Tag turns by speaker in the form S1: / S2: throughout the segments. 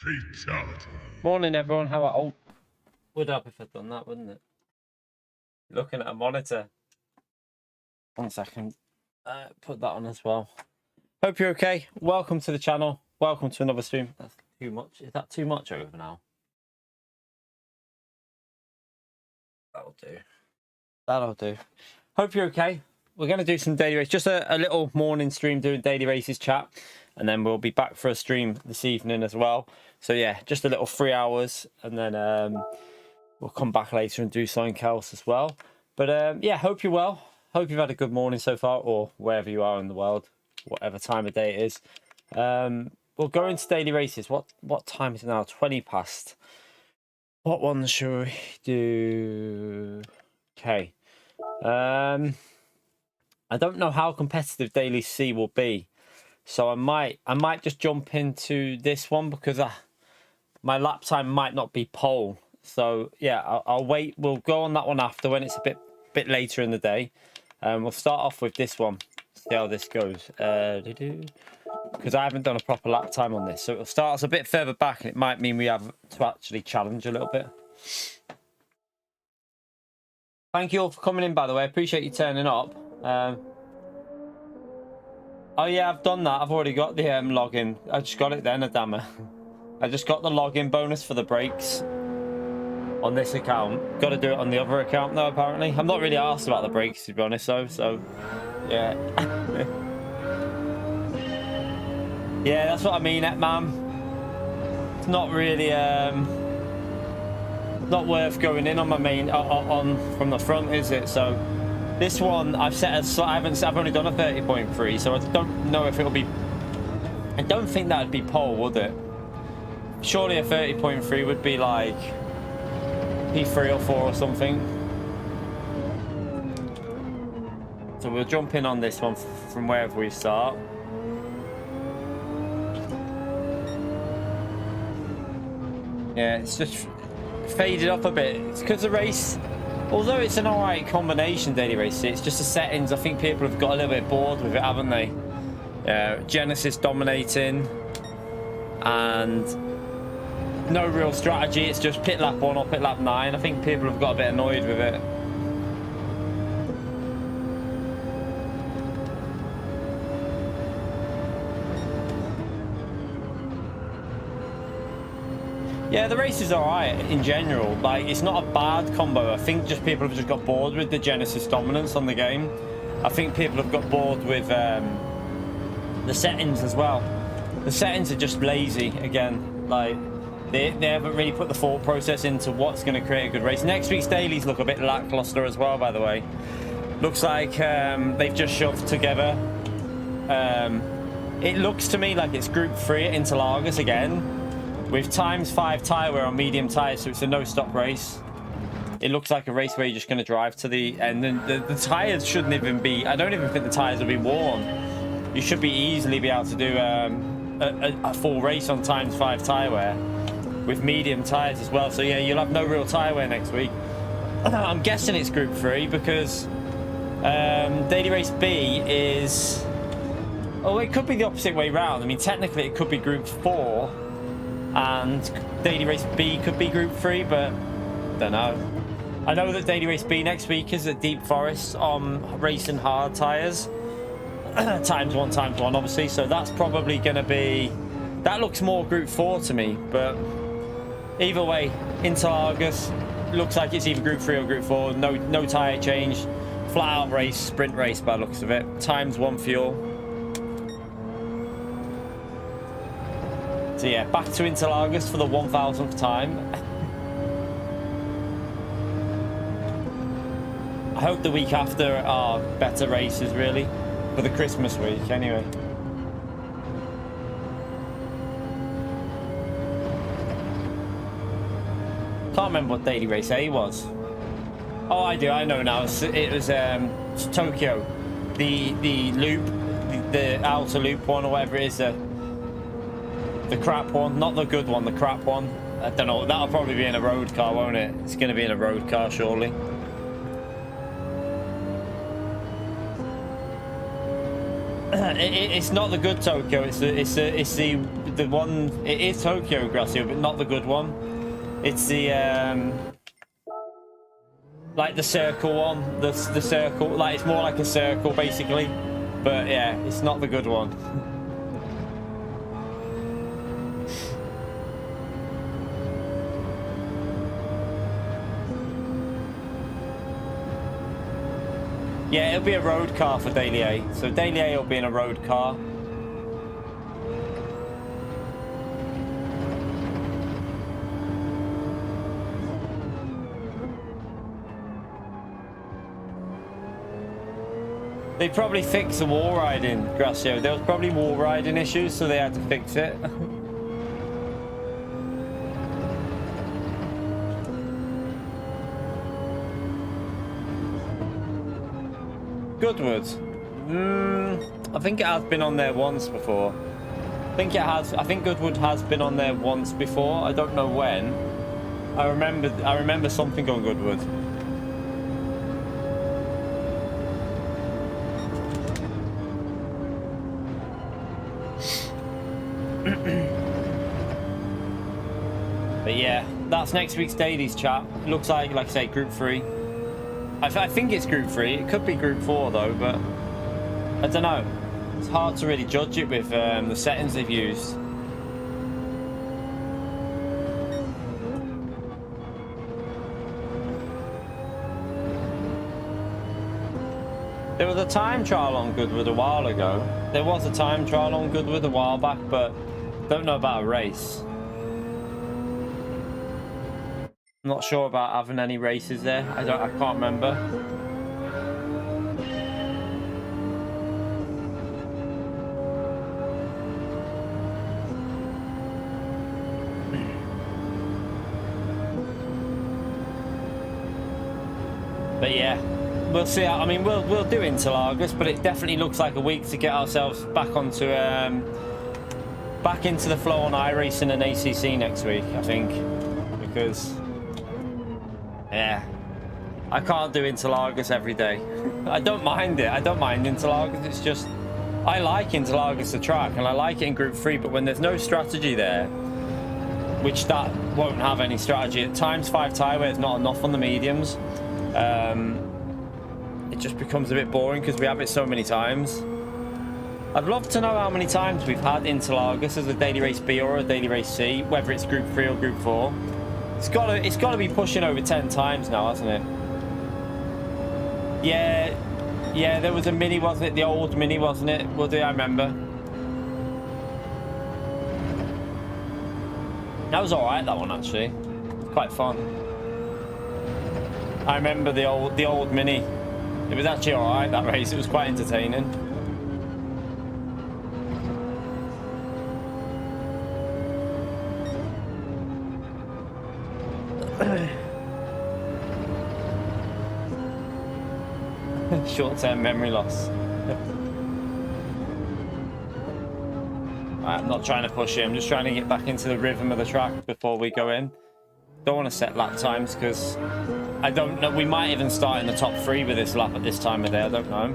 S1: Fatality.
S2: Morning, everyone. How are? Oh, would help if I'd done that, wouldn't it? Looking at a monitor. 1 second. Put that on as well. Hope you're okay. Welcome to the channel. Welcome to another stream. That's too much. Is that too much over now? That'll do. That'll do. Hope you're okay. We're going to do some daily races. Just a little morning stream doing daily races chat. And then we'll be back for a stream this evening as well. So yeah, just a little 3 hours. And then we'll come back later and do something else as well. But yeah, hope you're well. Hope you've had a good morning so far, or wherever you are in the world, whatever time of day it is. We'll go into daily races. What time is it now? 20 past. What one should we do? Okay. I don't know how competitive Daily C will be, so I might just jump into this one because my lap time might not be pole. So yeah, I'll wait. We'll go on that one after when it's a bit later in the day. We'll start off with this one. See how this goes. Because I haven't done a proper lap time on this, so it'll start us a bit further back, and it might mean we have to actually challenge a little bit. Thank you all for coming in, by the way. I appreciate you turning up. Oh yeah, I've done that. I've already got the login. I just got it then, Adama. I just got the login bonus for the brakes on this account. Got to do it on the other account though, apparently. I'm not really asked about the brakes, to be honest, though. So yeah. Yeah, that's what I mean, man. It's not really not worth going in on my main on from the front, is it? So this one I've set as I've only done a 30.3, so I don't know if it'll be. I don't think that'd be pole, would it? Surely a 30.3 would be like P3 or 4 or something. So we'll jump in on this one from wherever we start. Yeah, it's just faded up a bit. It's because the race, although it's an alright combination daily race, it's just the settings. I think people have got a little bit bored with it, haven't they? Genesis dominating and no real strategy. It's just pit lap 1 or pit lap 9. I think people have got a bit annoyed with it. Yeah, the race is alright in general. Like, it's not a bad combo. I think just people have just got bored with the Genesis dominance on the game. I think people have got bored with the settings as well. The settings are just lazy again. Like, they haven't really put the thought process into what's going to create a good race. Next week's dailies look a bit lackluster as well, by the way. Looks like they've just shoved together. It looks to me like it's Group 3 at Interlagos again, with ×5 tyre wear on medium tyres, so it's a no-stop race. It looks like a race where you're just going to drive to the end. And the tyres shouldn't even be... I don't even think the tyres will be worn. You should easily be able to do a full race on ×5 tyre wear with medium tyres as well. So yeah, you'll have no real tyre wear next week. I'm guessing it's Group 3 because Daily Race B is... Oh, it could be the opposite way round. I mean, technically it could be Group 4. And Daily Race B could be Group 3, but don't know. I know that Daily Race B next week is at Deep Forest on racing hard tyres. ×1, obviously. So that's probably going to be... That looks more Group 4 to me. But either way, Interlagos looks like it's either Group 3 or Group 4. No tyre change. Flat out race, sprint race by the looks of it. ×1 fuel. So yeah, back to Interlagos for the 1000th time. I hope the week after are better races, really, for the Christmas week, anyway. Can't remember what Daily Race A was. Oh, I do. I know now. It was Tokyo, the loop, the outer loop one or whatever it is. The crap one, not the good one, the crap one. I don't know, that'll probably be in a road car, won't it? It's going to be in a road car, surely. It's not the good Tokyo. It's the the one, it is Tokyo Gracio, but not the good one. It's the like the circle one, the circle, like it's more like a circle basically, but yeah, it's not the good one. Yeah, it'll be a road car for Daily A. So Daily A will be in a road car. They probably fixed the wall riding, Gracio. There was probably wall riding issues, so they had to fix it. Goodwood. I think it has been on there once before. I think it has. I think Goodwood has been on there once before. I don't know when. I remember something on Goodwood. But yeah, that's next week's dailies chat. It looks like I say, Group 3. I think it's Group 3. It could be Group 4 though, but I don't know. It's hard to really judge it with the settings they've used. There was a time trial on Goodwood a while ago. There was a time trial on Goodwood a while back, but don't know about a race. I'm not sure about having any races there. I can't remember. But yeah, we'll see. I mean, we'll do Interlagos, but it definitely looks like a week to get ourselves back onto back into the flow on iRacing and ACC next week. I think because. Yeah, I can't do Interlagos every day. I don't mind it. I don't mind Interlagos. It's just, I like Interlagos the track and I like it in Group 3, but when there's no strategy there, which that won't have any strategy, at times 5 tyre wear is not enough on the mediums. It just becomes a bit boring because we have it so many times. I'd love to know how many times we've had Interlagos as a daily race B or a daily race C, whether it's Group 3 or Group 4. It's got to be pushing over 10 times now, hasn't it? Yeah, there was a Mini, wasn't it? The old Mini, wasn't it? Well, I remember. That was alright, that one, actually. It was quite fun. I remember the old Mini. It was actually alright, that race. It was quite entertaining. Short-term memory loss. I'm not trying to push it. I'm just trying to get back into the rhythm of the track before we go in. Don't want to set lap times because I don't know. We might even start in the top 3 with this lap at this time of day. I don't know.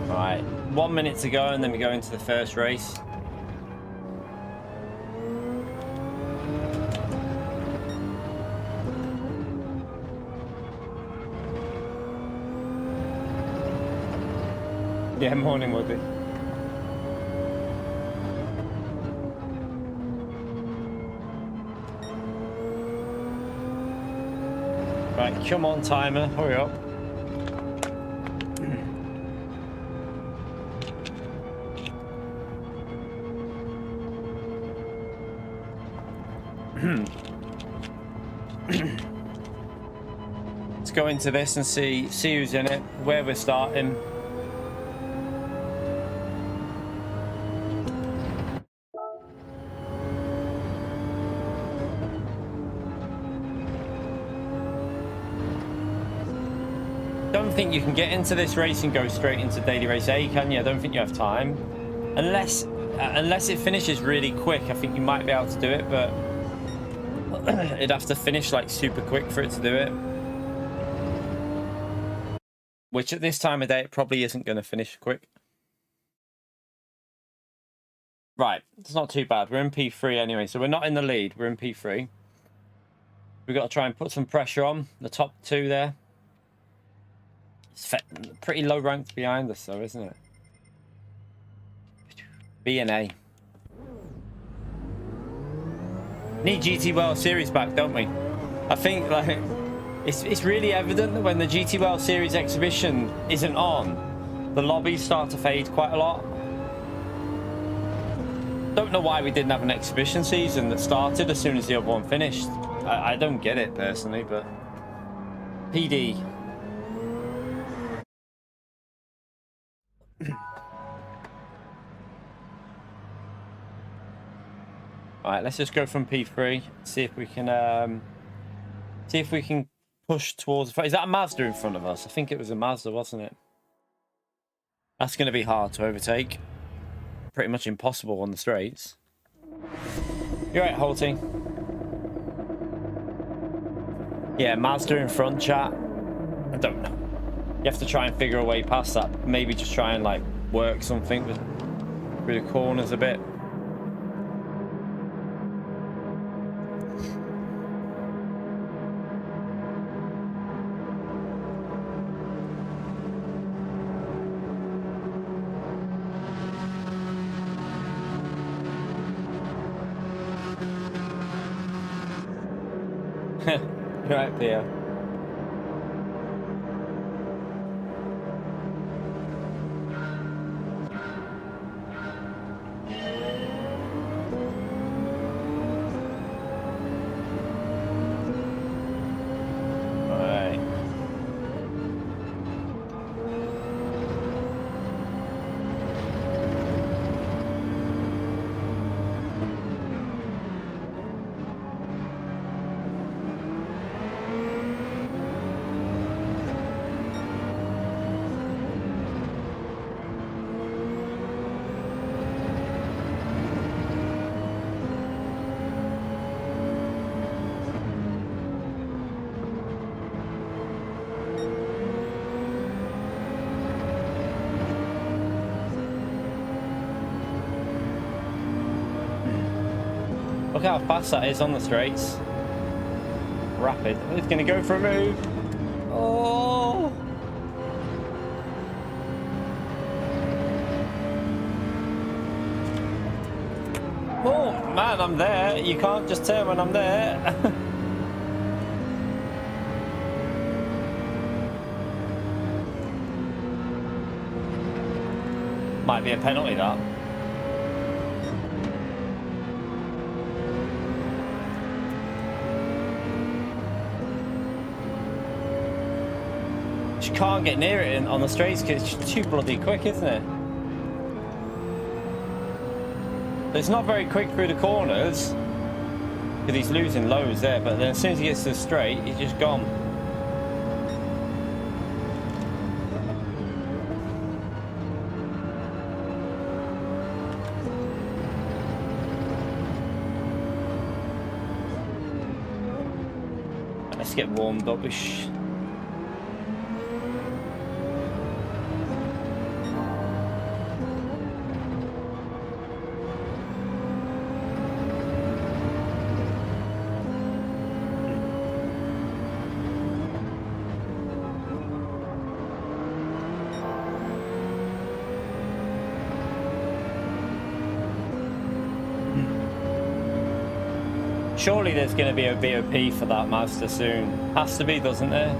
S2: Right, 1 minute to go and then we go into the first race. Yeah, morning, Woody. Right, come on, timer, hurry up. Let's go into this and see who's in it, where we're starting. Don't think think you can get into this race and go straight into daily race A, can you? I don't think you have time. Unless it finishes really quick, I think you might be able to do it, but it'd have to finish like super quick for it to do it. Which at this time of day, it probably isn't going to finish quick. Right, it's not too bad. We're in P3 anyway, so we're not in the lead. We're in P3. We've got to try and put some pressure on the top two there. It's pretty low ranked behind us, though, isn't it? B and A. Need GT World Series back, don't we? I think like it's really evident that when the GT World Series exhibition isn't on, the lobbies start to fade quite a lot. Don't know why we didn't have an exhibition season that started as soon as the other one finished. I don't get it personally, but PD. All right, let's just go from P3. See if we can push towards. Is that a Mazda in front of us? I think it was a Mazda, wasn't it? That's going to be hard to overtake. Pretty much impossible on the straights. You're right, Holty. Yeah, Mazda in front, chat. I don't know. You have to try and figure a way past that. Maybe just try and like work something through the corners a bit. You're right, Theo. Look how fast that is on the straights. Rapid. It's going to go for a move. Oh! Oh, man, I'm there. You can't just turn when I'm there. Might be a penalty, that. You can't get near it on the straights because it's too bloody quick, isn't it? It's not very quick through the corners because he's losing loads there, but then as soon as he gets to the straight, he's just gone. Let's get warmed up. Surely there's going to be a VOP for that Mazda soon. Has to be, doesn't there?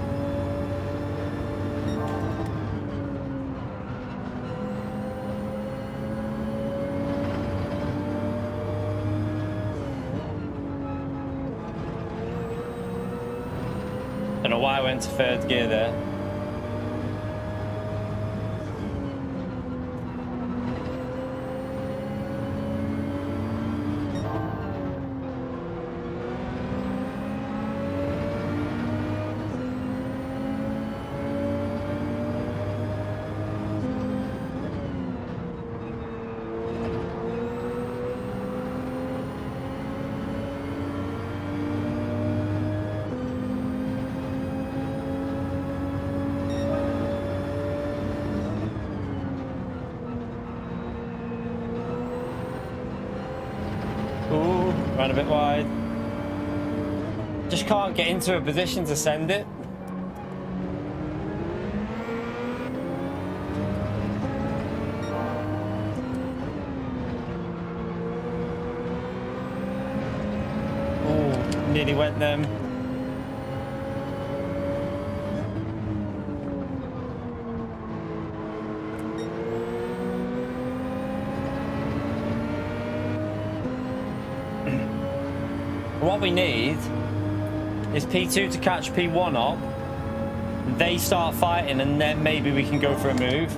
S2: Don't know why I went to third gear there. Ran a bit wide. Just can't get into a position to send it. Oh, nearly went them. What we need is P2 to catch P1 up. They start fighting, and then maybe we can go for a move.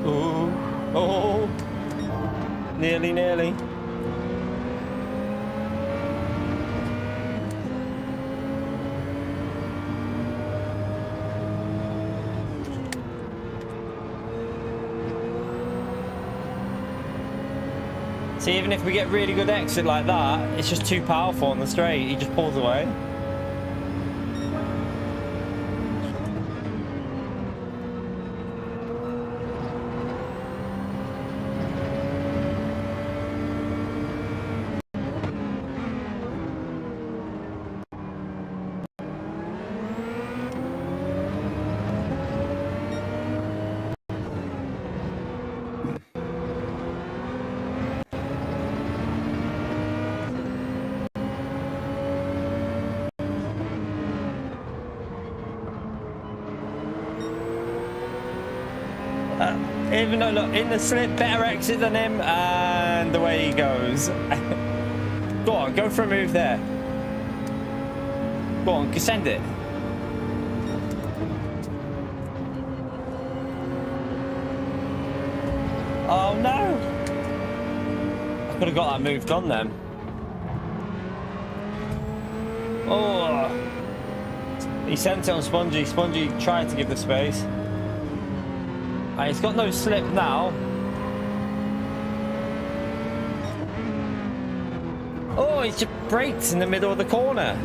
S2: Oh. Nearly. See, even if we get really good exit like that, it's just too powerful on the straight. He just pulls away. Even though, look, in the slip, better exit than him, and away he goes. Go on, go for a move there. Go on, send it. Oh no! I could have got that move done then. Oh! He sent it on Spongy. Spongy tried to give the space. He's got no slip now. Oh, he just brakes in the middle of the corner.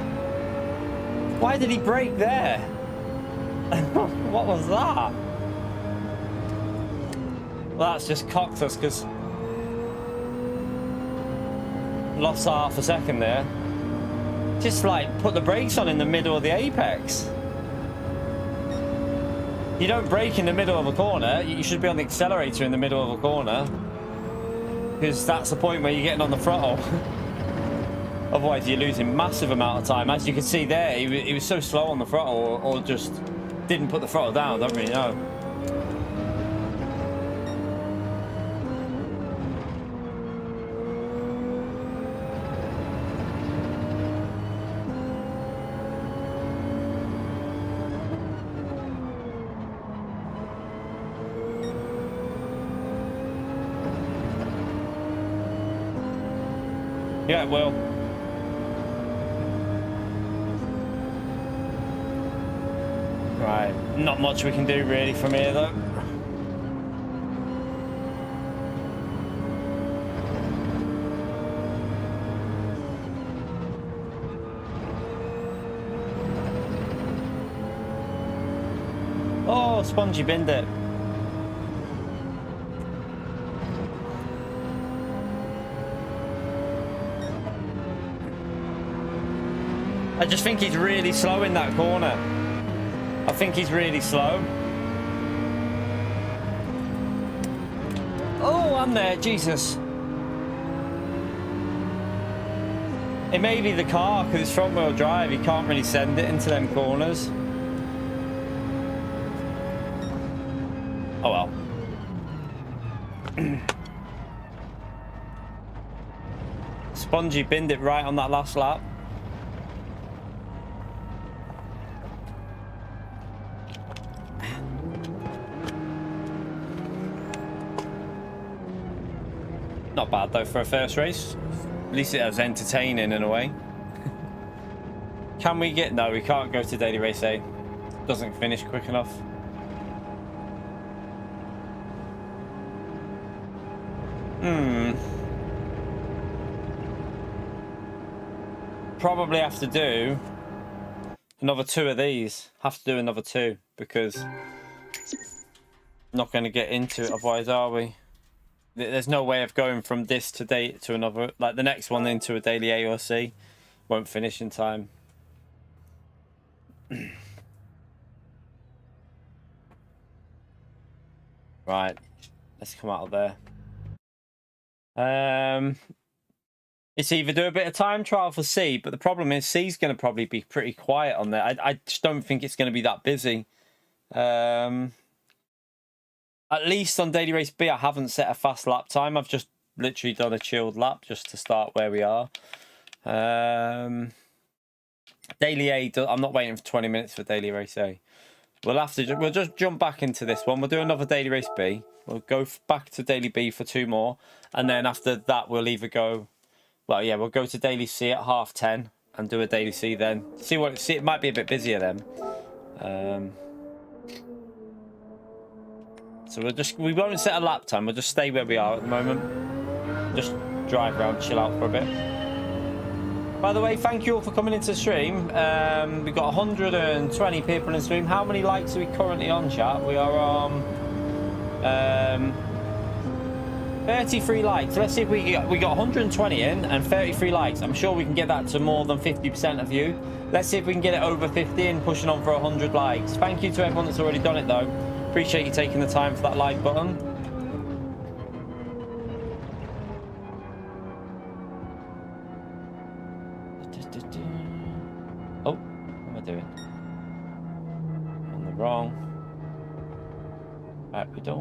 S2: Why did he brake there? What was that? Well, that's just cocked us because lost half a second there. Just like put the brakes on in the middle of the apex. You don't brake in the middle of a corner. You should be on the accelerator in the middle of a corner, because that's the point where you're getting on the throttle. Otherwise, you're losing massive amount of time. As you can see there, he was so slow on the throttle, or just didn't put the throttle down. Don't really know. Yeah, well. Right, not much we can do really from here though. Oh, Spongy binned it. I just think he's really slow in that corner. I think he's really slow. Oh, I'm there, Jesus. It may be the car, because it's front wheel drive. You can't really send it into them corners. Oh well. Spongy binned it right on that last lap. Not bad though for a first race. At least it was entertaining in a way. Can we get... No, we can't go to daily race A. Doesn't finish quick enough. Probably have to do another 2 of these. Have to do another 2 because I'm not going to get into it otherwise, are we? There's no way of going from this to another, like the next one into a daily A or C. Won't finish in time. Right, let's come out of there. It's either do a bit of time trial for C, but the problem is C's going to probably be pretty quiet on there. I just don't think it's going to be that busy. At least on Daily Race B, I haven't set a fast lap time. I've just literally done a chilled lap just to start where we are. Daily A, I'm not waiting for 20 minutes for Daily Race A. We'll just jump back into this one. We'll do another Daily Race B. We'll go back to Daily B for 2 more. And then after that, we'll either go... Well, yeah, we'll go to Daily C at 10:30 and do a Daily C then. See, it might be a bit busier then. So we won't set a lap time. We'll just stay where we are at the moment. Just drive around, chill out for a bit. By the way, thank you all for coming into the stream. We've got 120 people in the stream. How many likes are we currently on, chat? We are on 33 likes. Let's see if we got 120 in and 33 likes. I'm sure we can get that to more than 50% of you. Let's see if we can get it over 50 and pushing on for 100 likes. Thank you to everyone that's already done it though. Appreciate you taking the time for that like button. Oh, what am I doing? On the wrong. Right, we don't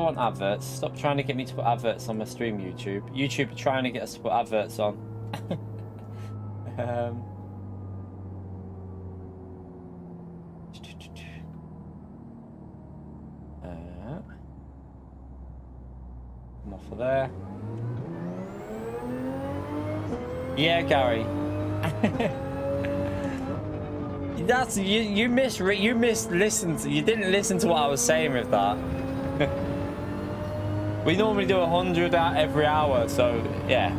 S2: want adverts. Stop trying to get me to put adverts on my stream, YouTube. YouTube are trying to get us to put adverts on. Come off of there. Yeah, Gary. That's you listened. You didn't listen to what I was saying with that. We normally do 100 out every hour, so yeah.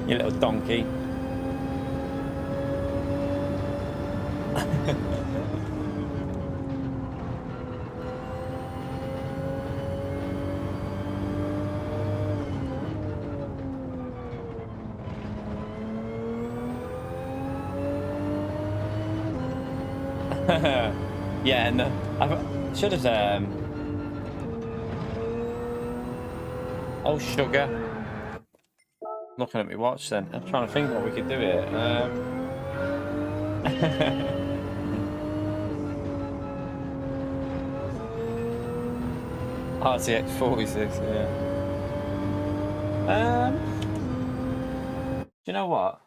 S2: You little donkey. Yeah, no, I should have. Oh, sugar. Looking at me watch then. I'm trying to think what we could do here. RTX 46, yeah. Do you know what?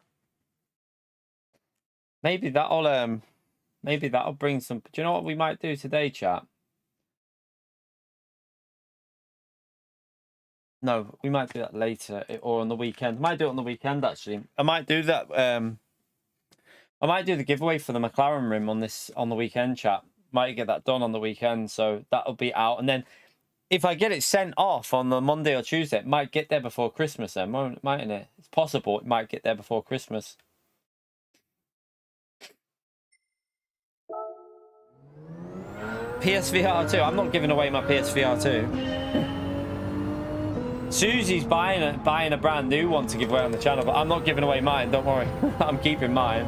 S2: Maybe that'll bring some... Do you know what we might do today, chat? No, we might do that later or on the weekend. I might do it on the weekend, actually. I might do that. I might do the giveaway for the McLaren rim on the weekend, chat. Might get that done on the weekend, so that'll be out. And then if I get it sent off on the Monday or Tuesday, it might get there before Christmas then, mightn't it? It's possible it might get there before Christmas. PSVR 2. I'm not giving away my PSVR 2. Susie's buying a brand new one to give away on the channel, but I'm not giving away mine. Don't worry. I'm keeping mine.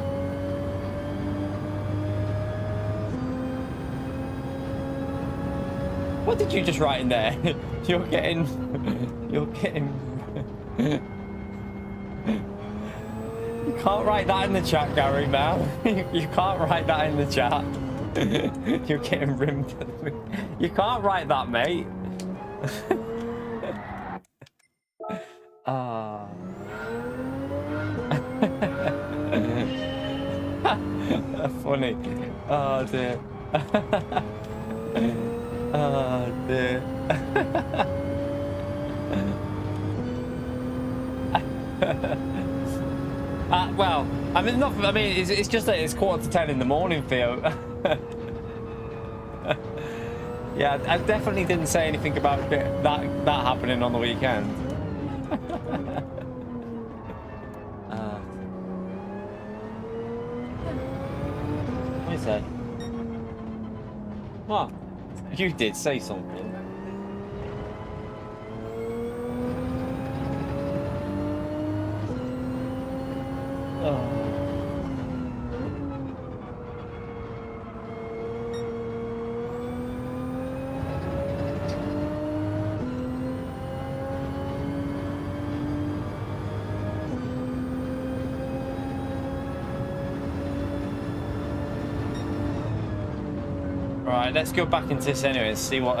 S2: What did you just write in there? You're getting. You can't write that in the chat, Gary. Man, you can't write that in the chat. You're getting rimmed. You can't write that, mate. Funny. Oh dear. Oh dear. Well, I mean, it's just that it's 9:45 in the morning, Theo. Yeah, I definitely didn't say anything about that happening on the weekend. What is that? What? You did say something. Oh. Right, let's go back into this anyway and see what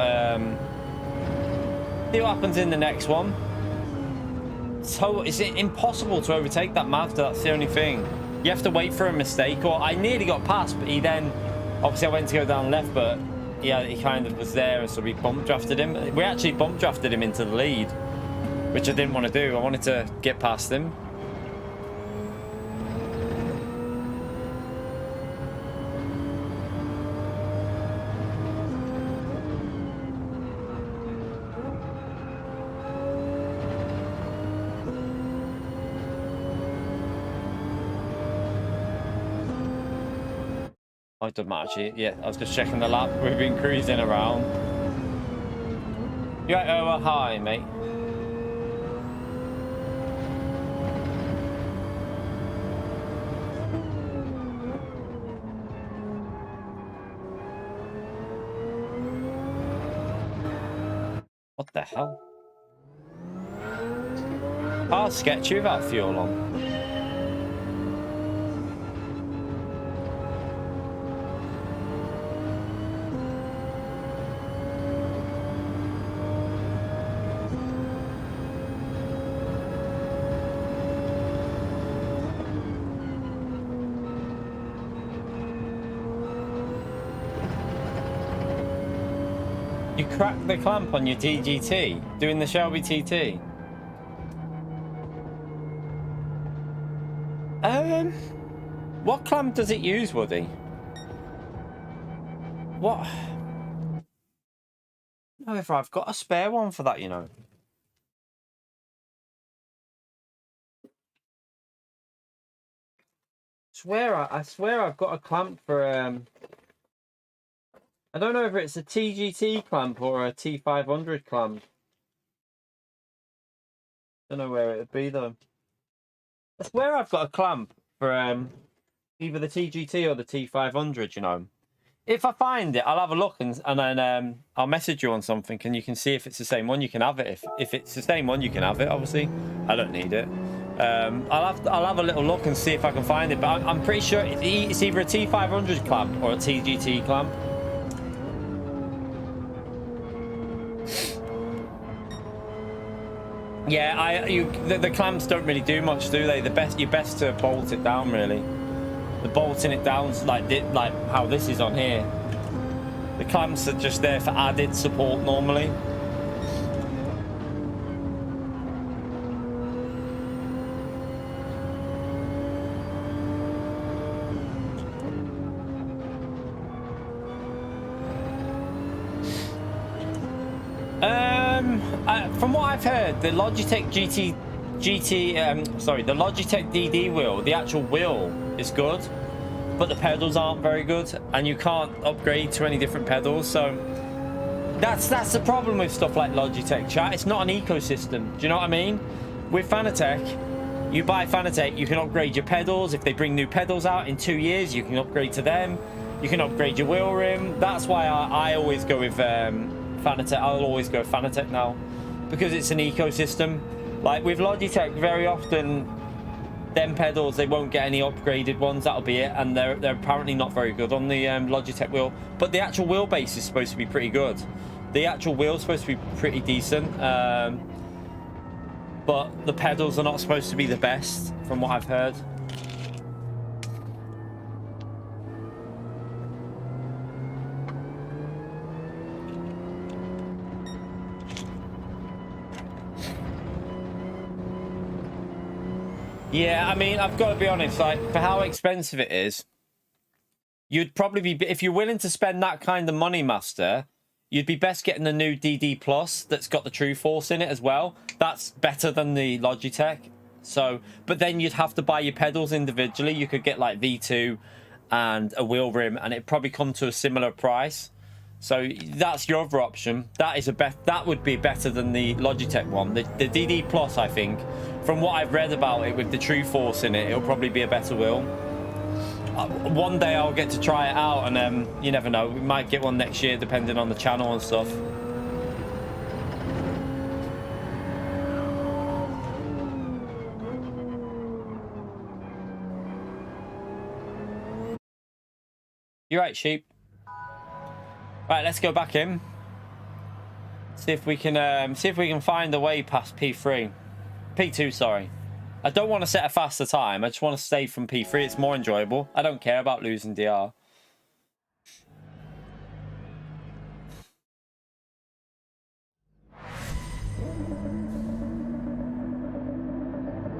S2: happens in the next one. So is it impossible to overtake that Mazda? That's the only thing. You have to wait for a mistake. Or I nearly got past, but he then obviously I went to go down left, but yeah, he kind of was there, so we bump drafted him. We actually bump drafted him into the lead, which I didn't want to do. I wanted to get past him. I don't matter. Yeah, I was just checking the lap. We've been cruising around. You're at over high, mate. What the hell? Car's sketchy without fuel on. You cracked the clamp on your TGT, doing the Shelby TT. What clamp does it use, Woody? What? No, if I've got a spare one for that, you know. I swear I've got a clamp for I don't know if it's a TGT clamp or a T500 clamp. Don't know where it would be though. I swear I've got a clamp for either the TGT or the T500, you know. If I find it, I'll have a look and then I'll message you on something and you can see if it's the same one, you can have it. If it's the same one, you can have it, obviously. I don't need it. I'll have a little look and see if I can find it, but I'm pretty sure it's either a T500 clamp or a TGT clamp. Yeah, the clamps don't really do much, do they? You're best to bolt it down, really. The bolting it down's like how this is on here. The clamps are just there for added support normally. From what I've heard, the Logitech the Logitech DD wheel, the actual wheel is good, but the pedals aren't very good, and you can't upgrade to any different pedals. So that's the problem with stuff like Logitech, chat. It's not an ecosystem. Do you know what I mean? With Fanatec, you buy Fanatec, you can upgrade your pedals. If they bring new pedals out in 2 years, you can upgrade to them. You can upgrade your wheel rim. That's why I always go with Fanatec. I'll always go Fanatec now, because it's an ecosystem. Like with Logitech, very often them pedals, they won't get any upgraded ones, that'll be it, and they're apparently not very good on the Logitech wheel, but the actual wheelbase is supposed to be pretty good. The actual wheel's supposed to be pretty decent, but the pedals are not supposed to be the best from what I've heard. Yeah, I mean, I've got to be honest, like, for how expensive it is, you'd probably be, if you're willing to spend that kind of money, Master, you'd be best getting the new DD Plus that's got the True Force in it as well. That's better than the Logitech. So, but then you'd have to buy your pedals individually. You could get like V2 and a wheel rim, and it'd probably come to a similar price. So that's your other option. That would be better than the Logitech one. The DD Plus, I think, from what I've read about it with the True Force in it, it'll probably be a better wheel. One day I'll get to try it out, and you never know, we might get one next year depending on the channel and stuff. You're right, sheep. Right, let's go back in. See if we can find a way past P2, sorry. I don't want to set a faster time. I just want to stay from P3. It's more enjoyable. I don't care about losing DR.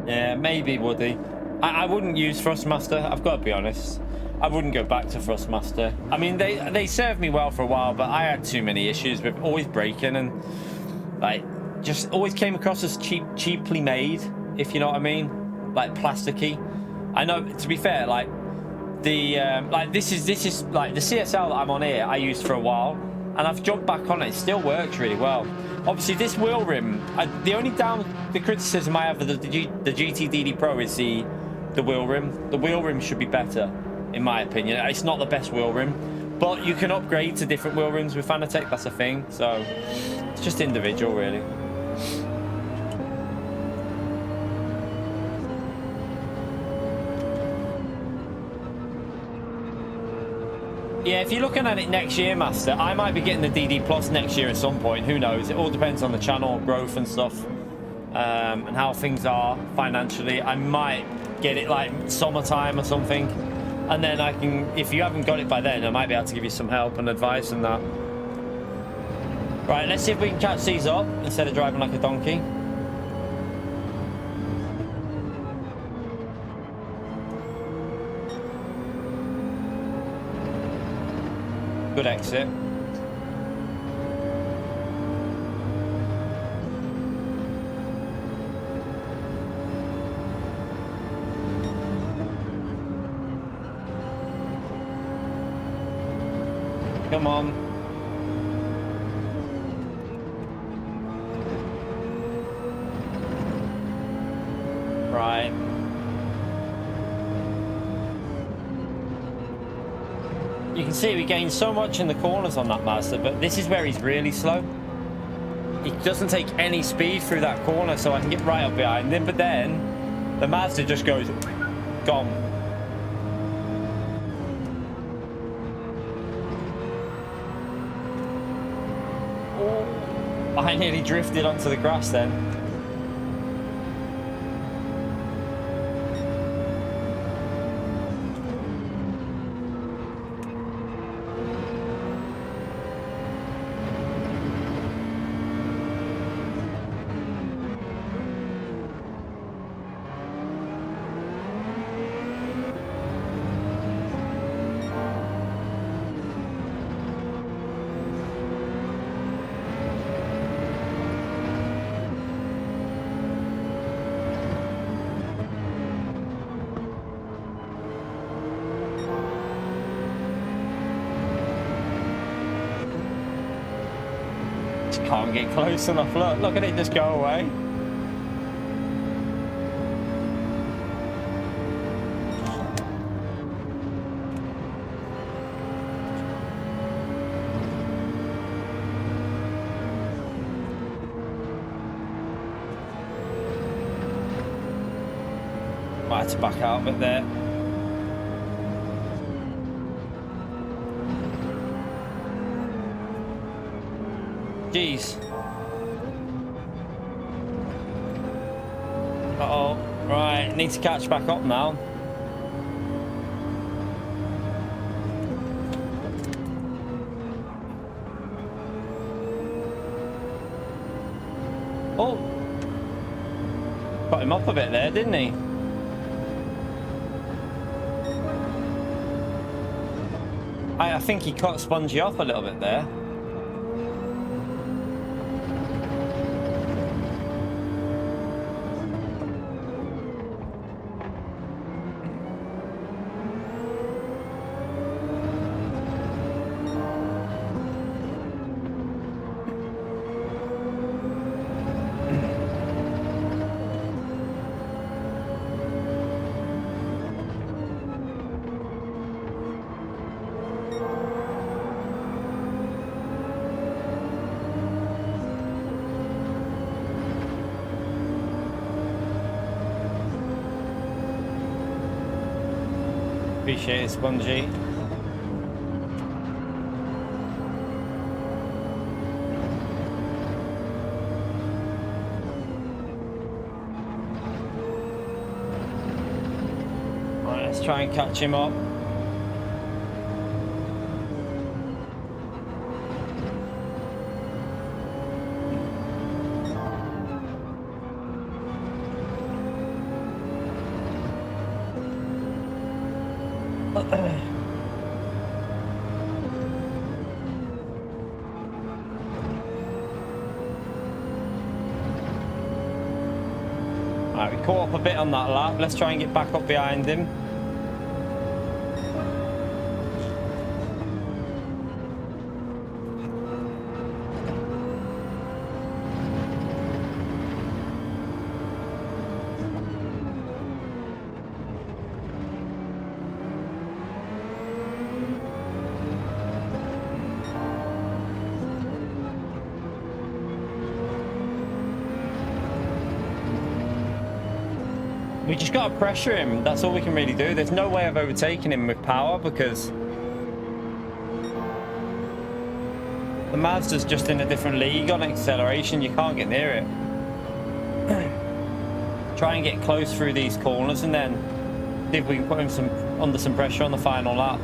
S2: Yeah, maybe, Woody. I wouldn't use Thrustmaster. I've got to be honest. I wouldn't go back to Thrustmaster. I mean, they served me well for a while, but I had too many issues with always breaking and like just always came across as cheaply made, if you know what I mean, like plasticky. I know, to be fair, like the like this is like the CSL that I'm on here. I used for a while, and I've jumped back on it. It still works really well. Obviously, this wheel rim. The criticism I have of the GT DD Pro is the wheel rim. The wheel rim should be better, in my opinion. It's not the best wheel rim, but you can upgrade to different wheel rims with Fanatec. That's a thing. So it's just individual, really. Yeah, if you're looking at it next year, Master, I might be getting the DD Plus next year at some point. Who knows? It all depends on the channel growth and stuff, and how things are financially. I might get it like summertime or something, and then I can, if you haven't got it by then, I might be able to give you some help and advice on that. Right, let's see if we can catch these up instead of driving like a donkey. Good exit. Come on. Right. You can see we gained so much in the corners on that Mazda, but this is where he's really slow. He doesn't take any speed through that corner, so I can get right up behind him, but then the Mazda just goes, gone. Oh, I nearly drifted onto the grass then. Can't get close enough. Look at it just go away. Might have to back out a bit there. Jeez. Uh-oh. Right, need to catch back up now. Oh. Got him up a bit there, didn't he? I think he cut Spongy off a little bit there. Appreciate it, Spongy. Right, let's try and catch him up. Alright, we caught up a bit on that lap. Let's try and get back up behind him. We just got to pressure him. That's all we can really do. There's no way of overtaking him with power because the Mazda's just in a different league on acceleration. You can't get near it. Try and get close through these corners and then see if we can put him under some pressure on the final lap.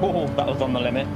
S2: Oh, that was on the limit.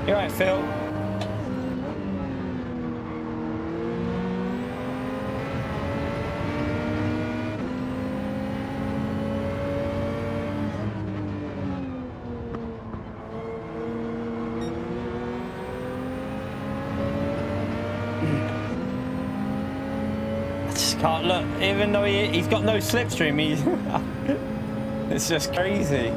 S2: You alright, Phil? I just can't look. Even though he's got no slipstream, it's just crazy.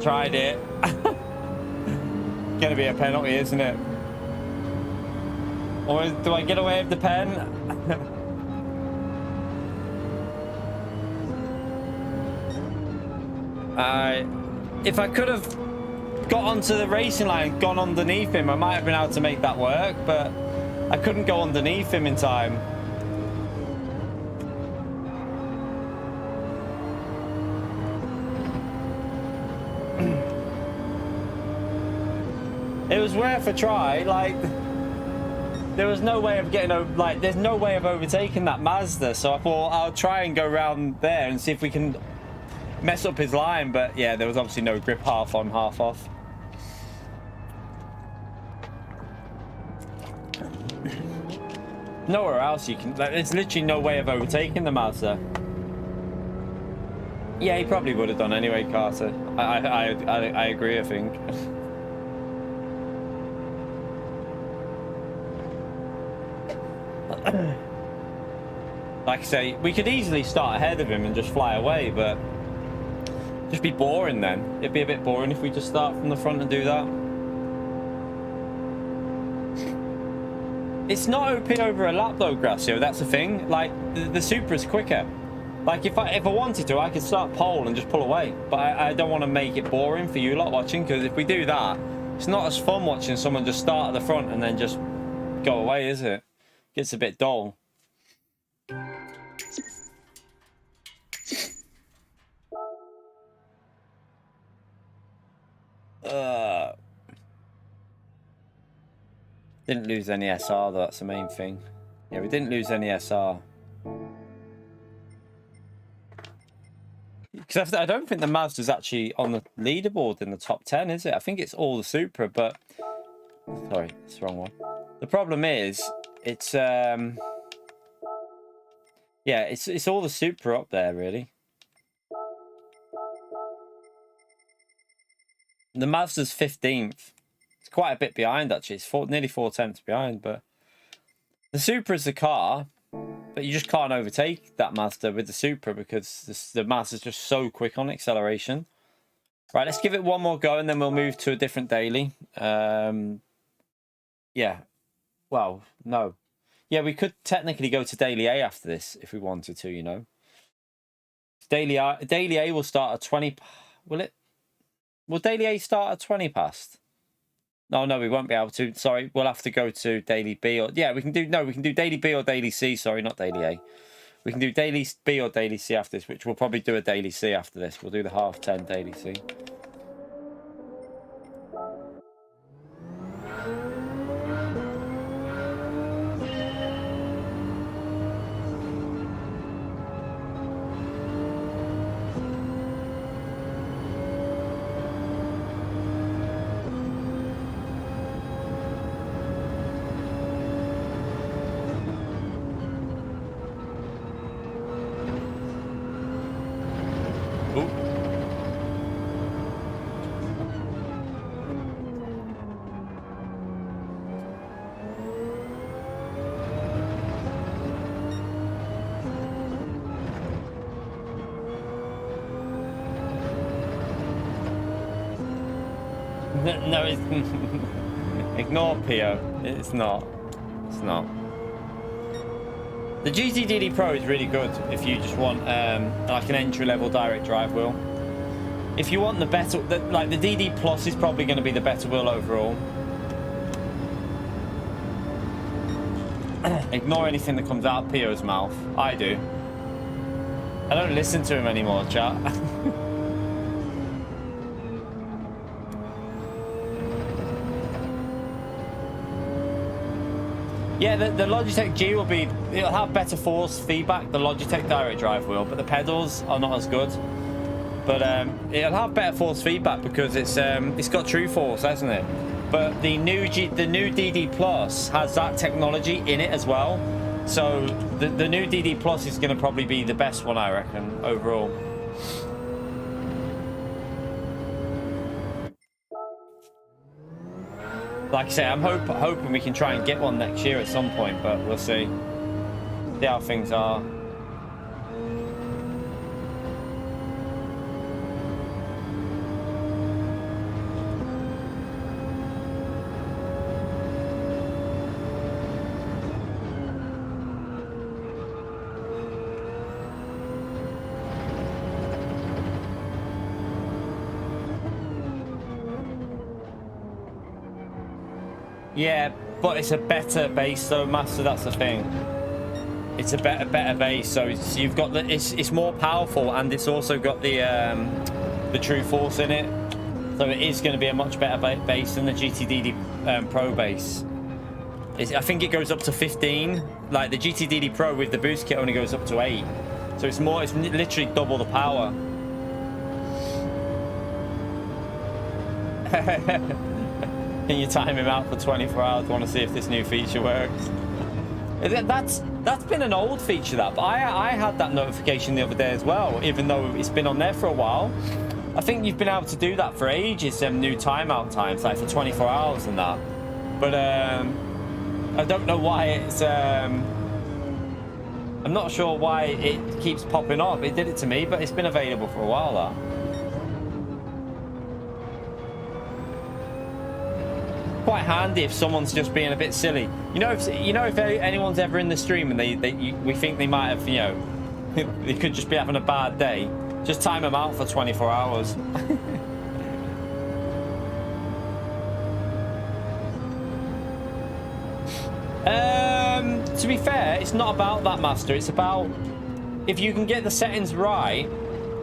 S2: Tried it. Gonna be a penalty, isn't it? Or do I get away with the pen? If I could have got onto the racing line, gone underneath him, I might have been able to make that work, but I couldn't go underneath him in time. It was worth a try. Like, there was no way of getting over, like, there's no way of overtaking that Mazda, so I thought I'll try and go around there and see if we can mess up his line. But yeah, there was obviously no grip, half on, half off. Nowhere else you can, like, there's literally no way of overtaking the Mazda. Yeah, he probably would have done anyway, Carter. I agree, I think. Like I say, we could easily start ahead of him and just fly away, but just be boring then. It'd be a bit boring if we just start from the front and do that. It's not OP over a lap though, Gracio, that's the thing. Like, the Supra is quicker. Like, if I wanted to, I could start pole and just pull away. But I don't want to make it boring for you lot watching, because if we do that, it's not as fun watching someone just start at the front and then just go away, is it? Gets a bit dull. Didn't lose any SR though, that's the main thing. Yeah, we didn't lose any SR. Because I don't think the Mazda's actually on the leaderboard in the top 10, is it? I think it's all the Supra, but... Sorry, it's the wrong one. The problem is, it's... Yeah, it's all the Supra up there, really. The Mazda's 15th. It's quite a bit behind, actually. It's nearly 4/10 behind, but... The Supra is the car, but you just can't overtake that Mazda with the Supra because the Mazda's just so quick on acceleration. Right, let's give it one more go and then we'll move to a different daily. Yeah. Well, no. Yeah, we could technically go to Daily A after this if we wanted to, you know. Daily A will start at 20... Will it? Will Daily A start at 20 past? No, we won't be able to. Sorry, we'll have to go to Daily B or... Yeah, we can do Daily B or Daily C. Sorry, not Daily A. We can do Daily B or Daily C after this, which we'll probably do a Daily C after this. We'll do the 10:30 Daily C. No, it's... Ignore Pio. It's not. It's not. The GTDD Pro is really good if you just want like an entry-level direct drive wheel. If you want the better... like the DD Plus is probably going to be the better wheel overall. Ignore anything that comes out of Pio's mouth. I do. I don't listen to him anymore, chat. Yeah, the Logitech G will be... It'll have better force feedback, the Logitech direct drive wheel, but the pedals are not as good. But it'll have better force feedback because it's got true force, hasn't it? But the new DD Plus has that technology in it as well. So the new DD Plus is going to probably be the best one, I reckon, overall. Like I say, I'm hoping we can try and get one next year at some point, but we'll see. See how things are. Yeah, but it's a better base though, Master, that's the thing. It's a better base, so you've got it's more powerful and it's also got the true force in it. So it is going to be a much better base than the GTDD Pro base. I think it goes up to 15. Like the GTDD Pro with the boost kit only goes up to 8. So it's literally double the power. Can you time him out for 24 hours? Want to see if this new feature works? That's been an old feature, that. But I had that notification the other day as well, even though it's been on there for a while. I think you've been able to do that for ages, new timeout times, like for 24 hours and that. But I don't know why it's... I'm not sure why it keeps popping up. It did it to me, but it's been available for a while, that. Quite handy if someone's just being a bit silly. If anyone's ever in the stream and we think they might have, they could just be having a bad day, just time them out for 24 hours. To be fair, it's not about that, Master. It's about if you can get the settings right,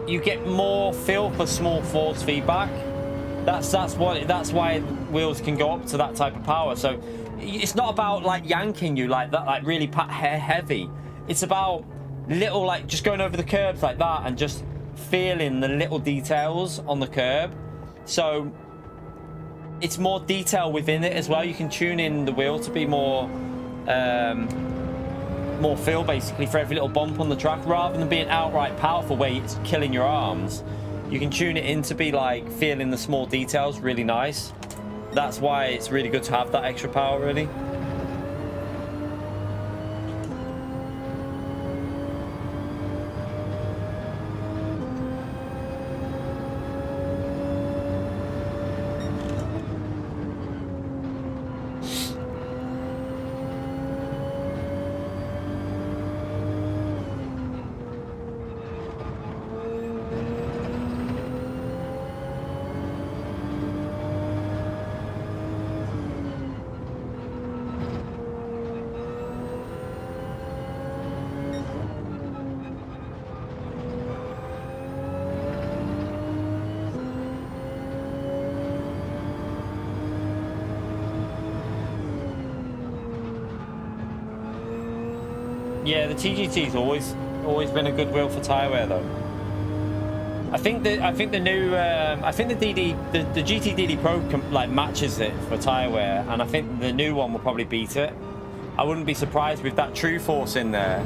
S2: you get more feel for small force feedback. That's why wheels can go up to that type of power. So it's not about like yanking you like that, like really heavy. It's about little, like just going over the curbs like that and just feeling the little details on the curb. So it's more detail within it as well. You can tune in the wheel to be more feel basically for every little bump on the track, rather than being outright powerful where it's killing your arms. You can tune it in to be like feeling the small details really nice. That's why it's really good to have that extra power, really. Yeah, the TGT's always been a good wheel for tyre wear though. I think the new the GT DD Pro like matches it for tyre wear, and I think the new one will probably beat it. I wouldn't be surprised with that True Force in there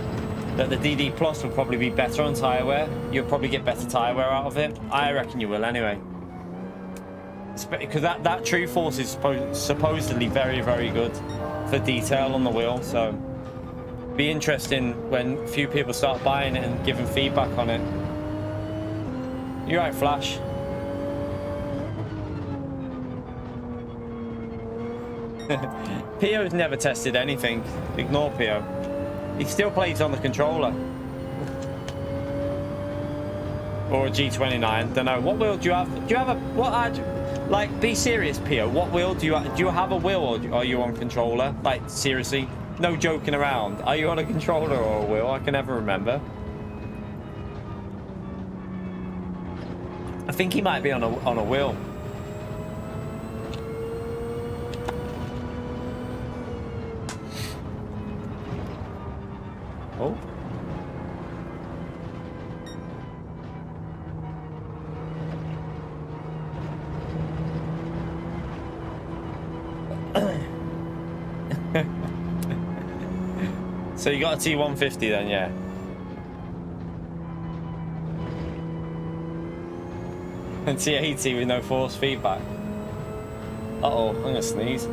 S2: that the DD Plus will probably be better on tyre wear. You'll probably get better tyre wear out of it. I reckon you will anyway. Because that True Force is supposedly very, very good for detail on the wheel, so be interesting when a few people start buying it and giving feedback on it. You're right, Flash. Pio's never tested anything. Ignore Pio. He still plays on the controller. Or a G29. Don't know. What wheel do you have? Do you have a like? Be serious, Pio. What wheel do you have? Do you have a wheel, or are you on controller? Like seriously. No joking around. Are you on a controller or a wheel? I can never remember. I think he might be on a wheel. Oh. So you got a T150 then, yeah. And T80 with no force feedback. Uh-oh, I'm gonna sneeze.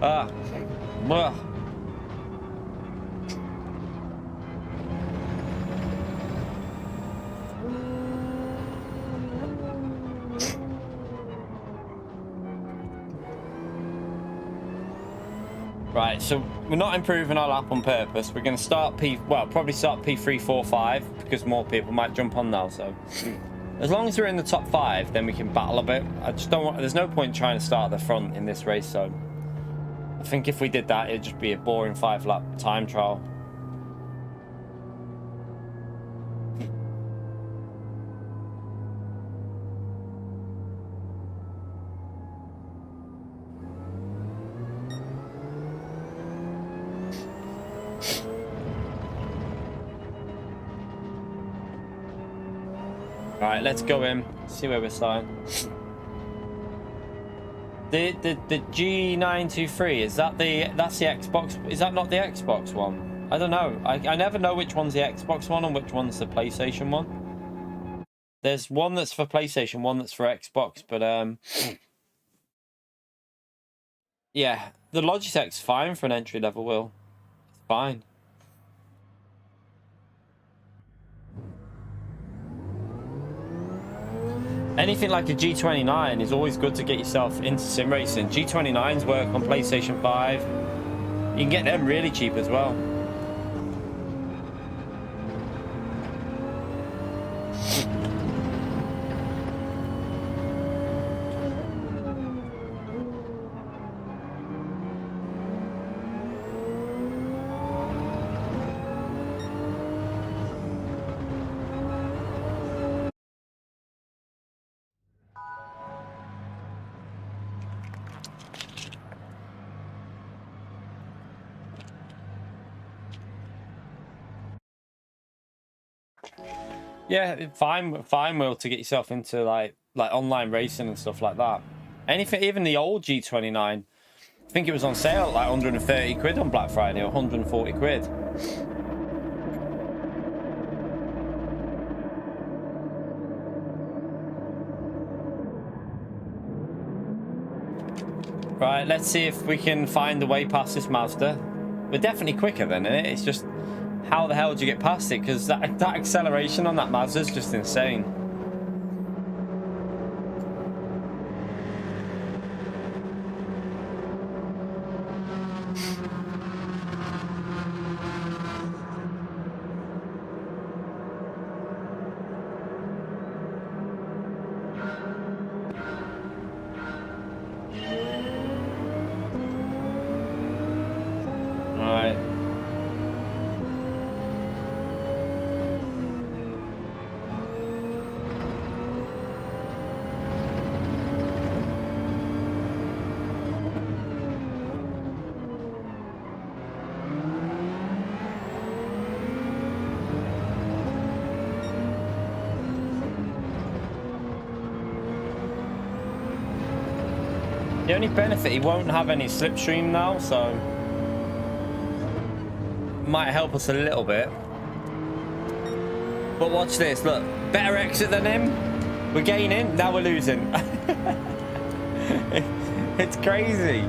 S2: Ah. Well. Right, so we're not improving our lap on purpose. We're going to start probably start P3, 4, 5 because more people might jump on now. So as long as we're in the top 5, then we can battle a bit. I just don't want. There's no point trying to start at the front in this race. So I think if we did that, it'd just be a boring 5-lap time trial. All right, let's go in. See where we're starting. The G923, that's the Xbox? Is that not the Xbox one? I don't know. I never know which one's the Xbox one and which one's the PlayStation one. There's one that's for PlayStation, one that's for Xbox, but yeah, the Logitech's fine for an entry level wheel. It's fine. Anything like a G29 is always good to get yourself into sim racing. G29s work on PlayStation 5. You can get them really cheap as well. Yeah, fine wheel to get yourself into like online racing and stuff like that. Anything, even the old G29, I think it was on sale at like 130 quid on Black Friday or 140 quid. Right, let's see if we can find the way past this Mazda. We're definitely quicker than it. It's just, how the hell do you get past it? Because that acceleration on that Mazda is just insane. The only benefit, he won't have any slipstream now, so might help us a little bit. But watch this, look, better exit than him. We're gaining, now we're losing. It's crazy.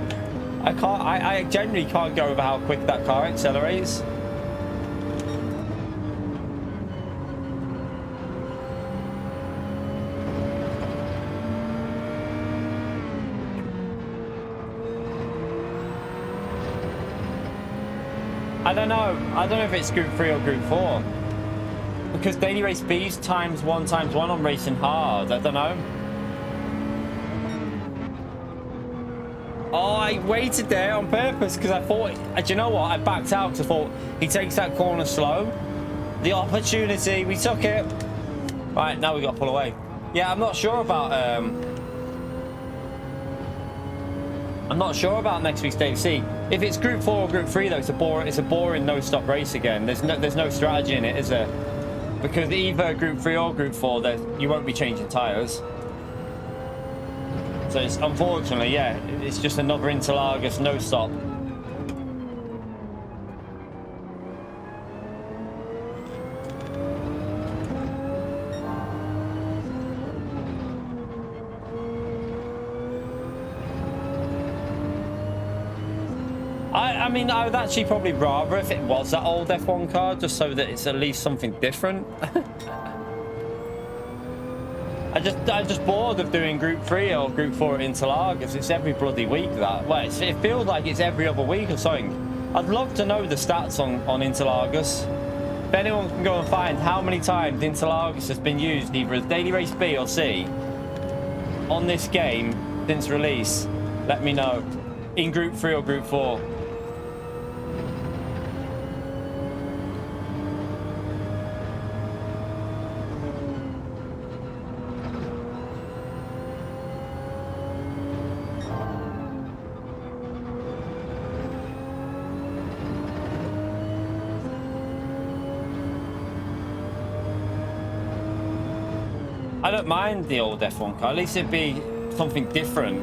S2: I genuinely can't go over how quick that car accelerates. I don't know if it's Group 3 or Group 4. Because Daily Race B's ×1 ×1 on Racing Hard. I don't know. Oh, I waited there on purpose because I thought, do you know what? I backed out because I thought he takes that corner slow. The opportunity, we took it. Right, now we got to pull away. Yeah, I'm not sure about next week's Daily C. If it's Group 4 or Group 3 though, it's a boring no-stop race again. There's no strategy in it, is there? Because either Group 3 or Group 4, you won't be changing tyres. So it's, unfortunately, yeah, it's just another Interlagos no-stop. I mean, I would actually probably rather if it was that old F1 car, just so that it's at least something different. I'm just bored of doing Group 3 or Group 4 at Interlagos. It's every bloody week that. Well, it feels like it's every other week or something. I'd love to know the stats on Interlagos. If anyone can go and find how many times Interlagos has been used either as Daily Race B or C on this game since release, let me know. In Group 3 or Group 4. I don't mind the old F1 car, at least it'd be something different.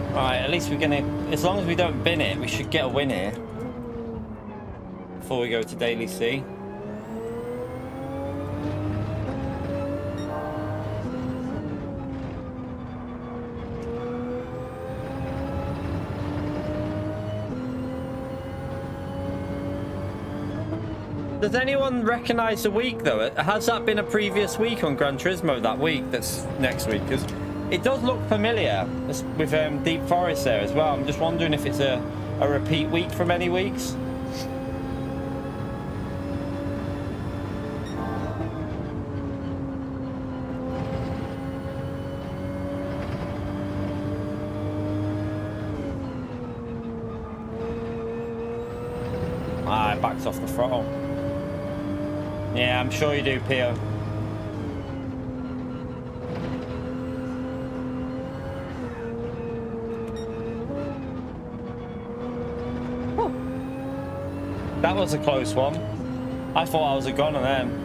S2: Alright, at least we're gonna, as long as we don't bin it, we should get a win here before we go to Daily C. Does anyone recognise the week though? Has that been a previous week on Gran Turismo that week that's next week? Because it does look familiar with Deep Forest there as well. I'm just wondering if it's a repeat week from any weeks. Ah, it backs off the throttle. Yeah, I'm sure you do, Pio. That was a close one. I thought I was a goner then.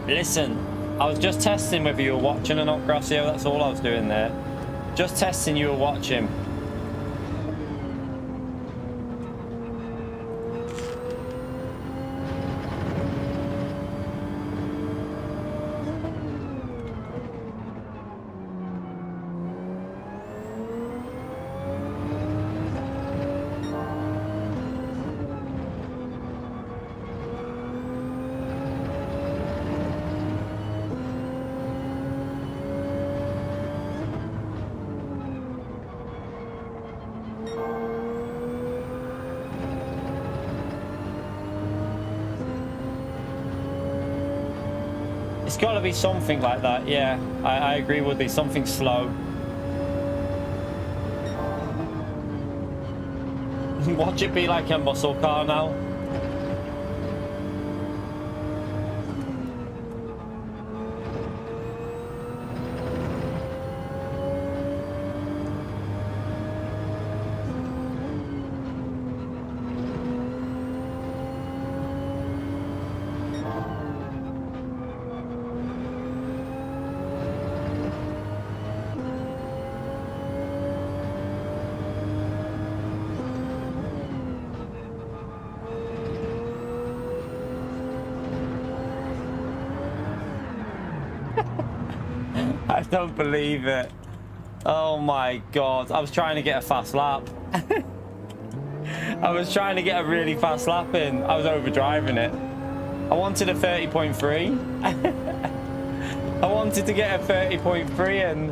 S2: Listen, I was just testing whether you were watching or not, Gracio. That's all I was doing there. Just testing you were watching. It's got to be something like that, yeah. I agree with you, something slow. Watch it be like a muscle car now. I don't believe it. Oh my god. I was trying to get a fast lap. I was trying to get a really fast lap in. I was overdriving it. I wanted a 30.3. I wanted to get a 30.3 and...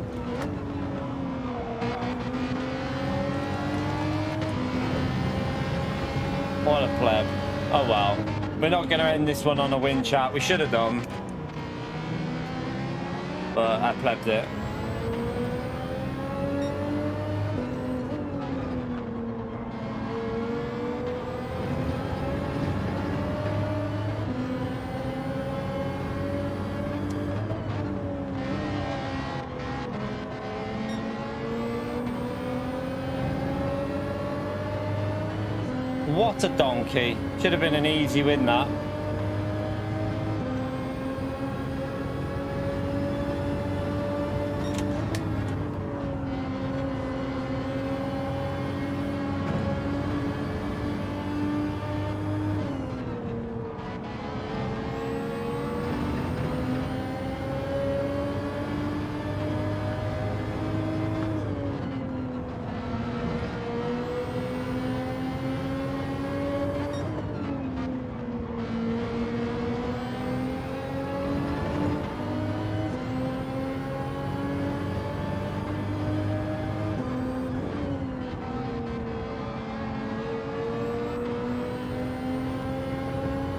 S2: What a pleb. Oh well. We're not going to end this one on a win, chat. We should have done. But I plebbed it. What a donkey. Should have been an easy win, that.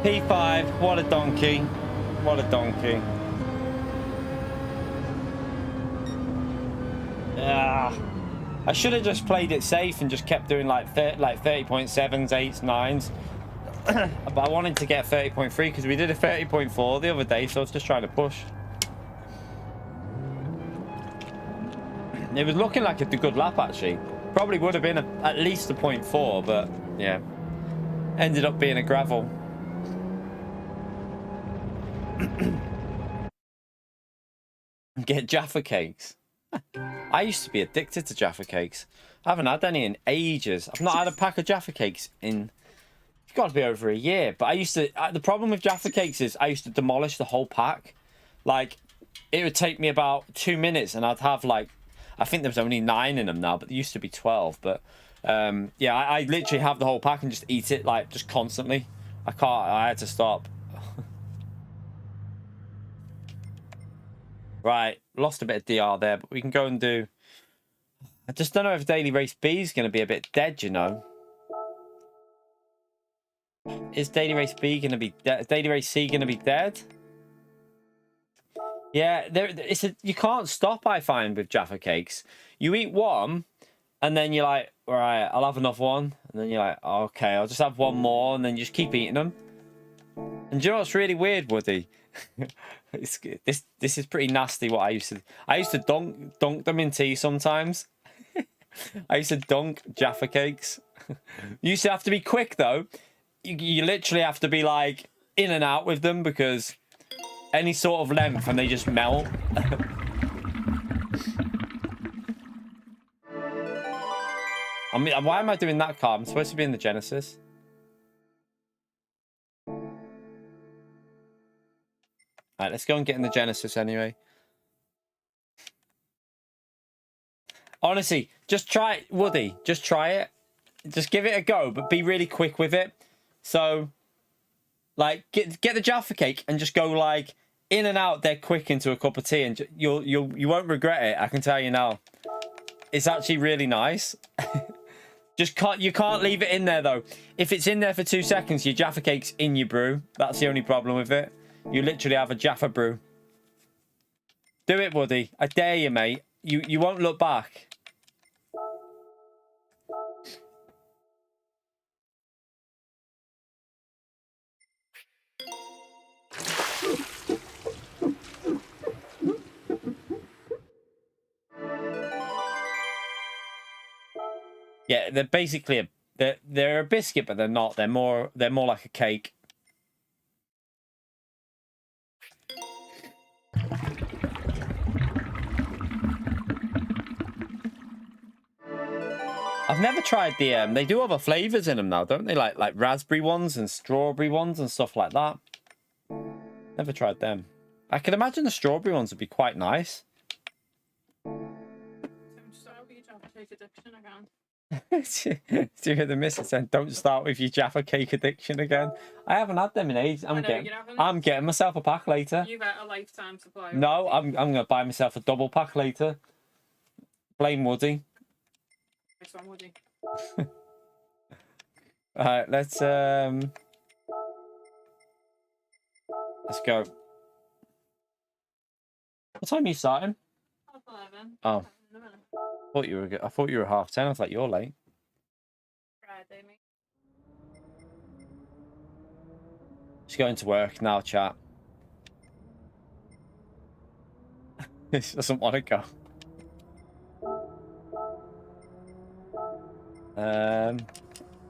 S2: P5, what a donkey. What a donkey. Ah, I should have just played it safe and just kept doing like 30.7s, 8s, 9s. But I wanted to get 30.3 because we did a 30.4 the other day, so I was just trying to push. It was looking like a good lap, actually. Probably would have been at least a 0.4, but yeah. Ended up being a gravel. Get Jaffa cakes. I used to be addicted to Jaffa cakes. I haven't had any in ages. I've not had a pack of Jaffa cakes in... It's got to be over a year. But I used to... The problem with Jaffa cakes is I used to demolish the whole pack. Like, it would take me about 2 minutes and I'd have like... I think there's only 9 in them now, but there used to be 12. But yeah, I literally have the whole pack and just eat it like just constantly. I had to stop. Right, lost a bit of DR there, but we can go and do... I just don't know if Daily Race B is going to be a bit dead, you know. Is Daily Race B going to be dead? Daily Race C going to be dead? Yeah, you can't stop, I find, with Jaffa cakes. You eat one, and then you're like, all right, I'll have another one. And then you're like, okay, I'll just have one more, and then you just keep eating them. And do you know what's really weird, Woody? This is pretty nasty. What I used to dunk them in tea sometimes. I used to dunk Jaffa cakes. You used to have to be quick though. You literally have to be like in and out with them because any sort of length and they just melt. I mean, why am I doing that car? I'm supposed to be in the Genesis. Alright, let's go and get in the Genesis anyway. Honestly, just try it, Woody. Just try it. Just give it a go, but be really quick with it. So, like, get the Jaffa cake and just go like in and out there quick into a cup of tea, and you won't regret it. I can tell you now. It's actually really nice. You can't leave it in there though. If it's in there for 2 seconds, your Jaffa cake's in your brew. That's the only problem with it. You literally have a Jaffa brew. Do it, Woody. I dare you, mate. You won't look back. Yeah, they're basically they're a biscuit, but they're not. They're more like a cake. I've never tried the they do other flavors in them now, don't they? Like raspberry ones and strawberry ones and stuff like that. Never tried them. I can imagine the strawberry ones would be quite nice. Do you hear the missus saying, "Don't start with your Jaffa cake addiction again"? I haven't had them in ages. I'm getting myself a pack later.
S1: You get a lifetime supply.
S2: No, I'm gonna buy myself a double pack later. Blame Woody.
S1: Nice one, Woody.
S2: Alright, let's go. What time are you starting?
S1: 11.
S2: Oh. I thought you were 10:30. I was like, you're late.
S1: Friday, mate.
S2: Just going to work now, chat. This doesn't want to go.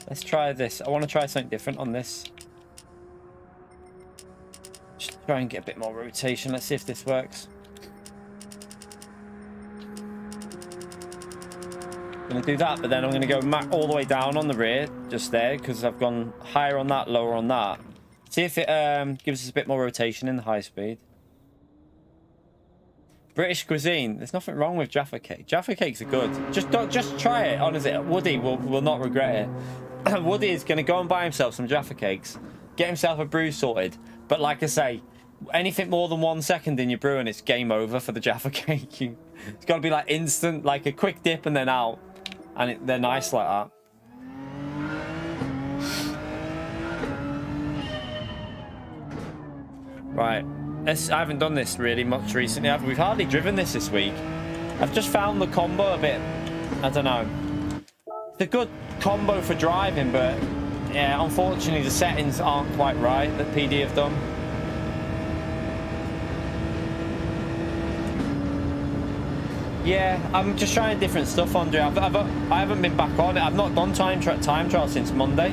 S2: Let's try this. I want to try something different on this. Just try and get a bit more rotation. Let's see if this works. Going to do that, but then I'm going to go all the way down on the rear, just there, because I've gone higher on that, lower on that. See if it gives us a bit more rotation in the high speed. British cuisine. There's nothing wrong with Jaffa cake. Jaffa cakes are good. Just try it. Honestly, Woody will not regret it. Woody is going to go and buy himself some Jaffa cakes, get himself a brew sorted. But like I say, anything more than 1 second in your brew and it's game over for the Jaffa cake. It's got to be like instant, like a quick dip and then out. And they're nice like that. Right. I haven't done this really much recently. We've hardly driven this week. I've just found the combo a bit, I don't know. It's a good combo for driving, but yeah, unfortunately the settings aren't quite right that PD have done. Yeah, I'm just trying different stuff, Andre. I haven't been back on it. I've not done time trial since Monday.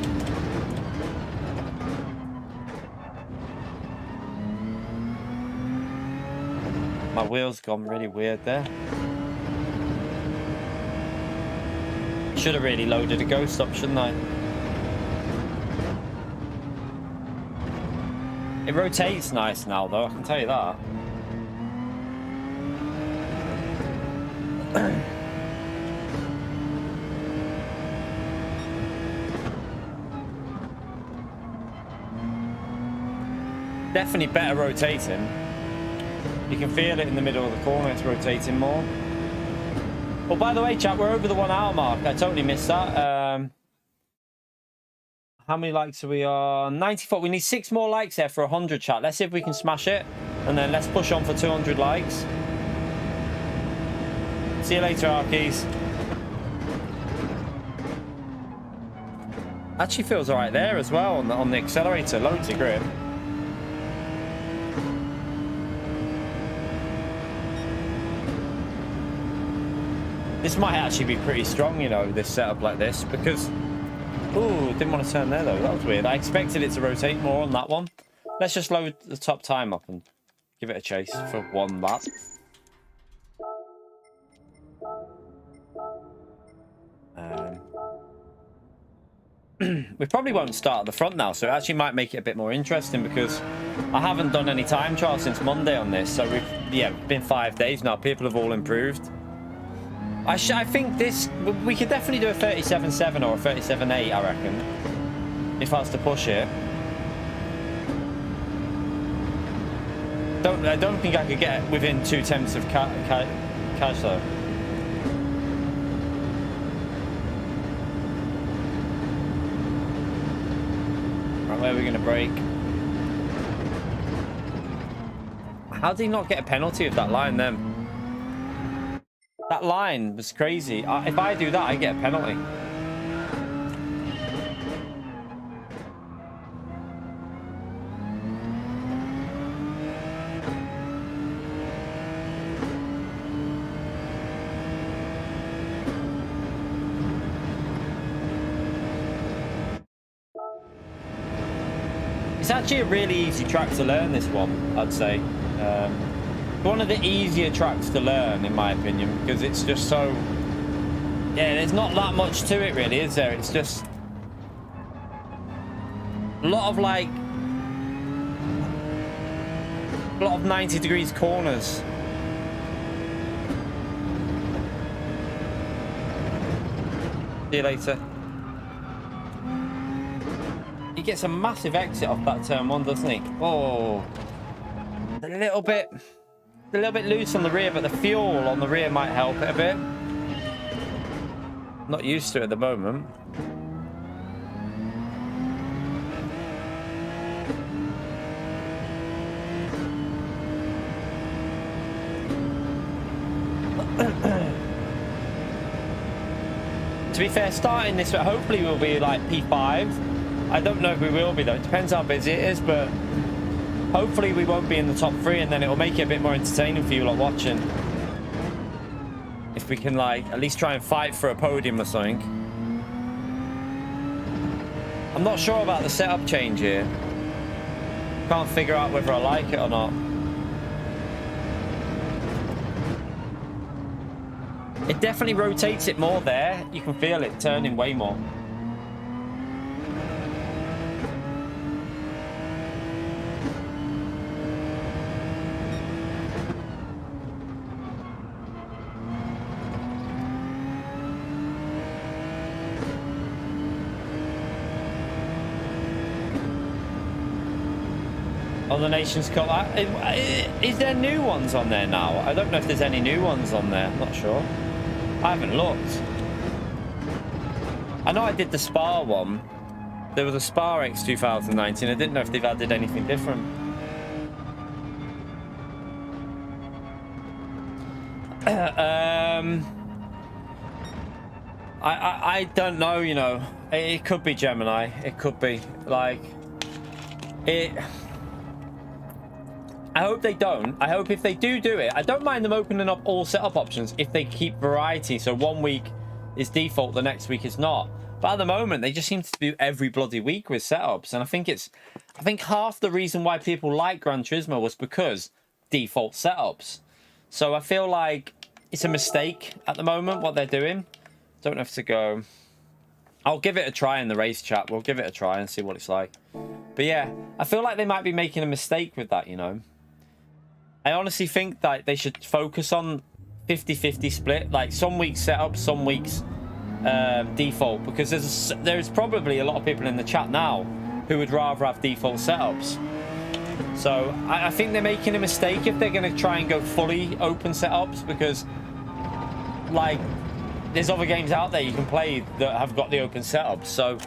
S2: My wheel's gone really weird there. Should have really loaded a ghost up, shouldn't I? It rotates nice now, though. I can tell you that. Definitely better rotating. You can feel it in the middle of the corner, it's rotating more. Oh, by the way, chat, we're over the 1 hour mark. I totally missed that. How many likes are we on? 94. We need 6 more likes there for 100, chat. Let's see if we can smash it. And then let's push on for 200 likes. See you later, Arkies. Actually feels alright there as well on the accelerator. Loads of grip. This might actually be pretty strong, you know, this setup like this, because... Ooh, didn't want to turn there, though. That was weird. I expected it to rotate more on that one. Let's just load the top time up and give it a chase for one lap. We probably won't start at the front now, so it actually might make it a bit more interesting, because I haven't done any time trials since Monday on this, so we've been 5 days now. People have all improved. I think we could definitely do a 37.7 or a 37.8, I reckon, if I was to push it. I don't think I could get within 2 tenths of cash though. Right, where are we going to brake? How did he not get a penalty with that line then? That line was crazy. If I do that, I get a penalty. It's actually a really easy track to learn, this one, I'd say. One of the easier tracks to learn, in my opinion, because it's just so... Yeah, there's not that much to it, really, is there? It's just... A lot of 90 degrees corners. See you later. He gets a massive exit off that turn one, doesn't he? Oh, a little bit loose on the rear, but the fuel on the rear might help it a bit. Not used to it at the moment. To be fair, starting this, hopefully we'll be like P5. I don't know if we will be though. It depends how busy it is, but hopefully we won't be in the top 3, and then it'll make it a bit more entertaining for you lot watching. If we can like at least try and fight for a podium or something. I'm not sure about the setup change here. Can't figure out whether I like it or not. It definitely rotates it more there. You can feel it turning way more. On the Nations Cup, is there new ones on there now? I don't know if there's any new ones on there. I'm not sure. I haven't looked. I know I did the Spa one. There was a Spa X 2019. I didn't know if they've added anything different. I don't know, you know. It could be Gemini. It could be. Like, it... I hope they don't. I hope if they do it, I don't mind them opening up all setup options if they keep variety. So 1 week is default, the next week is not. But at the moment, they just seem to do every bloody week with setups. And I think half the reason why people like Gran Turismo was because default setups. So I feel like it's a mistake at the moment, what they're doing. Don't have to go... I'll give it a try in the race chat. We'll give it a try and see what it's like. But yeah, I feel like they might be making a mistake with that, you know. I honestly think that they should focus on 50-50 split. Like some weeks setup, some weeks default. Because there's probably a lot of people in the chat now who would rather have default setups. So I think they're making a mistake if they're going to try and go fully open setups. Because like there's other games out there you can play that have got the open setups. So...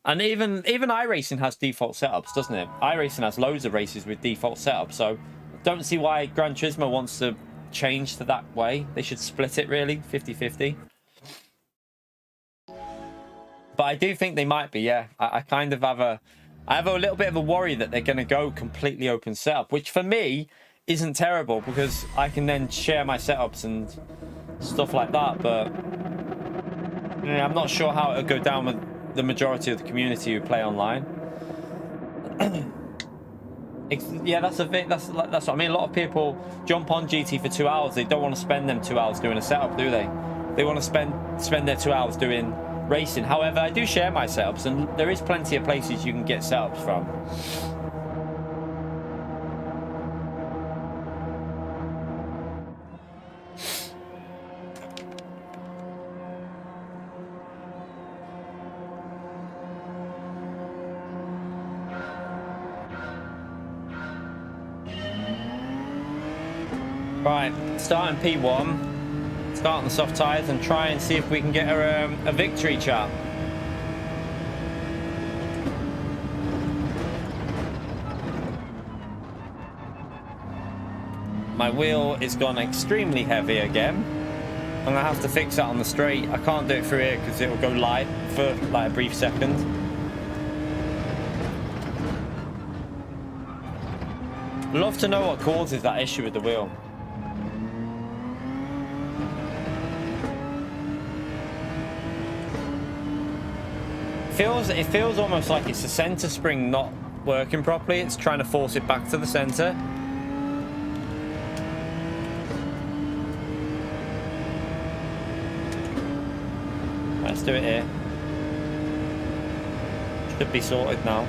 S2: And even iRacing has default setups, doesn't it? iRacing has loads of races with default setups. So don't see why Gran Turismo wants to change to that way. They should split it really, 50-50. But I do think they might be, yeah. I kind of have a little bit of a worry that they're going to go completely open setup, which for me isn't terrible because I can then share my setups and stuff like that. But yeah, I'm not sure how it'll go down with the majority of the community who play online. Yeah, that's a bit. That's what I mean. A lot of people jump on GT for 2 hours. They don't want to spend them 2 hours doing a setup, do they? They want to spend their 2 hours doing racing. However, I do share my setups, and there is plenty of places you can get setups from. Right, starting P1, starting the soft tyres and try and see if we can get a victory chat. My wheel is gone extremely heavy again. I'm gonna have to fix that on the straight. I can't do it through here because it will go light for like a brief second. Love to know what causes that issue with the wheel. It feels almost like it's the center spring not working properly. It's trying to force it back to the center. Let's do it here. Should be sorted now.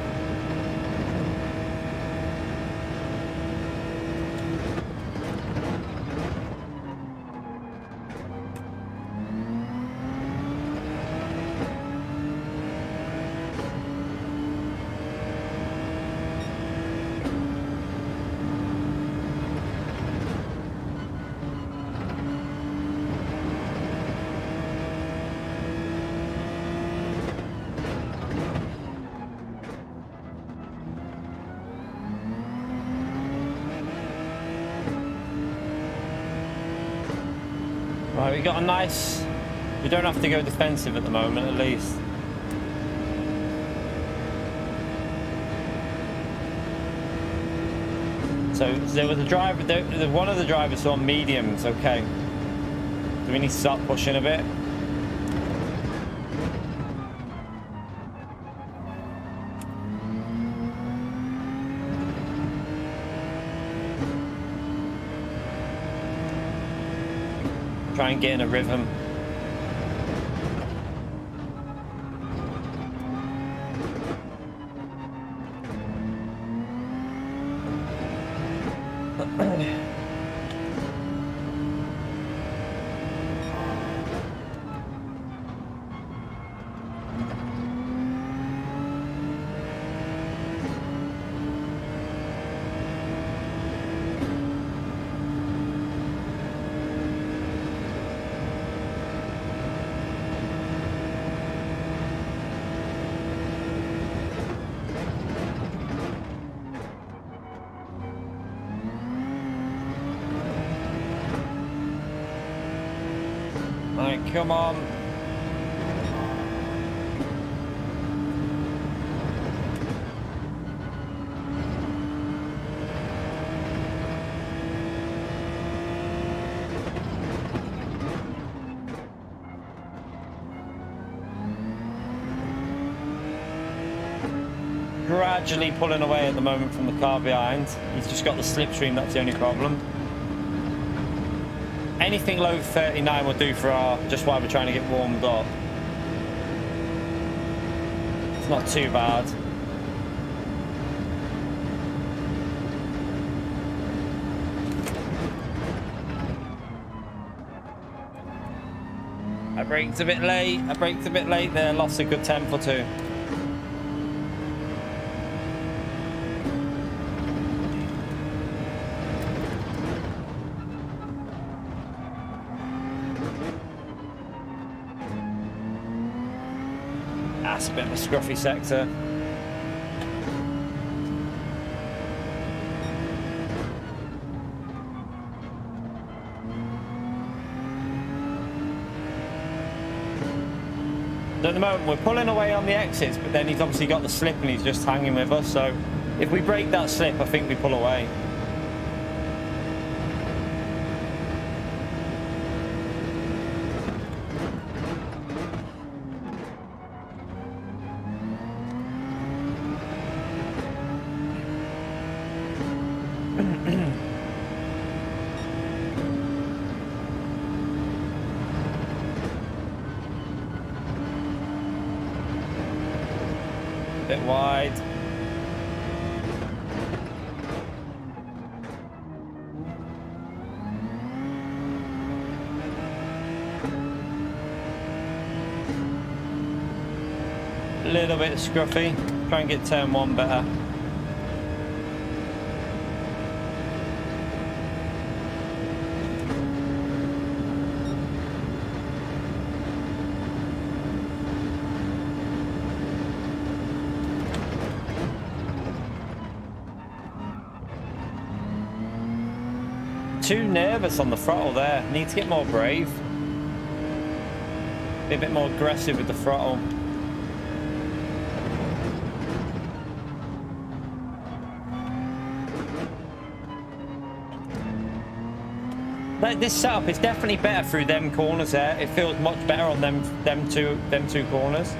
S2: Right, we got a nice... We don't have to go defensive at the moment, at least. So there was a driver... One of the drivers on mediums, okay. Do we need to start pushing a bit? Try and get in a rhythm. Come on. Gradually pulling away at the moment from the car behind. He's just got the slipstream, that's the only problem. Anything low 39 will do for our, just while we're trying to get warmed up. It's not too bad. I braked a bit late there, lost a good tenth or two. That's a bit of a scruffy sector. at the moment we're pulling away on the exits, but then he's obviously got the slip and he's just hanging with us. So if we break that slip, I think we pull away. Bit wide. A little bit scruffy. Try and get turn one better. Too nervous on the throttle there. Need to get more brave. Be a bit more aggressive with the throttle. Like this setup is definitely better through them corners there. It feels much better on them two corners.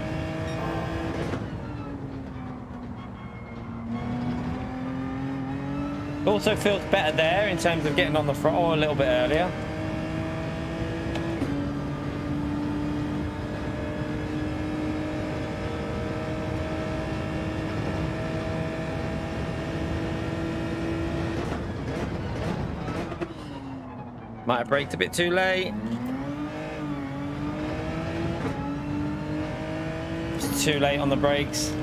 S2: It also feels better there in terms of getting on the throttle a little bit earlier. Might have braked a bit too late. It's too late on the brakes.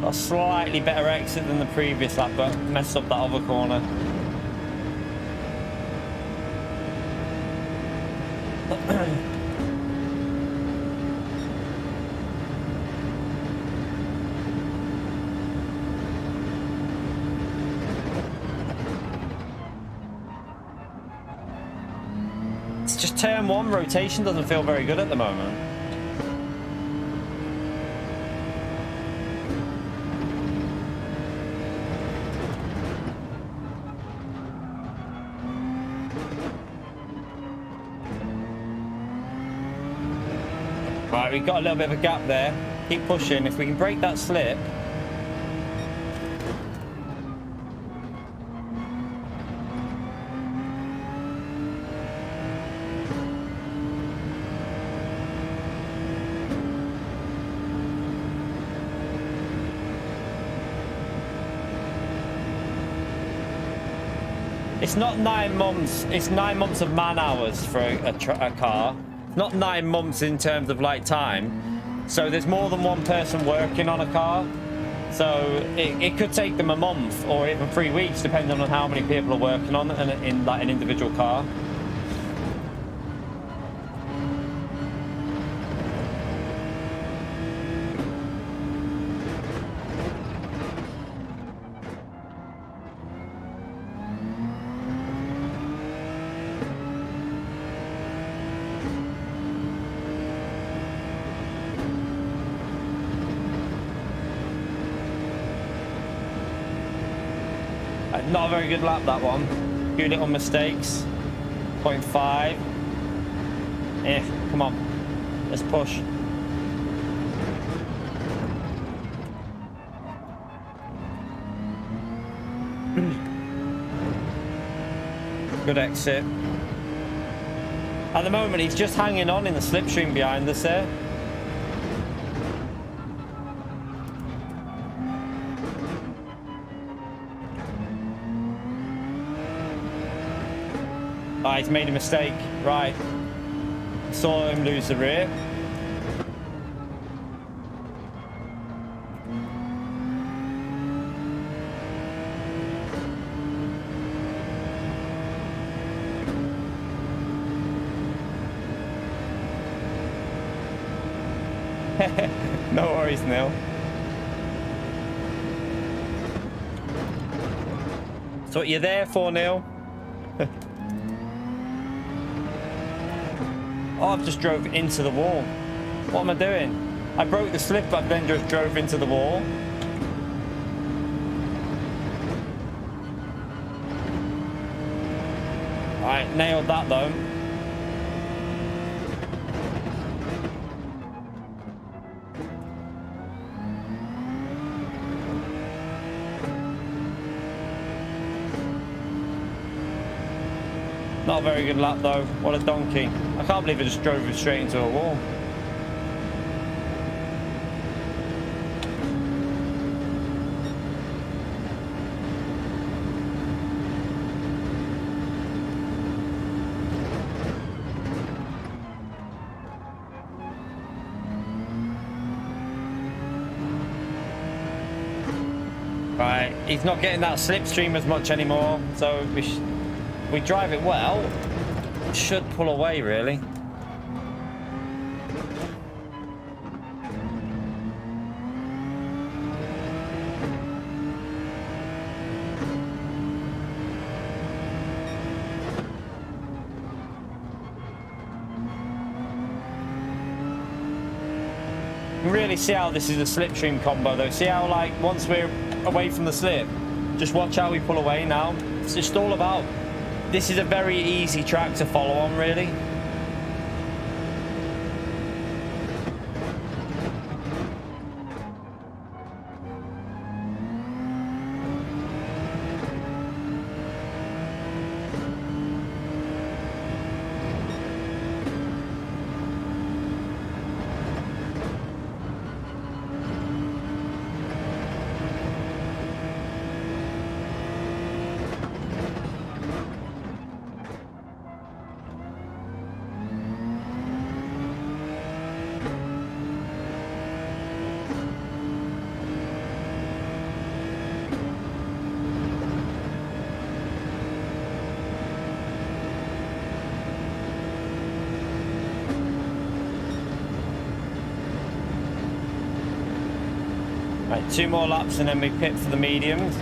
S2: A slightly better exit than the previous lap, but messed up that other corner. It's just turn one, rotation doesn't feel very good at the moment. Right, we've got a little bit of a gap there. Keep pushing. If we can break that slip. It's not 9 months. It's 9 months of man hours for a car. Not 9 months in terms of like time. So there's more than one person working on a car. So it could take them a month or even 3 weeks, depending on how many people are working on it in like an individual car. Not a very good lap, that one. A few little mistakes. 0.5. Come on. Let's push. Good exit. At the moment, he's just hanging on in the slipstream behind us there. Ah, he's made a mistake. Right. Saw him lose the rear. No worries, Neil. That's what you're there for, Neil. Oh, I've just drove into the wall. What am I doing? I broke the slip, but then just drove into the wall. Alright, nailed that though. Not a very good lap though. What a donkey. I can't believe I just drove it straight into a wall. Right, he's not getting that slipstream as much anymore, so we drive it well, should pull away really. You can really see how this is a slipstream combo though. See how, like, once we're away from the slip, just watch how we pull away now. It's just all about, this is a very easy track to follow on really. Right, 2 more laps and then we pit for the mediums.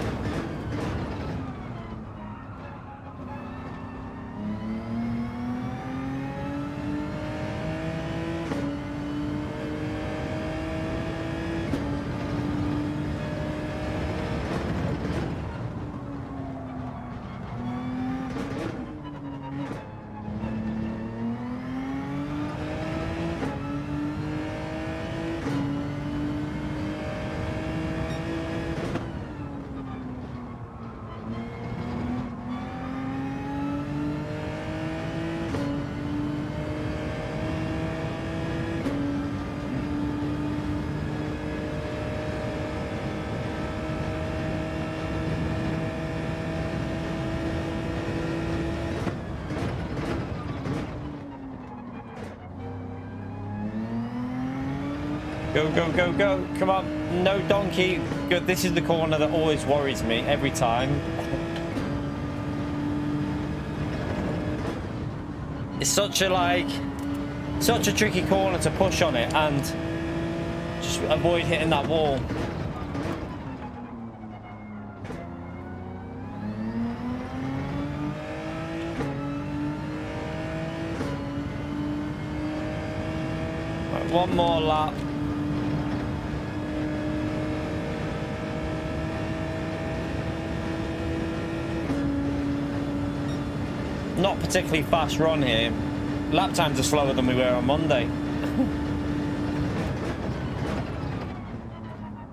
S2: Go, go, go, go. Come on. No donkey. Good. This is the corner that always worries me every time. It's such a tricky corner to push on it and just avoid hitting that wall. Right, 1 more lap. Not particularly fast run here. Lap times are slower than we were on Monday.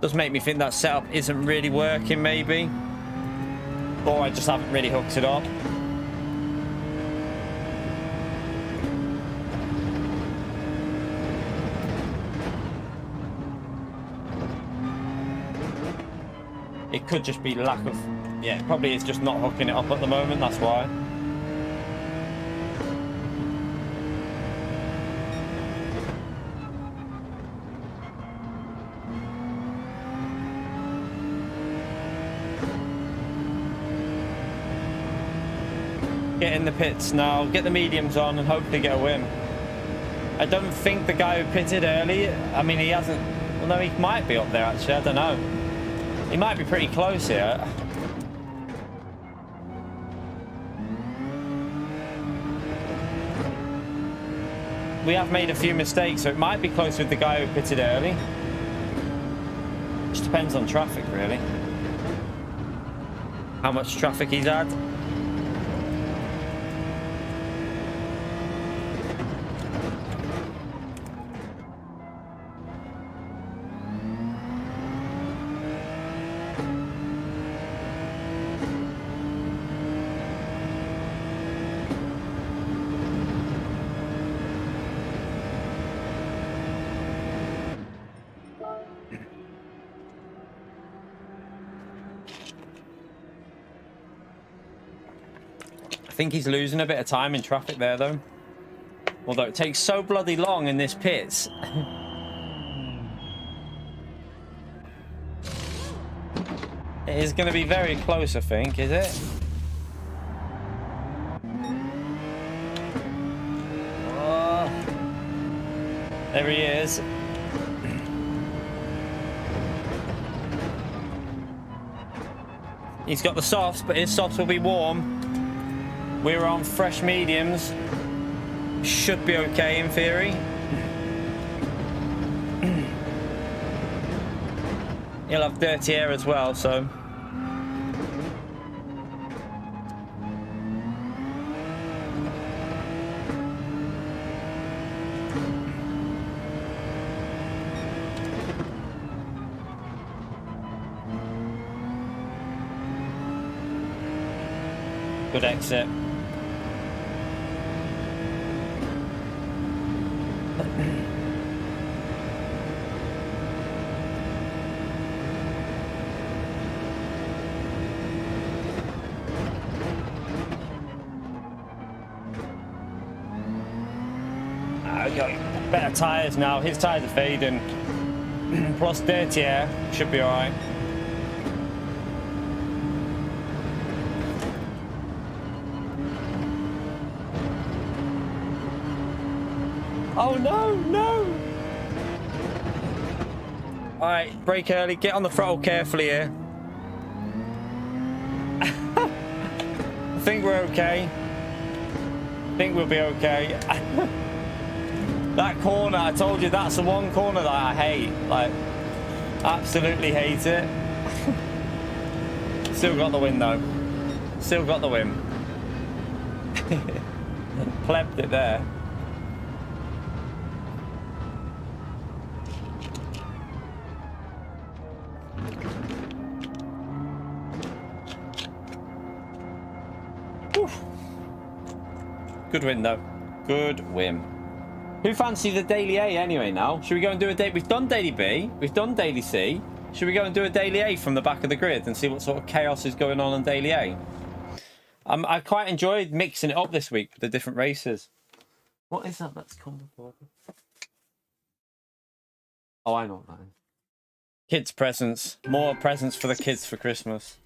S2: Does make me think that setup isn't really working maybe. Or I just haven't really hooked it up. It could just be lack of, yeah, probably it's just not hooking it up at the moment, that's why. Get in the pits now, get the mediums on and hopefully get a win. I don't think the guy who pitted early, I mean, he hasn't... Well, no, he might be up there, actually. I don't know. He might be pretty close here. We have made a few mistakes, so it might be close with the guy who pitted early. Just depends on traffic, really. How much traffic he's had. I think he's losing a bit of time in traffic there, though. Although it takes so bloody long in this pit. It is going to be very close, I think, is it? Oh. There he is. He's got the softs, but his softs will be warm. We're on fresh mediums. Should be okay in theory. He'll have dirty air as well, so. Good exit. Got better tyres now. His tyres are fading. Plus dirty air. Should be alright. Oh no, no! Alright, brake early. Get on the throttle carefully here. I think we're okay. I think we'll be okay. That corner, I told you, that's the one corner that I hate. Like, absolutely hate it. Still got the win, though. Still got the win. Plebbed it there. Oof. Good win, though. Good win. Who fancy the daily A anyway now? Should we go and do a day? We've done daily B. We've done daily C. Should we go and do a daily A from the back of the grid and see what sort of chaos is going on daily A? I quite enjoyed mixing it up this week with the different races. What is that? That's called. Oh, I know what that is. Kids' presents. More presents for the kids for Christmas.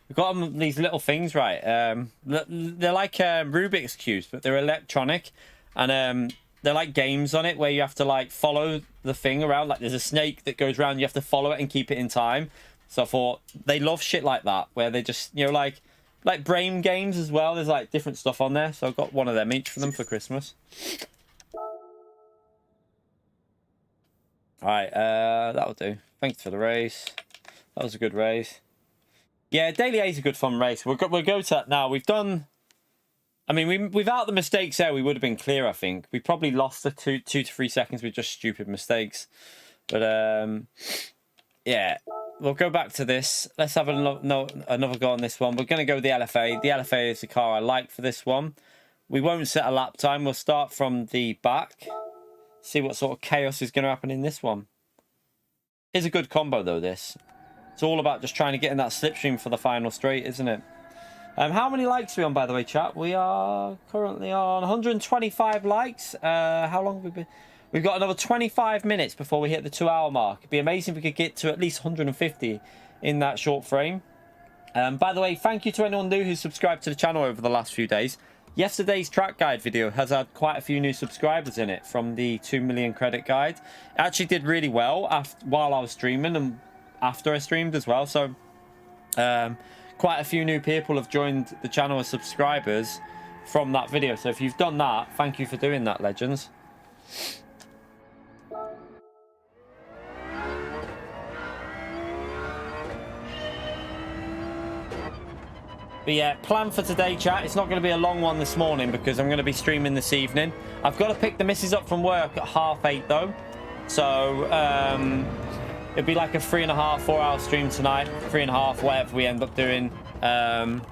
S2: We've got them these little things, right? They're like Rubik's cubes, but they're electronic, and they're like games on it where you have to like follow the thing around. Like there's a snake that goes around, you have to follow it and keep it in time. So I thought they love shit like that, where they just, you know, like brain games as well. There's like different stuff on there. So I've got one of them each for them for Christmas. All right, that'll do. Thanks for the race. That was a good race. Yeah, daily A is a good fun race. We'll go to that now. We've done. I mean, without the mistakes there, we would have been clear, I think. We probably lost the 2 to 3 seconds with just stupid mistakes. But, yeah, we'll go back to this. Let's have another go on this one. We're going to go with the LFA. The LFA is the car I like for this one. We won't set a lap time. We'll start from the back. See what sort of chaos is going to happen in this one. It's a good combo, though, this. It's all about just trying to get in that slipstream for the final straight, isn't it? How many likes are we on, by the way, chat? We are currently on 125 likes. How long have we been? We've got another 25 minutes before we hit the 2-hour mark. It'd be amazing if we could get to at least 150 in that short frame. By the way, thank you to anyone new who's subscribed to the channel over the last few days. Yesterday's track guide video has had quite a few new subscribers in it from the 2 million credit guide. It actually did really well while I was streaming and after I streamed as well. So quite a few new people have joined the channel as subscribers from that video. So if you've done that, thank you for doing that, legends. But yeah, plan for today, chat. It's not going to be a long one this morning because I'm going to be streaming this evening. I've got to pick the missus up from work at 8:30 though. So it'll be like a 3.5, 4 hour stream tonight. 3.5, whatever we end up doing. And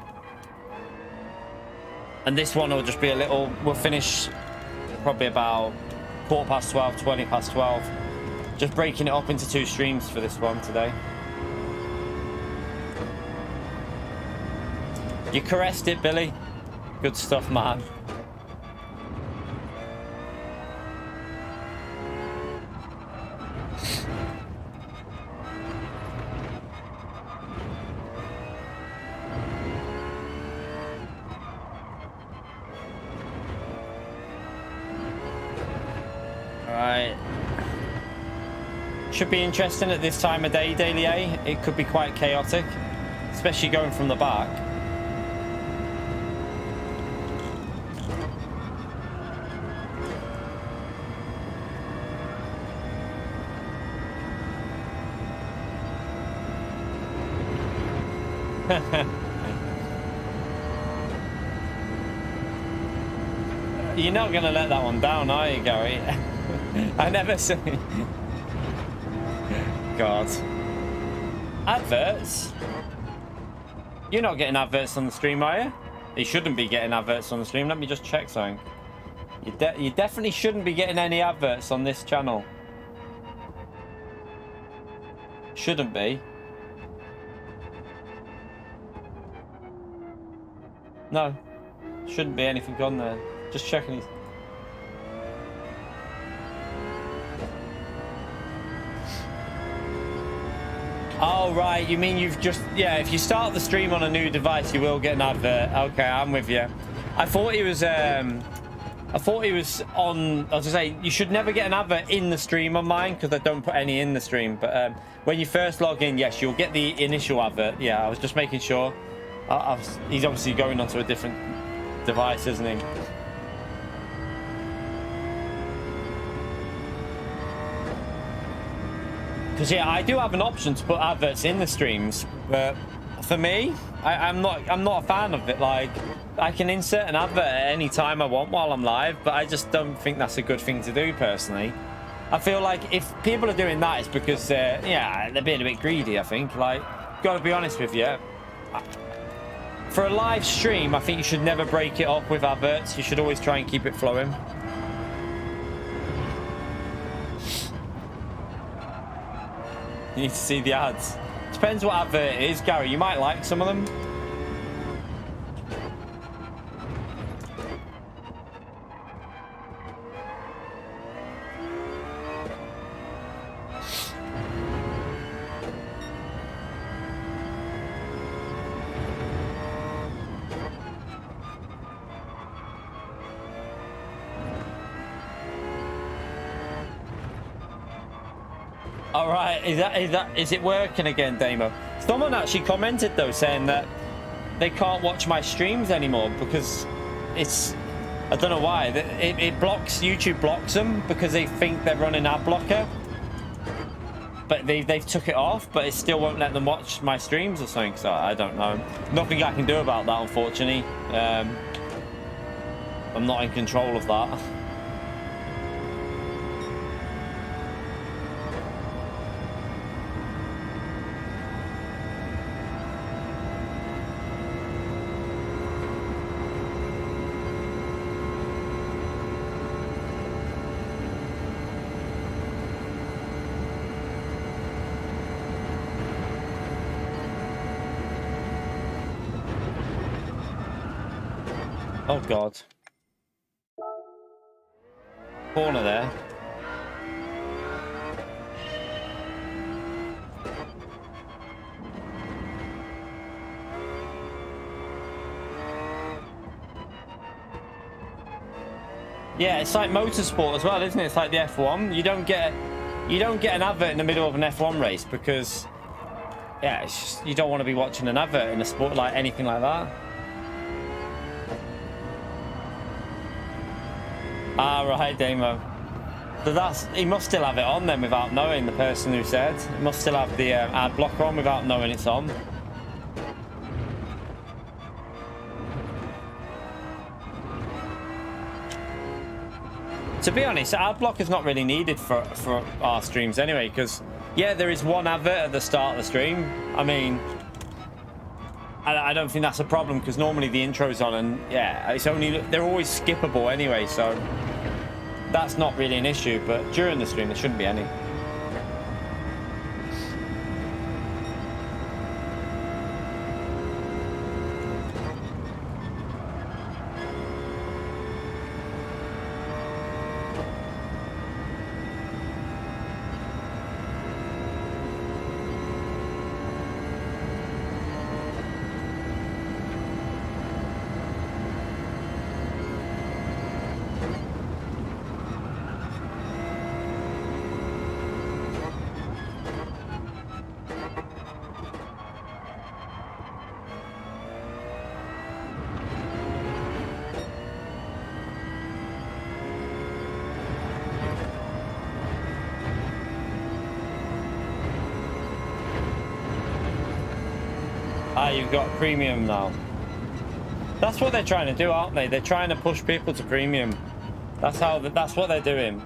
S2: this one will just be a little... We'll finish probably about 12:15, 12:20. Just breaking it up into 2 streams for this one today. You caressed it, Billy. Good stuff, man. All right. Should be interesting at this time of day, Daily A. It could be quite chaotic, especially going from the back. You're not going to let that one down, are you, Gary? I never see. God. Adverts? You're not getting adverts on the stream, are you? You shouldn't be getting adverts on the stream. Let me just check something. You definitely shouldn't be getting any adverts on this channel. Shouldn't be. No, shouldn't be anything on there. Just checking. Oh, right. You mean you've just... Yeah, if you start the stream on a new device, you will get an advert. Okay, I'm with you. I thought he was... I thought he was on... I was going to say, you should never get an advert in the stream on mine, because I don't put any in the stream. But when you first log in, yes, you'll get the initial advert. Yeah, I was just making sure. He's obviously going onto a different device, isn't he? Because yeah, I do have an option to put adverts in the streams, but for me, I'm not a fan of it. Like, I can insert an advert at any time I want while I'm live, but I just don't think that's a good thing to do personally. I feel like if people are doing that, it's because they're being a bit greedy. I think. Like, gotta be honest with you. For a live stream, I think you should never break it up with adverts. You should always try and keep it flowing. You need to see the ads. Depends what advert it is, Gary. You might like some of them. All right, is it working again, Damo? Someone actually commented though, saying that they can't watch my streams anymore because it's, I don't know why, it blocks, YouTube blocks them because they think they're running ad blocker, but they've took it off, but it still won't let them watch my streams or something. So I don't know, nothing I can do about that, unfortunately. I'm not in control of that. Oh God. Corner there. Yeah, it's like motorsport as well, isn't it? It's like the F1. You don't get an advert in the middle of an F1 race because, yeah, it's just, you don't want to be watching an advert in a sport like anything like that. Ah, right, Damo. So he must still have it on then without knowing, the person who said. He must still have the ad blocker on without knowing it's on. To be honest, ad block is not really needed for our streams anyway, because, yeah, there is one advert at the start of the stream. I mean, I don't think that's a problem, because normally the intro's on, and, yeah, they're always skippable anyway, so that's not really an issue, but during the stream, there shouldn't be any. You've got premium now. That's what they're trying to do, aren't they? They're trying to push people to premium. That's what they're doing.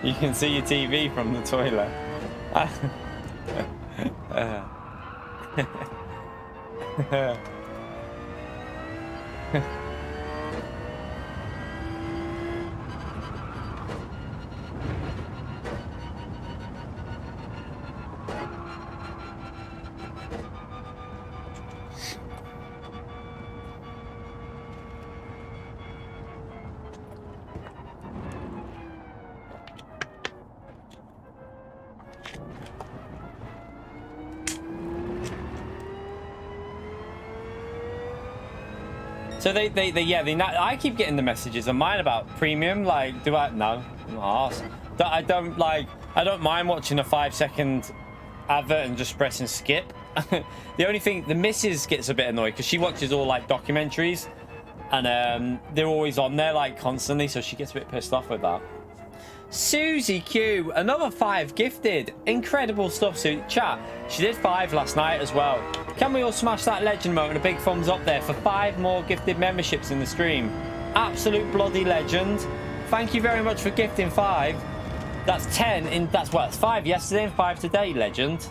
S2: You can see your TV from the toilet. So I keep getting the messages on mine about premium. Like, no, I'm not arsed. I don't mind watching a 5-second advert and just pressing skip. The only thing, the missus gets a bit annoyed because she watches all like documentaries, and they're always on there like constantly, so she gets a bit pissed off with that. Susie Q, another 5 gifted. Incredible stuff, Susie. Chat, she did 5 last night as well. Can we all smash that legend mode and a big thumbs up there for 5 more gifted memberships in the stream? Absolute bloody legend. Thank you very much for gifting 5. That's 10 in, that's 5 yesterday and 5 today, legend.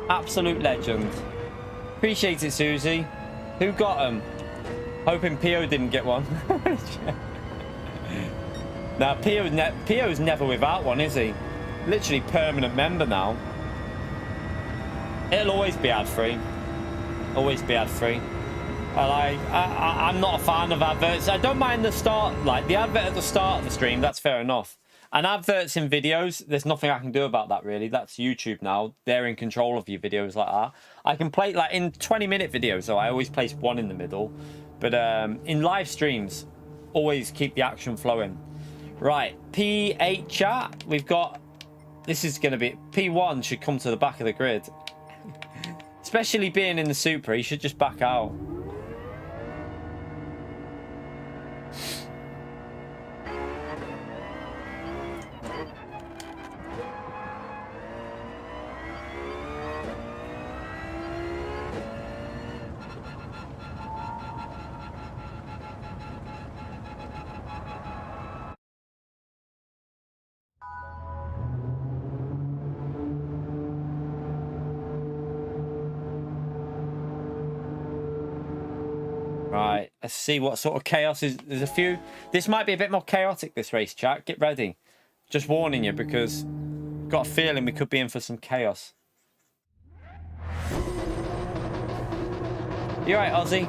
S2: Absolute legend. Appreciate it, Susie. Who got them? Hoping Pio didn't get one. Now, Pio's never without one, is he? Literally permanent member now. It'll always be ad-free. Always be ad-free. I'm not a fan of adverts. I don't mind the start, like the advert at the start of the stream, that's fair enough. And adverts in videos, there's nothing I can do about that, really. That's YouTube now. They're in control of your videos like that. I can play, like, in 20-minute videos, so I always place one in the middle. But in live streams, always keep the action flowing. Right, P8 chat. We've got, this is going to be, P1 should come to the back of the grid. Especially being in the Supra, he should just back out. Right, Let's see what sort of chaos is. There's a few. This might be a bit more chaotic, this race, chat. Get ready. Just warning you, because got a feeling we could be in for some chaos. You alright, Ozzy?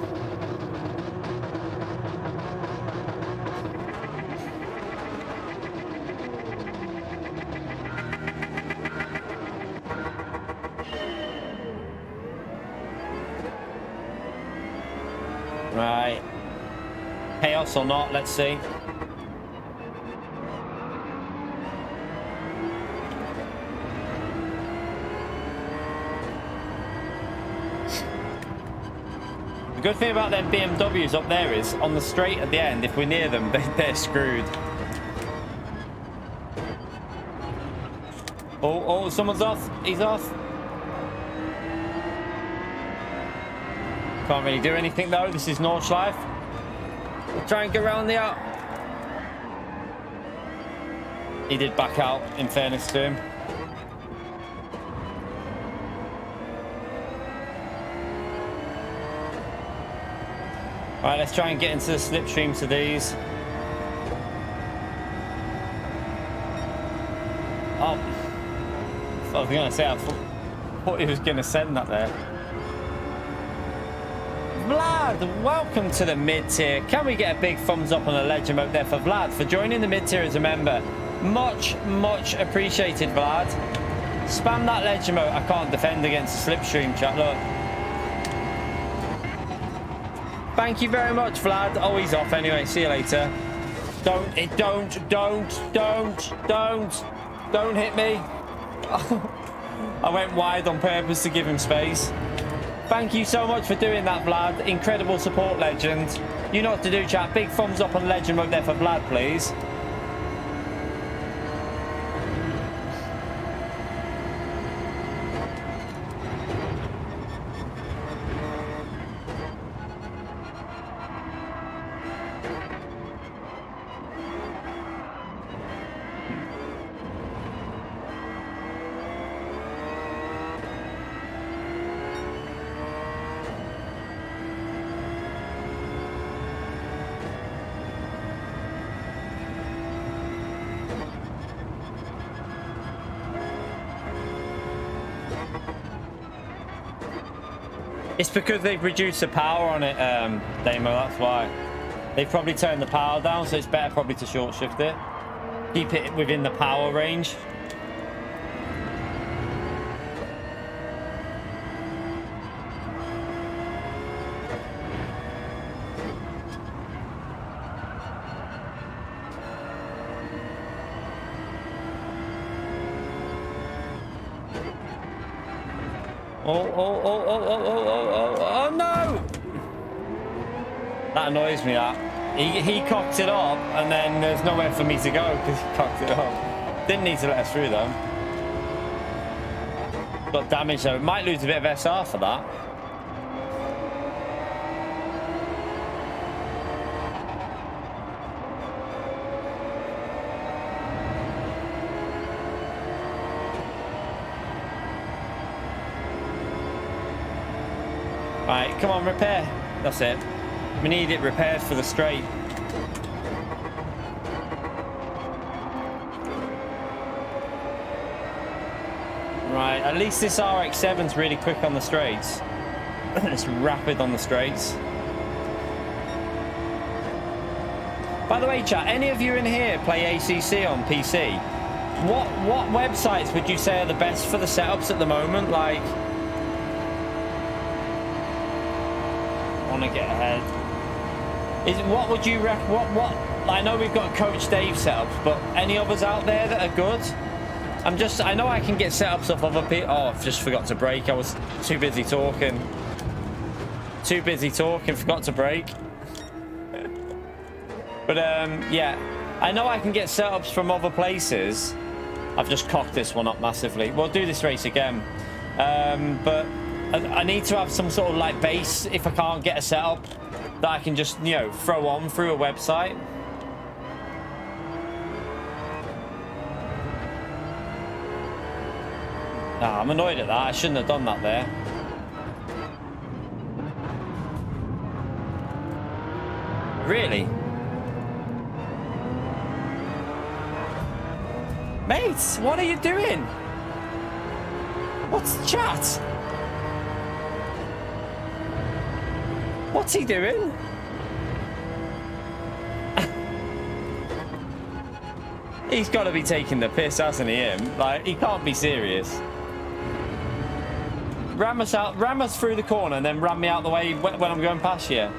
S2: Right. Chaos or not, let's see. The good thing about them BMWs up there is, on the straight at the end, if we're near them, they're screwed. Oh, someone's off. He's off. Can't really do anything though. This is Nordschleife. We'll try and get around the out. He did back out, in fairness to him. Right, let's try and get into the slipstream to these. Oh, I was going to say, I thought he was going to send that there. Vlad, welcome to the mid-tier. Can we get a big thumbs up on the legend emote there for Vlad for joining the mid-tier as a member? Much appreciated, Vlad. Spam that legend emote. I can't defend against the slipstream, chat. Look. Thank you very much, Vlad. Oh, he's off anyway. See you later. Don't hit me. I went wide on purpose to give him space. Thank you so much for doing that, Vlad. Incredible support, legend. You know what to do, chat. Big thumbs up on legend mode there for Vlad, please. It's because they've reduced the power on it, Damo, that's why. They've probably turned the power down, so it's better probably to short shift it. Keep it within the power range. Oh no! That annoys me, that. He cocked it up, and then there's nowhere for me to go because he cocked it up. Didn't need to let us through, though. Got damage, though. Might lose a bit of SR for that. Right, come on, repair. That's it. We need it repaired for the straight. Right, at least this RX-7's really quick on the straights. It's rapid on the straights. By the way, chat, any of you in here play ACC on PC? What websites would you say are the best for the setups at the moment? Like, to get ahead. What would you rec? What? I know we've got Coach Dave setups, but any others out there that are good? I know I can get setups off other people. Oh, I've just forgot to brake. I was too busy talking. Forgot to brake. But yeah, I know I can get setups from other places. I've just cocked this one up massively. We'll do this race again, but I need to have some sort of like base if I can't get a setup that I can just, you know, throw on through a website. Nah, I'm annoyed at that. I shouldn't have done that there. Really? Mate, what are you doing? What's the chat? What's he doing? He's got to be taking the piss, hasn't he, him? Like, he can't be serious. Ram us through the corner and then ram me out the way when I'm going past you.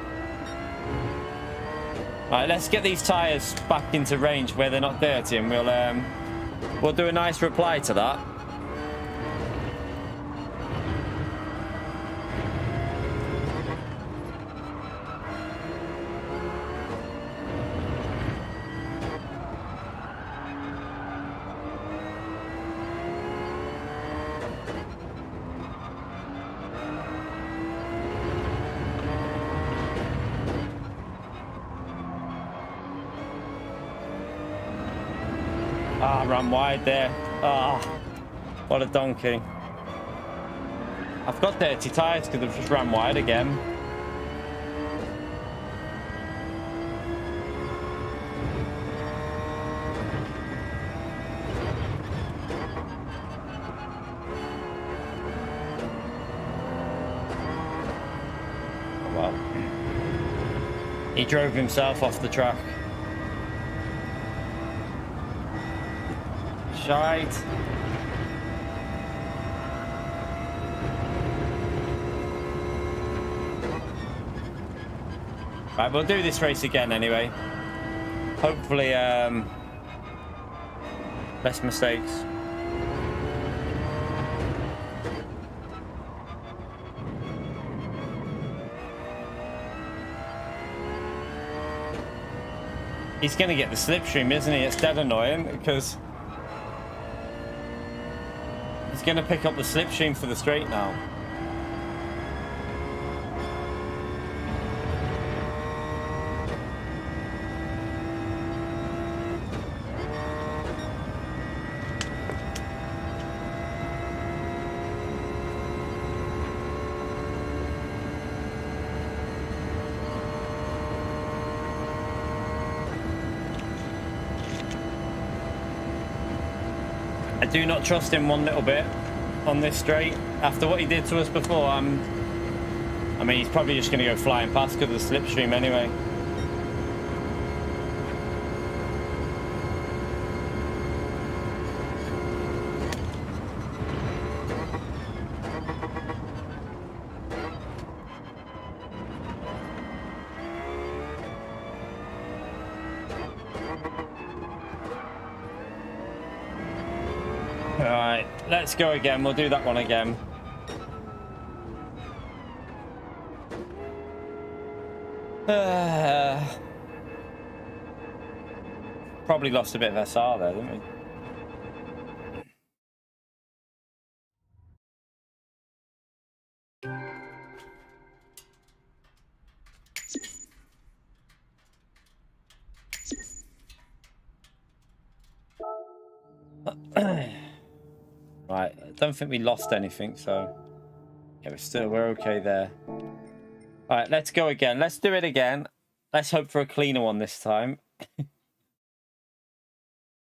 S2: Right, let's get these tyres back into range where they're not dirty, and we'll do a nice reply to that. Ah, ran wide there. Ah, what a donkey. I've got dirty tyres because I've just ran wide again. Oh, well. He drove himself off the track. Right. Right, we'll do this race again anyway. Hopefully, less mistakes. He's going to get the slipstream, isn't he? It's dead annoying because he's going to pick up the slipstream for the straight now. I do not trust him one little bit on this straight. After what he did to us before, I mean, he's probably just going to go flying past because of the slipstream anyway. Alright, let's go again. We'll do that one again. Probably lost a bit of SR there, didn't we? Right, I don't think we lost anything, so yeah, we're okay there. All right, let's go again. Let's do it again. Let's hope for a cleaner one this time.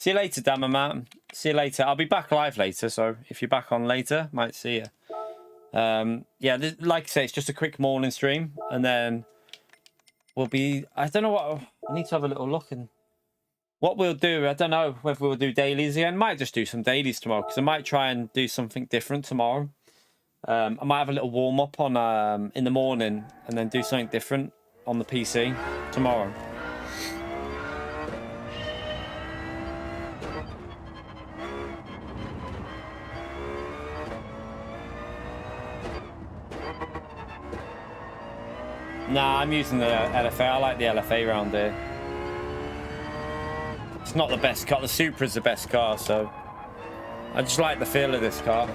S2: See you later, Damn Man. See you later. I'll be back live later, so if you're back on later, might see you. Yeah, like I say, it's just a quick morning stream, and then we'll be. I don't know what. I need to have a little look and. What we'll do, I don't know whether we'll do dailies again. Might just do some dailies tomorrow because I might try and do something different tomorrow. I might have a little warm up on in the morning and then do something different on the PC tomorrow. Nah, I'm using the LFA. I like the LFA round here. It's not the best car. The Supra is the best car, so I just like the feel of this car.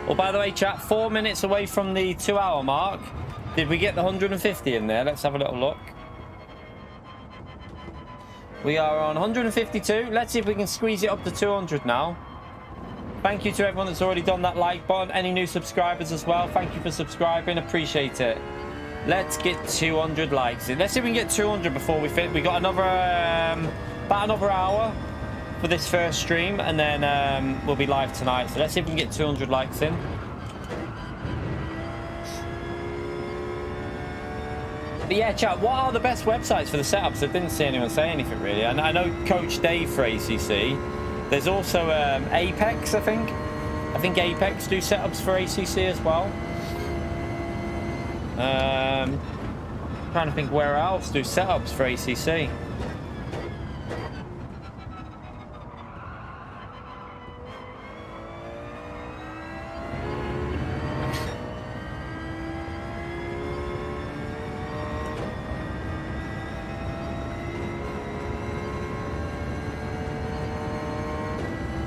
S2: Well, by the way, chat, 4 minutes away from the 2 hour mark. Did we get the 150 in there? Let's have a little look. We are on 152. Let's see if we can squeeze it up to 200 now. Thank you to everyone that's already done that like button. Any new subscribers as well, thank you for subscribing. Appreciate it. Let's get 200 likes in. Let's see if we can get 200 before we fit. We got another about another hour for this first stream, and then we'll be live tonight. So let's see if we can get 200 likes in. But yeah, chat, what are the best websites for the setups? I didn't see anyone say anything really. And I know Coach Dave for ACC. There's also Apex, I think. I think Apex do setups for ACC as well. Trying to think where else do setups for ACC.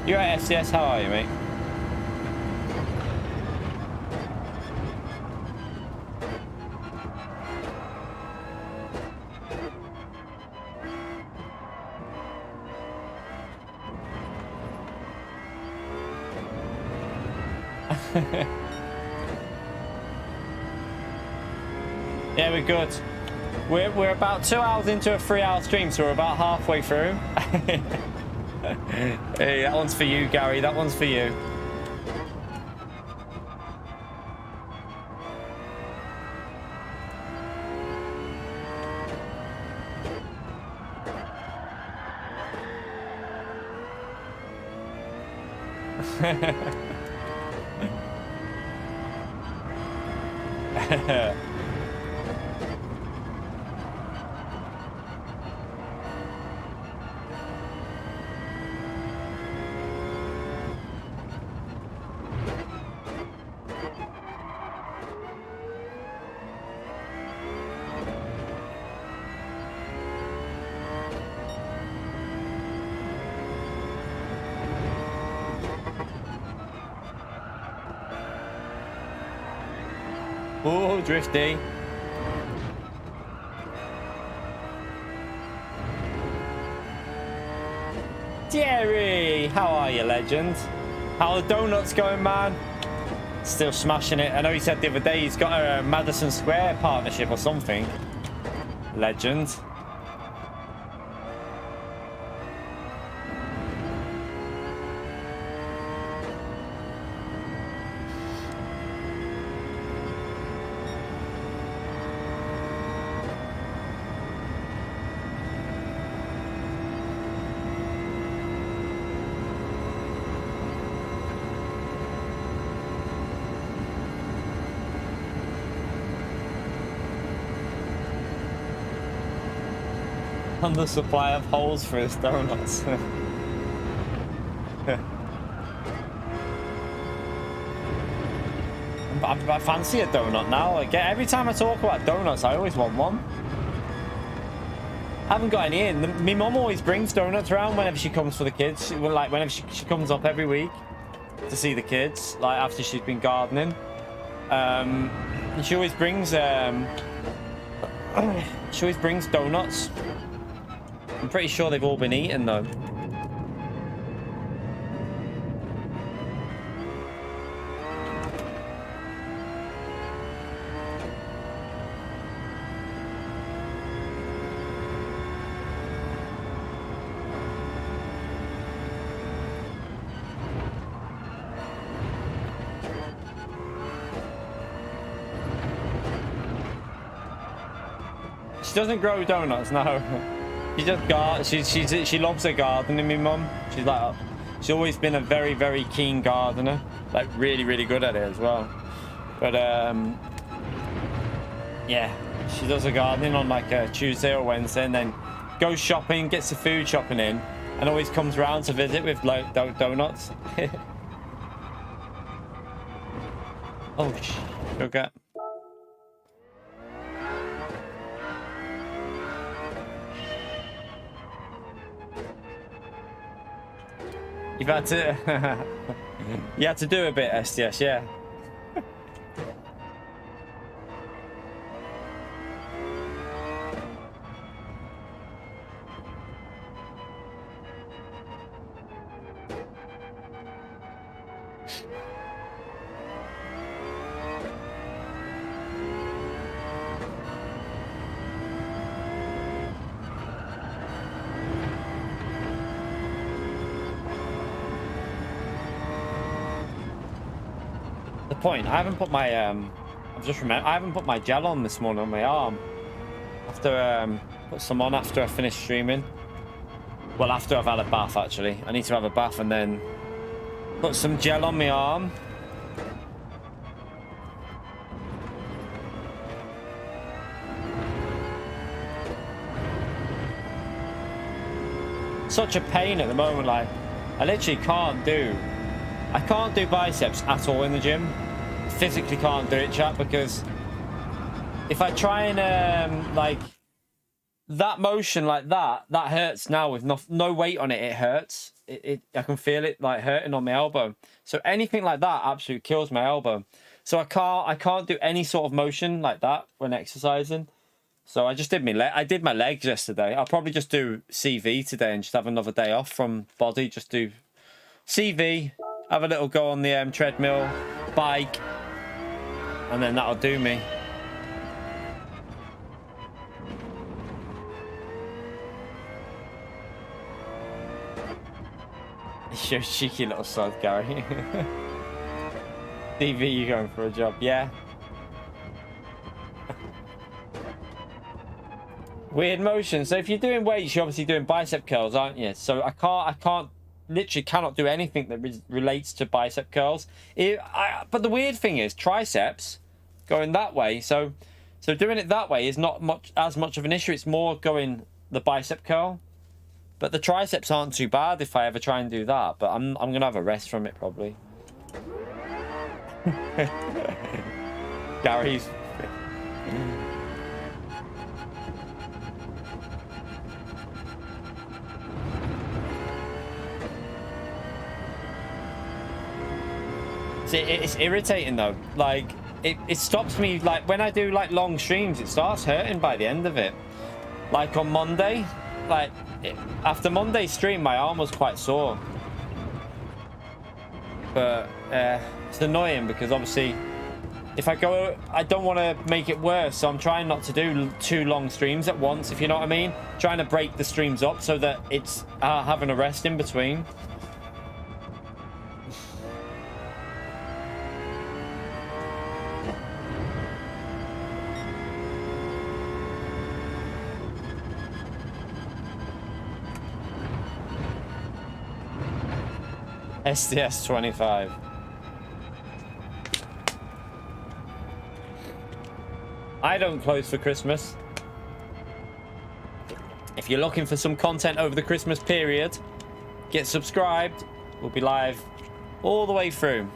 S2: You're at FCS, how are you, mate? Yeah, we're good. We're about 2 hours into a 3-hour stream, so we're about halfway through. Hey, that one's for you, Gary. That one's for you. Oh, drifty. Jerry, how are you, legend? How are the donuts going, man? Still smashing it. I know he said the other day he's got a Madison Square partnership or something. Legend. On the supply of holes for his donuts. I fancy a donut now. Like, every time I talk about donuts, I always want one. I haven't got any in. My mum always brings donuts around whenever she comes for the kids. Like whenever she comes up every week to see the kids, like after she's been gardening. And she always brings donuts. I'm pretty sure they've all been eaten though. She doesn't grow donuts, no. She just she loves her gardening, my mum. She's like, she's always been a very, very keen gardener, like really, really good at it as well. But yeah, she does her gardening on like a Tuesday or Wednesday, and then goes shopping, gets the food shopping in, and always comes round to visit with like donuts. Oh, go get. You've had to, you had to do a bit, STS, yeah. The point, I haven't put my I've just remembered I haven't put my gel on this morning on my arm. After put some on after I finish streaming. Well, after I've had a bath, actually. I need to have a bath and then put some gel on my arm. Such a pain at the moment. Like, I literally can't do biceps at all in the gym. Physically can't do it, chat, because if I try and like that motion like that hurts now with no weight on it. It hurts. I can feel it like hurting on my elbow. So anything like that absolutely kills my elbow. So I can't do any sort of motion like that when exercising. So I just did I did my legs yesterday. I'll probably just do CV today and just have another day off from body. Just do CV, have a little go on the treadmill, bike, and then that'll do me. You're a cheeky little sod, Gary. CV, you going for a job? Yeah. Weird motion. So if you're doing weights, you're obviously doing bicep curls, aren't you? So I literally cannot do anything that relates to bicep curls. But the weird thing is triceps going that way. So doing it that way is not as much of an issue. It's more going the bicep curl. But the triceps aren't too bad if I ever try and do that. But I'm gonna have a rest from it probably. Gary's. See, it's irritating though. Like it stops me. Like when I do like long streams, it starts hurting by the end of it. Like on Monday, like after Monday's stream, my arm was quite sore. But it's annoying because obviously if I go, I don't want to make it worse, so I'm trying not to do 2 long streams at once, if you know what I mean. Trying to break the streams up so that it's having a rest in between. SDS 25. I don't close for Christmas. If you're looking for some content over the Christmas period, get subscribed. We'll be live all the way through.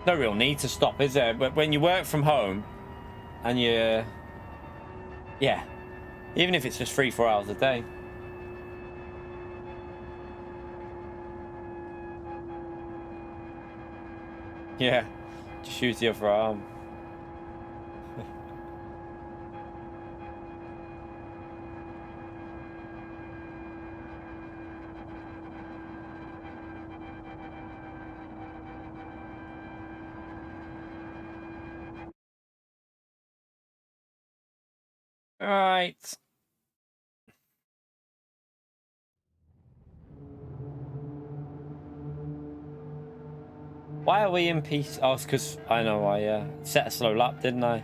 S2: No real need to stop, is there? But when you work from home and yeah, even if it's just 3-4 hours a day. Yeah, just use the other arm. All right. Why are we in peace? Oh, it's because I know I set a slow lap, didn't I?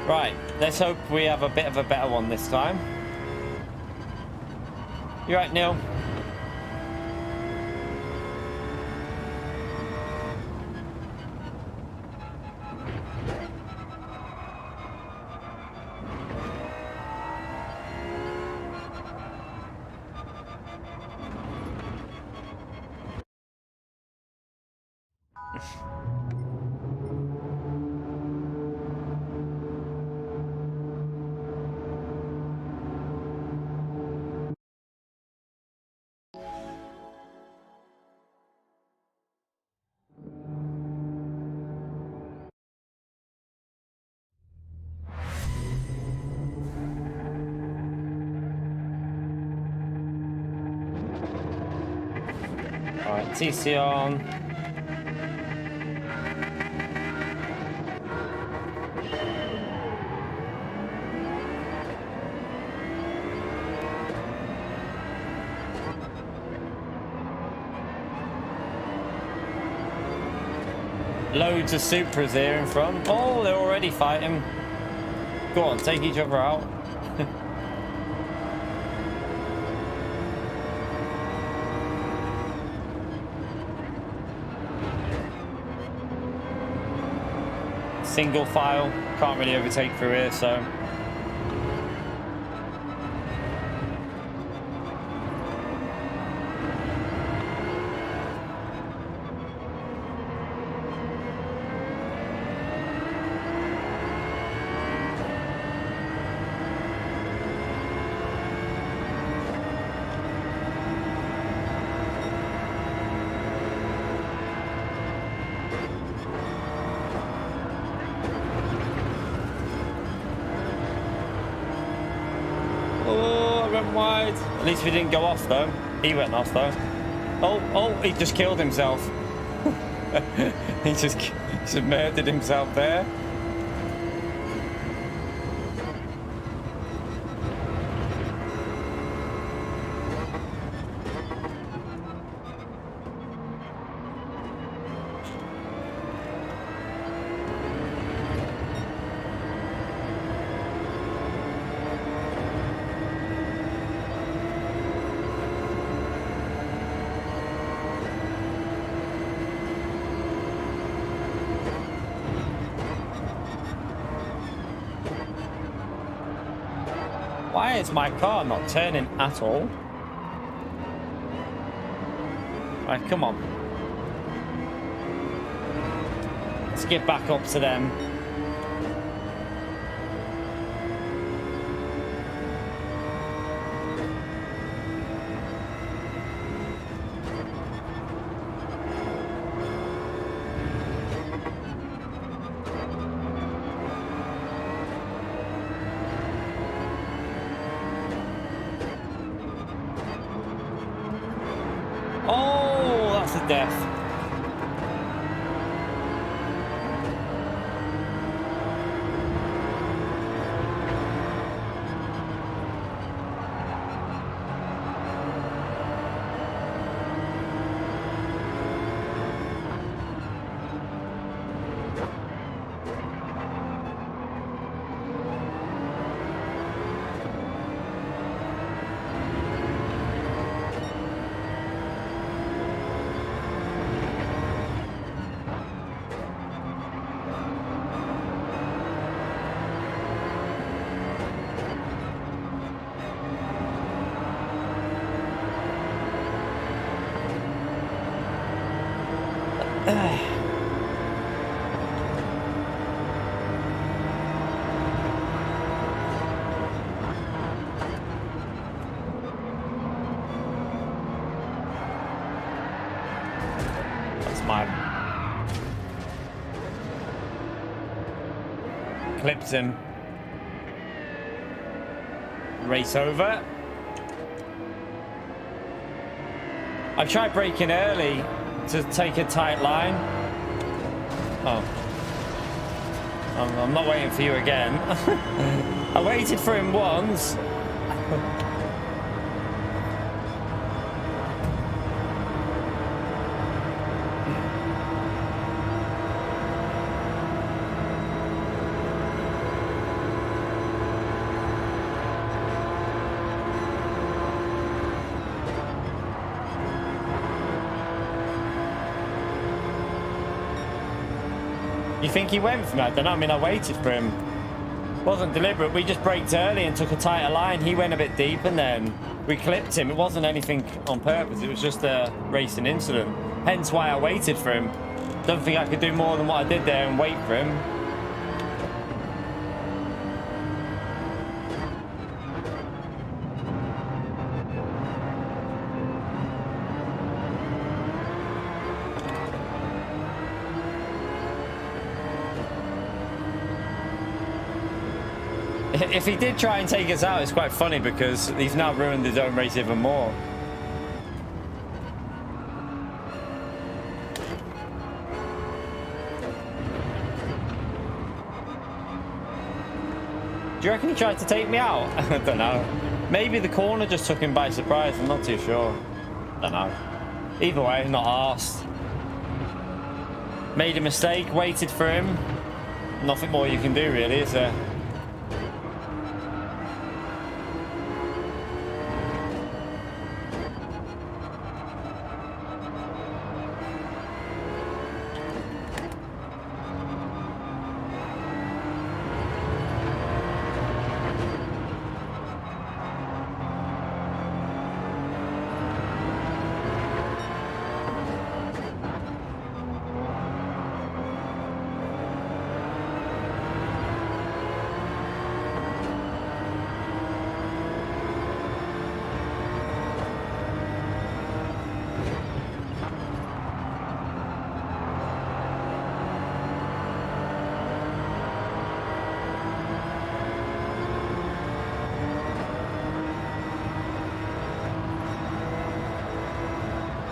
S2: Right, let's hope we have a bit of a better one this time. You right, Neil? Alright, TC on. Loads of Supras here in front. Oh, they're already fighting. Go on, take each other out. Single file, can't really overtake through here, so. Wide. At least we didn't go off though. He went off though. Oh, he just killed himself. He just murdered himself there. Why is my car not turning at all? Right, come on. Let's get back up to them. Oh, that's a death. That's mine. Clips him. Race over. I tried braking early to take a tight line. Oh. I'm not waiting for you again. I waited for him once. You think he went for me? I don't know. I mean, I waited for him. It wasn't deliberate. We just braked early and took a tighter line. He went a bit deep and then we clipped him. It wasn't anything on purpose. It was just a racing incident. Hence why I waited for him. Don't think I could do more than what I did there and wait for him. If he did try and take us out, it's quite funny because he's now ruined his own race even more. Do you reckon he tried to take me out? I don't know. Maybe the corner just took him by surprise. I'm not too sure. I don't know. Either way, not arsed. Made a mistake, waited for him. Nothing more you can do, really, is there?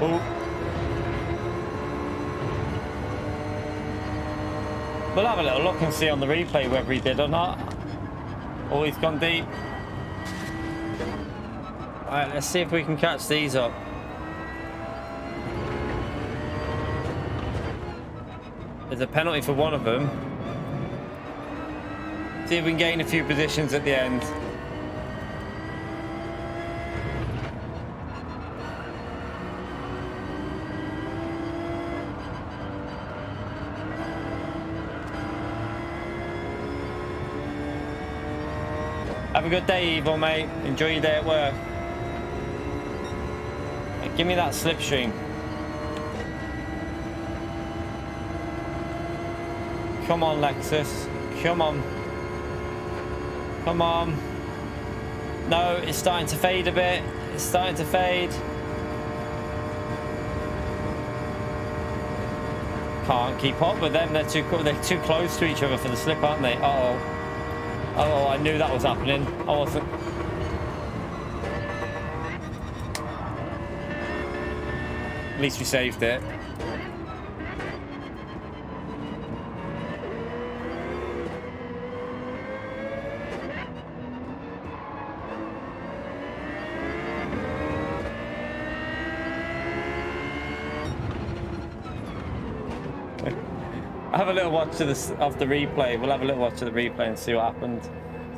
S2: Oh. We'll have a little look and see on the replay whether he did or not. Oh, he's gone deep. Alright, let's see if we can catch these up. There's a penalty for one of them. See if we can gain a few positions at the end. Have a good day, Evil, mate. Enjoy your day at work. Give me that slipstream. Come on, Lexus. Come on. Come on. No, it's starting to fade a bit. It's starting to fade. Can't keep up with them. They're too close to each other for the slip, aren't they? Uh-oh. Oh, I knew that was happening. I wasn't. At least we saved it. Have a little watch of the replay. We'll have a little watch of the replay and see what happened.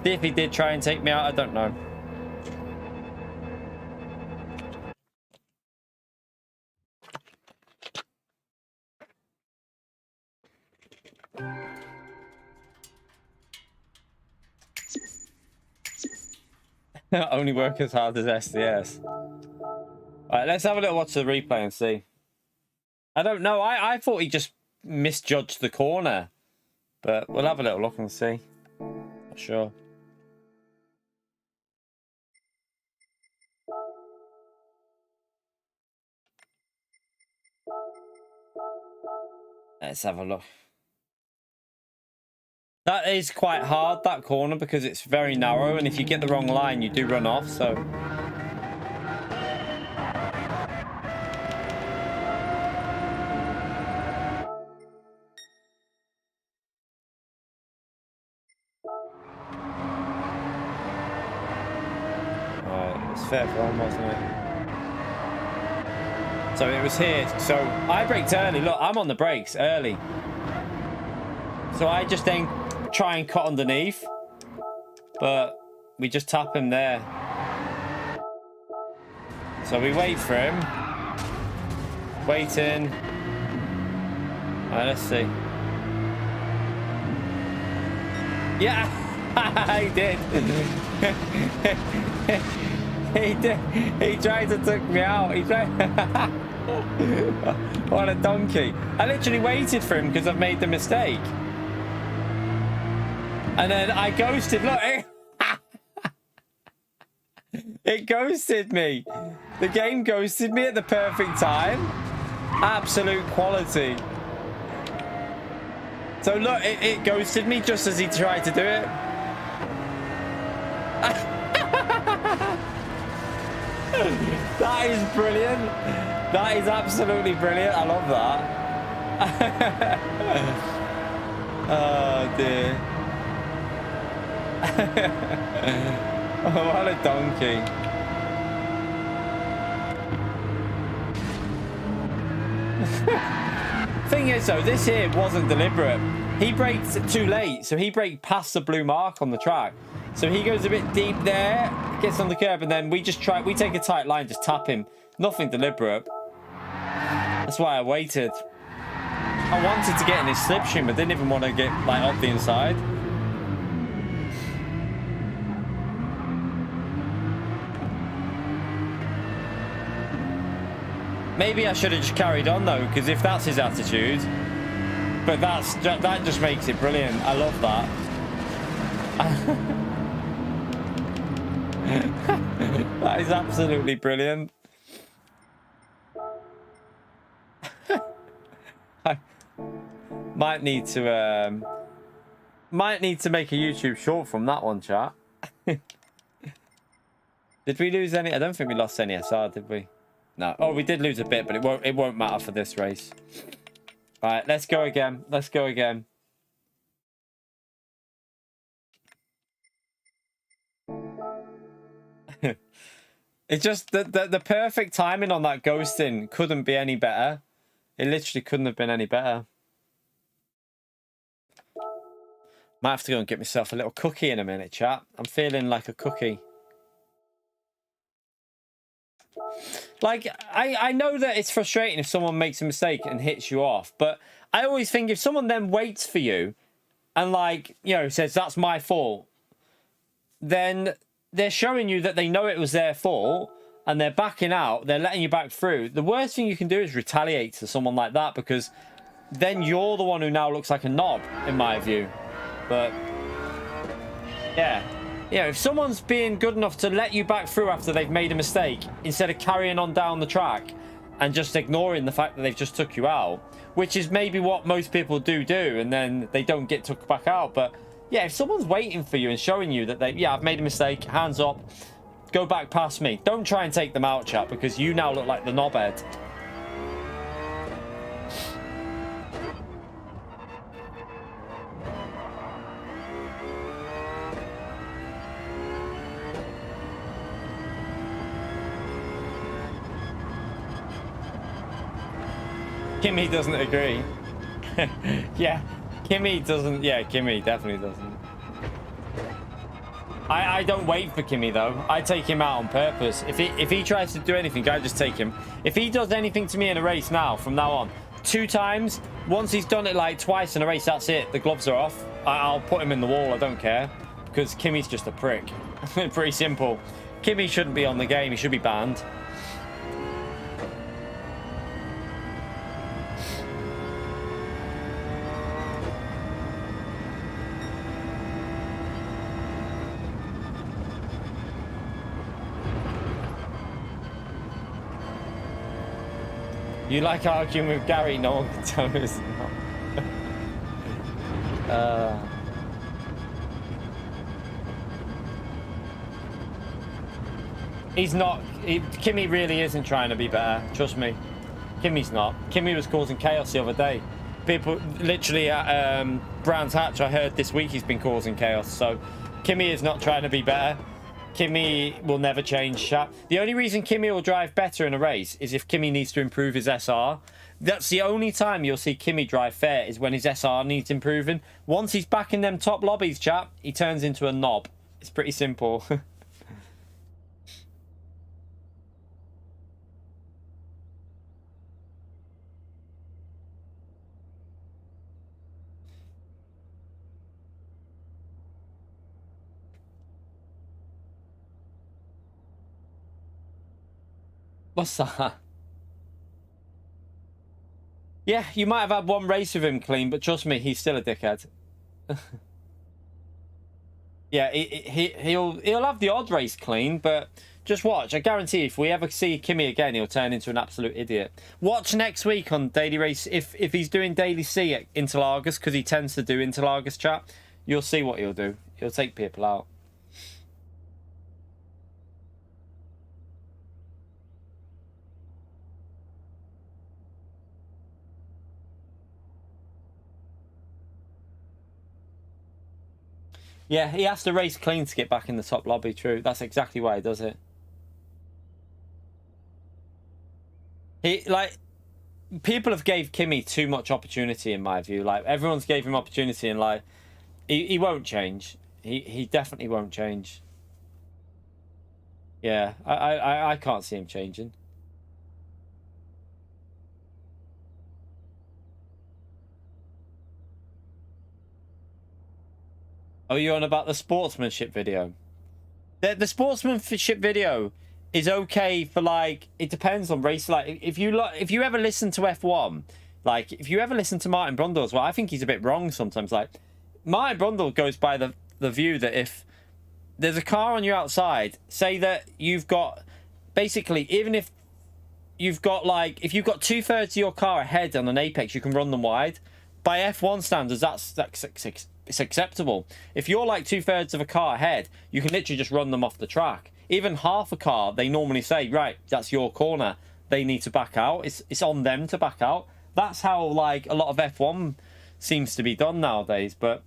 S2: See if he did try and take me out. I don't know. Only work as hard as SDS. All right, let's have a little watch of the replay and see. I don't know. I thought he just misjudged the corner, but we'll have a little look and see. Not sure. Let's have a look. That is quite hard, that corner, because it's very narrow, and if you get the wrong line you do run off, so fair for him, wasn't it? So it was here. So I braked early. Look, I'm on the brakes early. So I just then try and cut underneath. But we just tap him there. So we wait for him. Waiting. Alright, let's see. Yeah! He did. He did. He tried to take me out. He tried. What a donkey. I literally waited for him because I've made the mistake. And then I ghosted. Look. It ghosted me. The game ghosted me at the perfect time. Absolute quality. So look, it ghosted me just as he tried to do it. That is brilliant. That is absolutely brilliant. I love that. Oh dear. Oh, what a donkey. Thing is though, this here wasn't deliberate. He braked too late, so he braked past the blue mark on the track. So he goes a bit deep there, gets on the curb, and then we take a tight line, just tap him. Nothing deliberate. That's why I waited. I wanted to get in his slipstream, but didn't even want to get like up the inside. Maybe I should have just carried on though, because if that's his attitude, but that just makes it brilliant. I love that. That is absolutely brilliant. I might need to make a YouTube short from that one, chat. Did we lose any? I don't think we lost any SR, did we? No. Oh, we did lose a bit, but it won't matter for this race. All right, let's go again. Let's go again. It's just the perfect timing on that ghosting couldn't be any better. It literally couldn't have been any better. Might have to go and get myself a little cookie in a minute, chat. I'm feeling like a cookie. Like, I know that it's frustrating if someone makes a mistake and hits you off, but I always think if someone then waits for you and, like, you know, says, that's my fault, then they're showing you that they know it was their fault and they're backing out, they're letting you back through. The worst thing you can do is retaliate to someone like that, because then you're the one who now looks like a knob, in my view. But, yeah. Yeah, if someone's being good enough to let you back through after they've made a mistake, instead of carrying on down the track and just ignoring the fact that they've just took you out, which is maybe what most people do, and then they don't get took back out. But yeah, if someone's waiting for you and showing you that I've made a mistake, hands up, go back past me. Don't try and take them out, chat, because you now look like the knobhead. Kimmy doesn't agree. Yeah, Kimmy doesn't. Yeah, Kimmy definitely doesn't. I don't wait for Kimmy though. I take him out on purpose. If he tries to do anything, I just take him. If he does anything to me in a race now, from now on, 2 times, once he's done it like twice in a race, that's it. The gloves are off. I'll put him in the wall. I don't care, because Kimmy's just a prick. Pretty simple. Kimmy shouldn't be on the game. He should be banned. You like arguing with Gary? No one can tell me it's not. He's not. Kimmy really isn't trying to be better. Trust me. Kimmy's not. Kimmy was causing chaos the other day. People literally at Brands Hatch, I heard this week he's been causing chaos. So Kimmy is not trying to be better. Kimmy will never change, chat. The only reason Kimmy will drive better in a race is if Kimmy needs to improve his SR. That's the only time you'll see Kimmy drive fair, is when his SR needs improving. Once he's back in them top lobbies, chat, he turns into a knob. It's pretty simple. What's that? Yeah, you might have had one race with him clean, but trust me, he's still a dickhead. Yeah, he'll have the odd race clean, but just watch. I guarantee if we ever see Kimmy again, he'll turn into an absolute idiot. Watch next week on Daily Race. If he's doing Daily C at Interlagos, because he tends to do Interlagos, chat, you'll see what he'll do. He'll take people out. Yeah, he has to race clean to get back in the top lobby, true. That's exactly why he does it. He, like, people have gave Kimmy too much opportunity, in my view. Like, everyone's gave him opportunity, and, like, he won't change. He definitely won't change. Yeah, I can't see him changing. Oh, you're on about the sportsmanship video? The sportsmanship video is okay for, like, it depends on race. Like, if you ever listen to F1, like, if you ever listen to Martin Brundle as well, I think he's a bit wrong sometimes. Like, Martin Brundle goes by the view that if there's a car on your outside, say that you've got, basically, even if you've got, like, if you've got 2/3 of your car ahead on an apex, you can run them wide. By F1 standards, that's it's acceptable. If you're like 2/3 of a car ahead, you can literally just run them off the track. Even half a car, they normally say, right, that's your corner. They need to back out. It's on them to back out. That's how, like, a lot of F1 seems to be done nowadays. But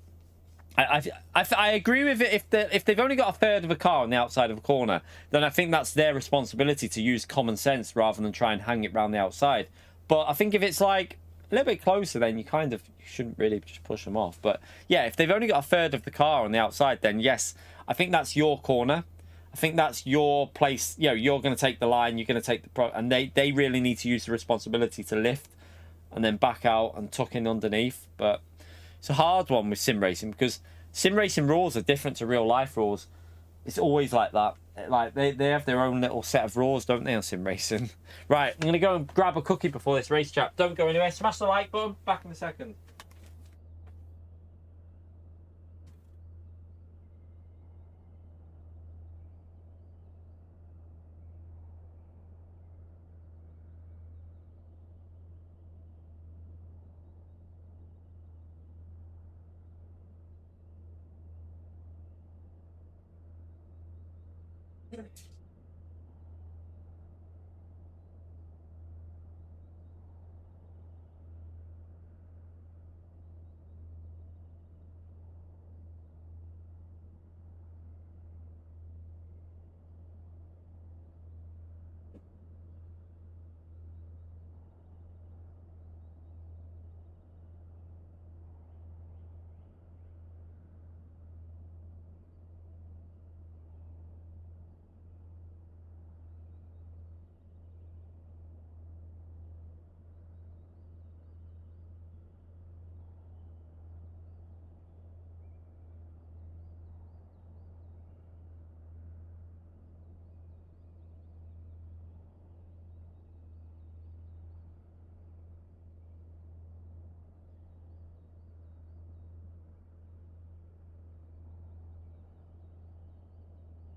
S2: I agree with it. If they've only got 1/3 of a car on the outside of a corner, then I think that's their responsibility to use common sense rather than try and hang it around the outside. But I think if it's like a little bit closer, then you shouldn't really just push them off. But yeah, if they've only got 1/3 of the car on the outside, then yes, I think that's your corner. I think that's your place. You know, you're going to take the line. You're going to take the and they really need to use the responsibility to lift and then back out and tuck in underneath. But it's a hard one with sim racing because sim racing rules are different to real life rules. It's always like that. Like, they have their own little set of rules, don't they, on sim racing? Right, I'm going to go and grab a cookie before this race chat. Don't go anywhere. Smash the like button. Back in a second.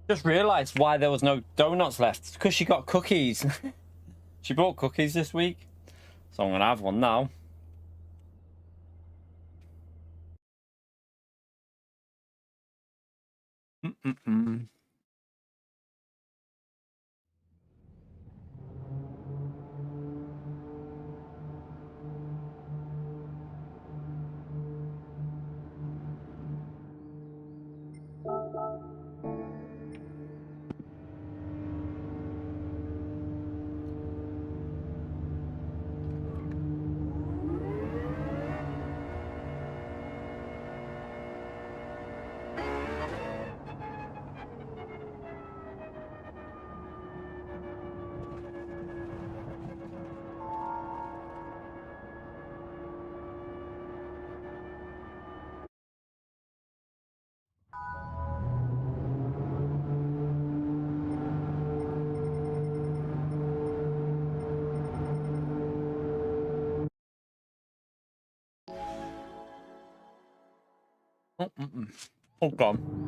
S2: Just realised why there was no donuts left. It's because she got cookies. She bought cookies this week. So I'm going to have one now. Hold on.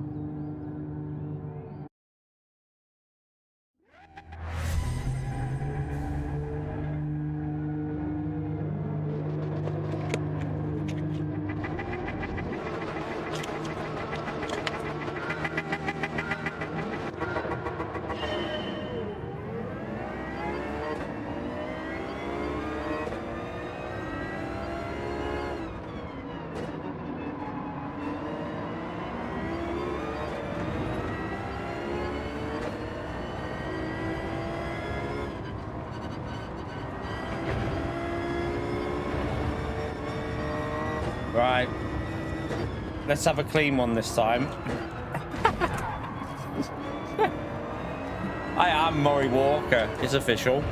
S2: let's have a clean one this time. I am Murray Walker. It's official.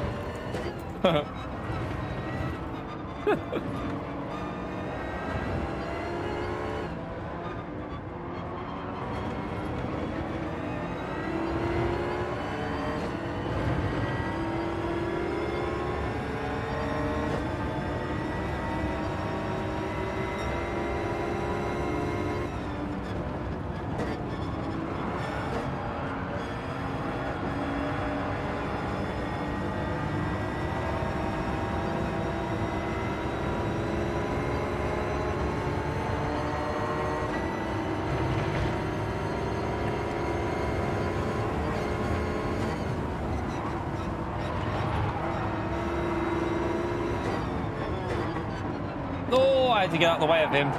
S2: I had to get out of the way of him.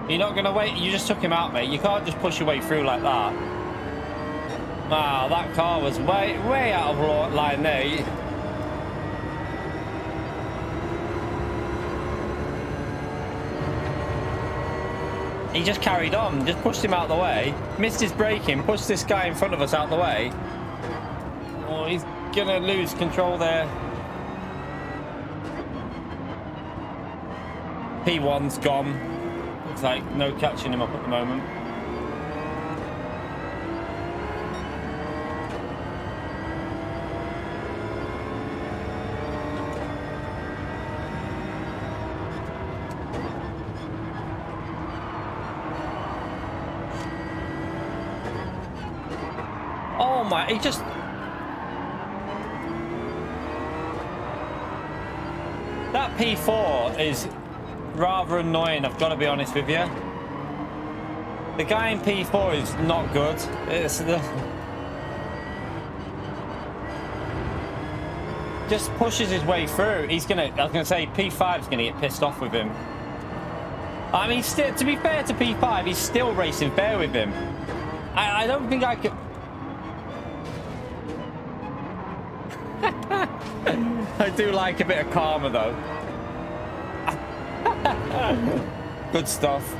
S2: You're not going to wait. You just took him out, mate. You can't just push your way through like that. Wow, that car was way out of line there. He just carried on, just pushed him out of the way, missed his braking, pushed this guy in front of us out of the way. Oh, he's going to lose control there. P1's gone. Looks like no catching him up at the moment. Oh my, he just... That P4 is rather annoying, I've got to be honest with you. The guy in P4 is not good. It's the... Just pushes his way through. He's gonna, I was gonna say, P5's gonna get pissed off with him. I mean, still, to be fair to P5, he's still racing fair with him. I don't think I could... I do like a bit of karma though. Good stuff.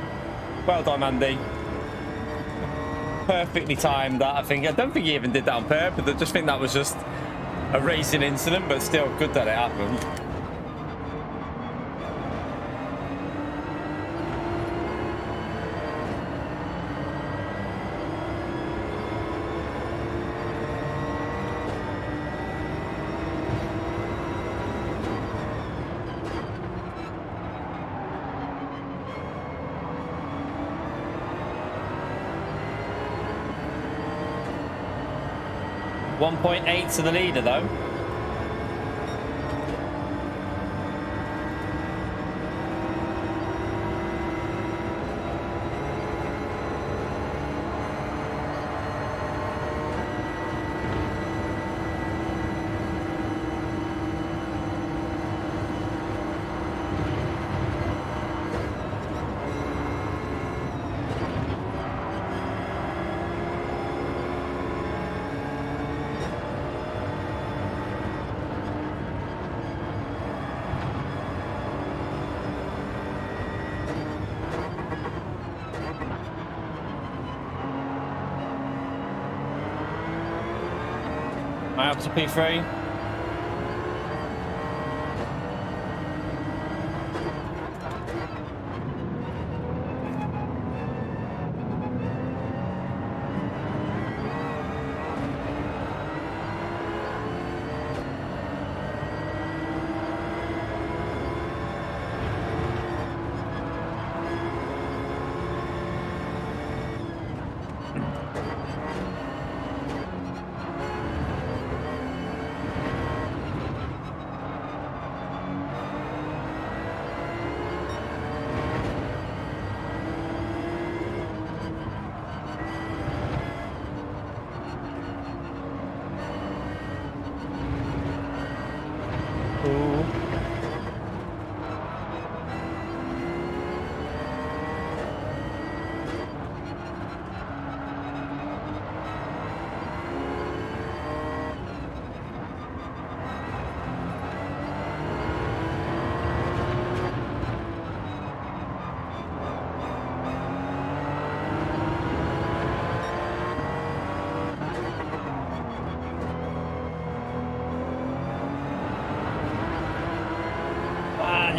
S2: Well done, Andy. Perfectly timed that, I think. I don't think he even did that on purpose. I just think that was just a racing incident, but still good that it happened. .8 to the leader though. Out to P3.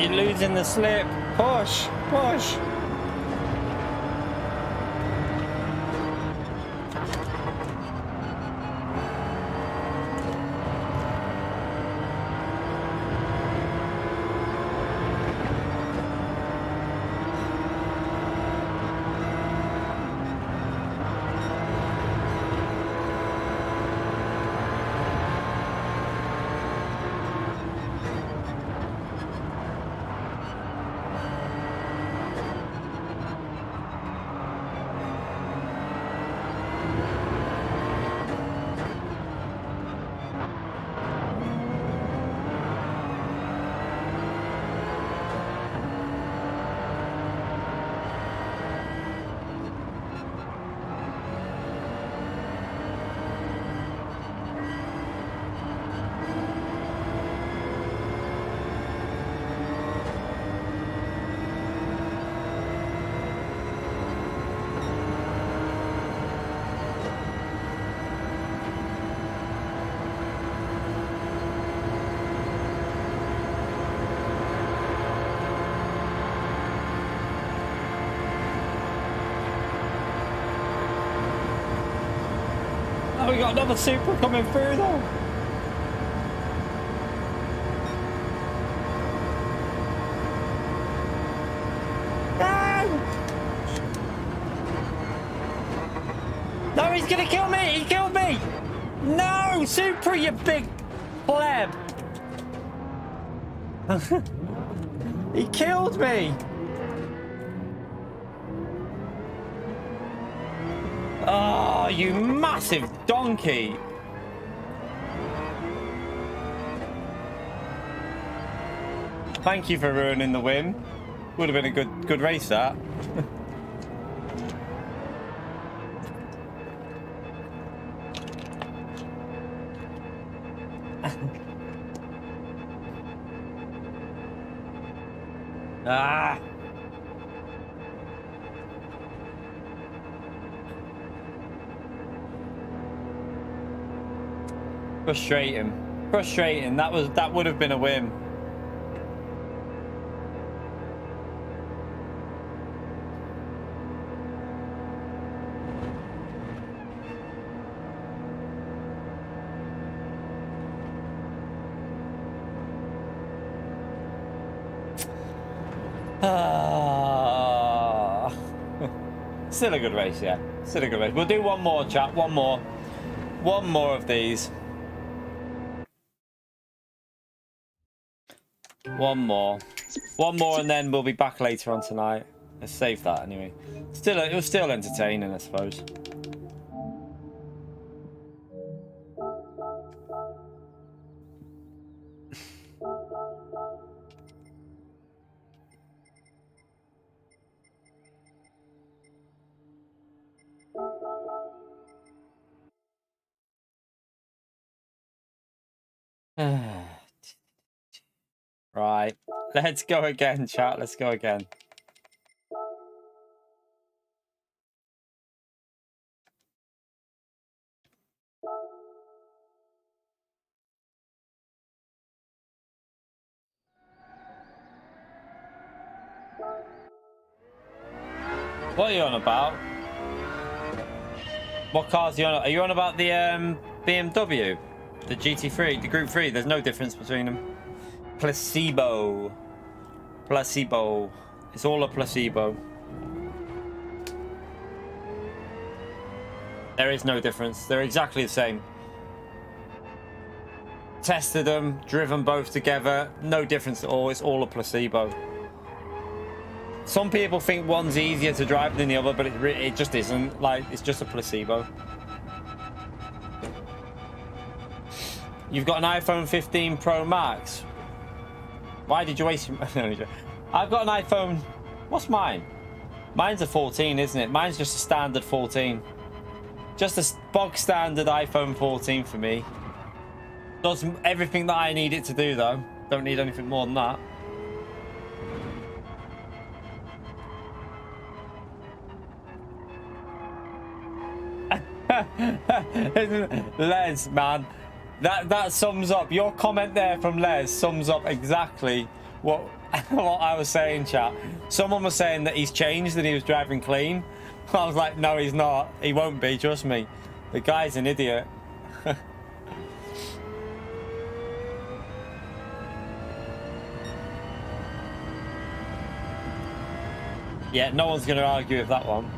S2: You're losing the slip. Push, push. Oh, we got another super coming through though. No! No, he's gonna kill me! He killed me! No! Super, you big pleb! He killed me! Oh, you massive donkey! Thank you for ruining the win. Would have been a good race that. Ah! Frustrating. Frustrating. That would have been a win. Still a good race, yeah. Still a good race. We'll do one more, chat. One more. One more of these. One more, and then we'll be back later on tonight. Let's save that anyway. Still, it was still entertaining, I suppose. Right, let's go again, chat. Let's go again. What are you on about? What cars are you on? Are you on about the BMW? The GT3? The Group 3? There's no difference between them. Placebo. Placebo. It's all a placebo. There is no difference. They're exactly the same. Tested them, driven both together. No difference at all. It's all a placebo. Some people think one's easier to drive than the other, but it just isn't. Like, it's just a placebo. You've got an iPhone 15 Pro Max. Why did you waste your... I've got an iPhone... What's mine? Mine's a 14, isn't it? Mine's just a standard 14. Just a bog standard iPhone 14 for me. Does everything that I need it to do, though. Don't need anything more than that. Les, man. That sums up, your comment there from Les sums up exactly what what I was saying, chat. Someone was saying that he's changed and he was driving clean. I was like, no, he's not. He won't be, trust me. The guy's an idiot. Yeah, no one's going to argue with that one.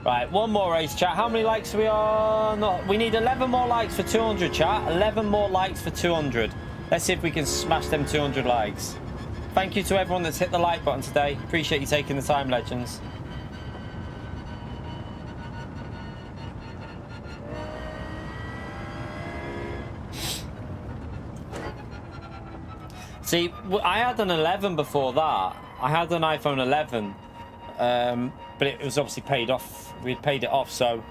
S2: Right, one more race, chat. How many likes are we on? We need 11 more likes for 200, chat. 11 more likes for 200. Let's see if we can smash them 200 likes. Thank you to everyone that's hit the like button today. Appreciate you taking the time, legends. See, I had an 11 before that. I had an iPhone 11, but it was obviously paid off. We'd paid it off, so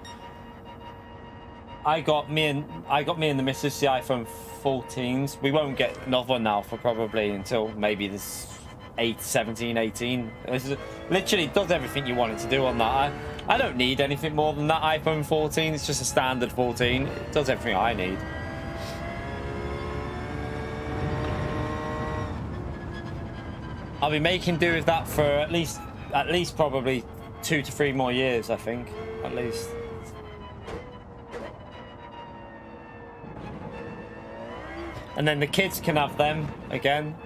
S2: I got me and the missus the iPhone 14s. We won't get another one now for probably until maybe this 17, 18. This literally does everything you want it to do on that. I don't need anything more than that iPhone 14. It's just a standard 14. It does everything I need. I'll be making do with that for at least probably 2 to 3 more years, I think, at least. And then the kids can have them again.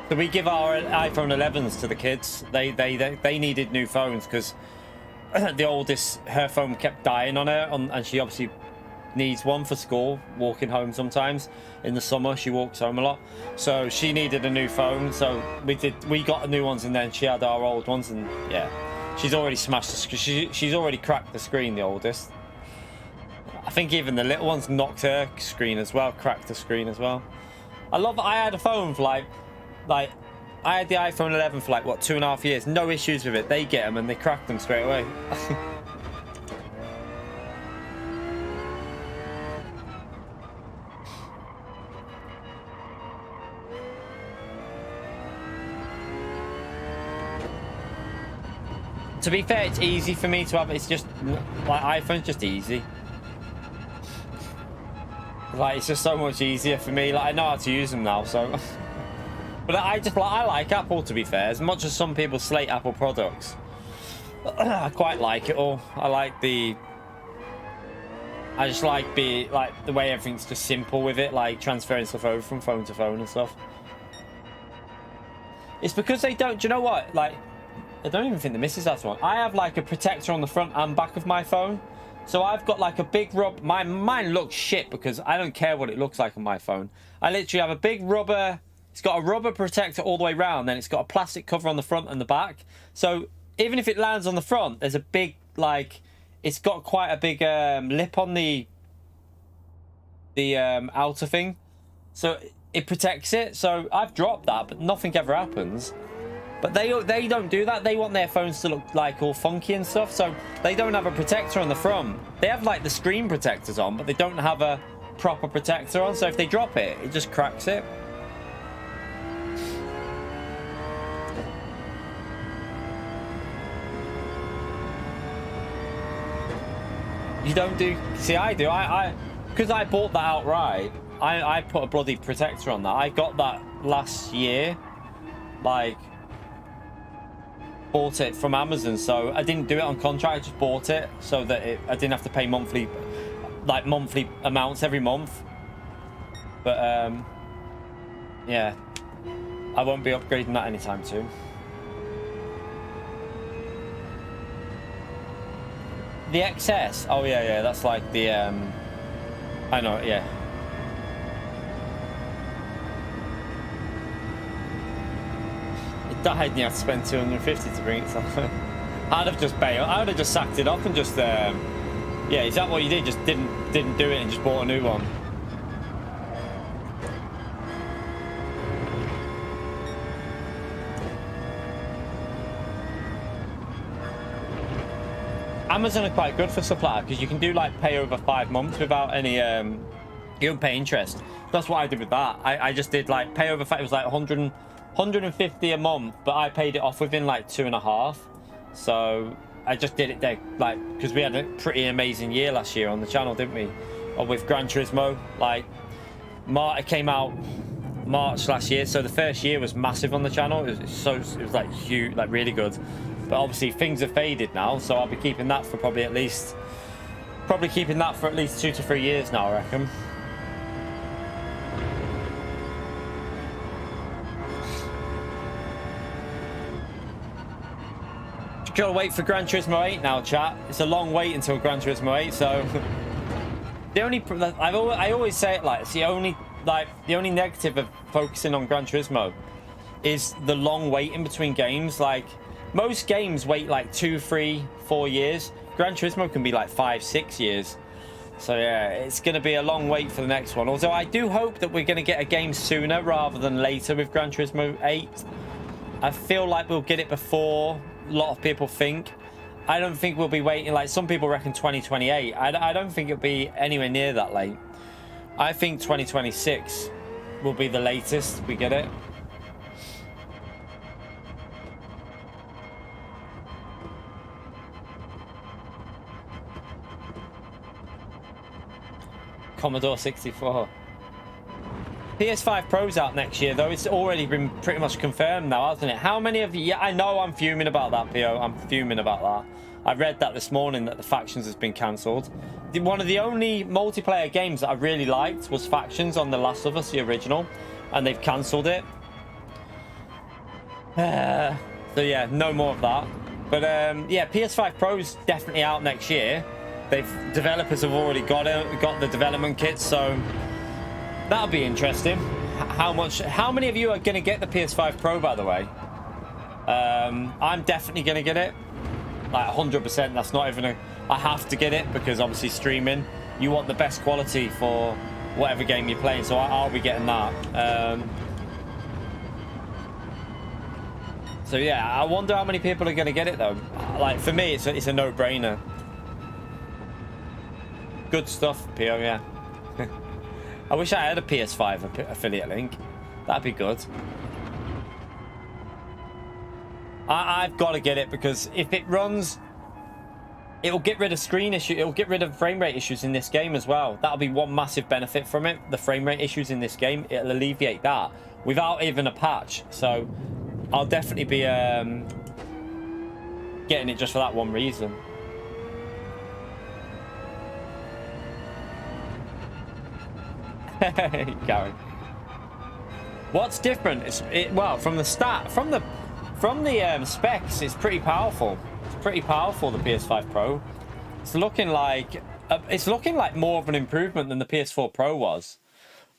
S2: So we give our iPhone 11s to the kids. They needed new phones because the oldest, her phone kept dying on her, and she obviously needs one for school, walking home sometimes. In the summer she walks home a lot, so she needed a new phone, so we got the new ones, and then she had our old ones, and yeah, she's already smashed the screen. She's already cracked the screen, the oldest. I think even the little ones knocked her screen as well, cracked the screen as well. I had a phone for like I had the iPhone 11 for like what, 2.5 years, no issues with it. They get them and they crack them straight away. To be fair, it's easy for me to have. It's just like iPhone's just easy. Like it's just so much easier for me. Like I know how to use them now, so. But I like Apple, to be fair. As much as some people slate Apple products, I quite like it all. I just like the way everything's just simple with it, like transferring stuff over from phone to phone and stuff. It's because they don't. Do you know what? Like, I don't even think the missus has one. I have like a protector on the front and back of my phone. So I've got like a big rub. Mine looks shit because I don't care what it looks like on my phone. I literally have a big rubber. It's got a rubber protector all the way around. Then it's got a plastic cover on the front and the back. So even if it lands on the front, there's a big, like, it's got quite a big lip on the outer thing. So it protects it. So I've dropped that, but nothing ever happens. But they don't do that. They want their phones to look like all funky and stuff. So they don't have a protector on the front. They have like the screen protectors on, but they don't have a proper protector on. So if they drop it, it just cracks it. You don't do... See, I do. Because I bought that outright, I put a bloody protector on that. I got that last year. Like... bought it from Amazon, so I didn't do it on contract. I just bought it so that I didn't have to pay monthly amounts every month. But yeah, I won't be upgrading that anytime soon. The XS, oh yeah, that's like the I know, yeah. Died and you have to spend 250 to bring it somewhere. I'd have just bailed. I would have just sacked it up and just yeah, is that what you did? Just didn't do it and just bought a new one. Amazon are quite good for stuff like that because you can do like pay over 5 months without any you don't pay interest. That's what I did with that. I just did like pay over 5. It was like 150 a month, but I paid it off within like 2.5. So I just did it there, like, because we had a pretty amazing year last year on the channel, didn't we? Or with Gran Turismo, like, it came out March last year, so the first year was massive on the channel. It was like huge, like really good. But obviously things have faded now, so I'll be keeping that for probably keeping that for at least 2 to 3 years now, I reckon. Gotta wait for Gran Turismo 8 now, chat. It's a long wait until Gran Turismo 8, so the only I always say it like it's the only negative of focusing on Gran Turismo is the long wait in between games. Like most games wait like 2, 3, 4 years. Gran Turismo can be like 5, 6 years. So yeah, it's going to be a long wait for the next one. Although I do hope that we're going to get a game sooner rather than later with Gran Turismo 8. I feel like we'll get it before a lot of people think. I don't think we'll be waiting, like some people reckon 2028. I don't think it'll be anywhere near that late. I think 2026 will be the latest we get it. Commodore 64. PS5 Pro's out next year, though. It's already been pretty much confirmed now, hasn't it? How many of you... Yeah, I know I'm fuming about that, PO. I'm fuming about that. I read that this morning, that the Factions has been cancelled. One of the only multiplayer games that I really liked was Factions on The Last of Us, the original. And they've cancelled it. So, yeah, no more of that. But, yeah, PS5 Pro's definitely out next year. Developers have already got the development kits, so... That'll be interesting. How many of you are going to get the PS5 Pro, by the way? I'm definitely going to get it. Like 100%. That's not even I have to get it because obviously streaming, you want the best quality for whatever game you're playing. So I'll be getting that. So yeah, I wonder how many people are going to get it though. Like for me, it's a no-brainer. Good stuff, PO, yeah. I wish I had a PS5 affiliate link. That'd be good. I've got to get it because if it runs, it'll get rid of it'll get rid of frame rate issues in this game as well. That'll be one massive benefit from it. The frame rate issues in this game, it'll alleviate that without even a patch. So I'll definitely be getting it just for that one reason. Gary, what's different? Well, from the specs, it's pretty powerful. It's pretty powerful, the PS5 Pro. It's looking like more of an improvement than the PS4 Pro was.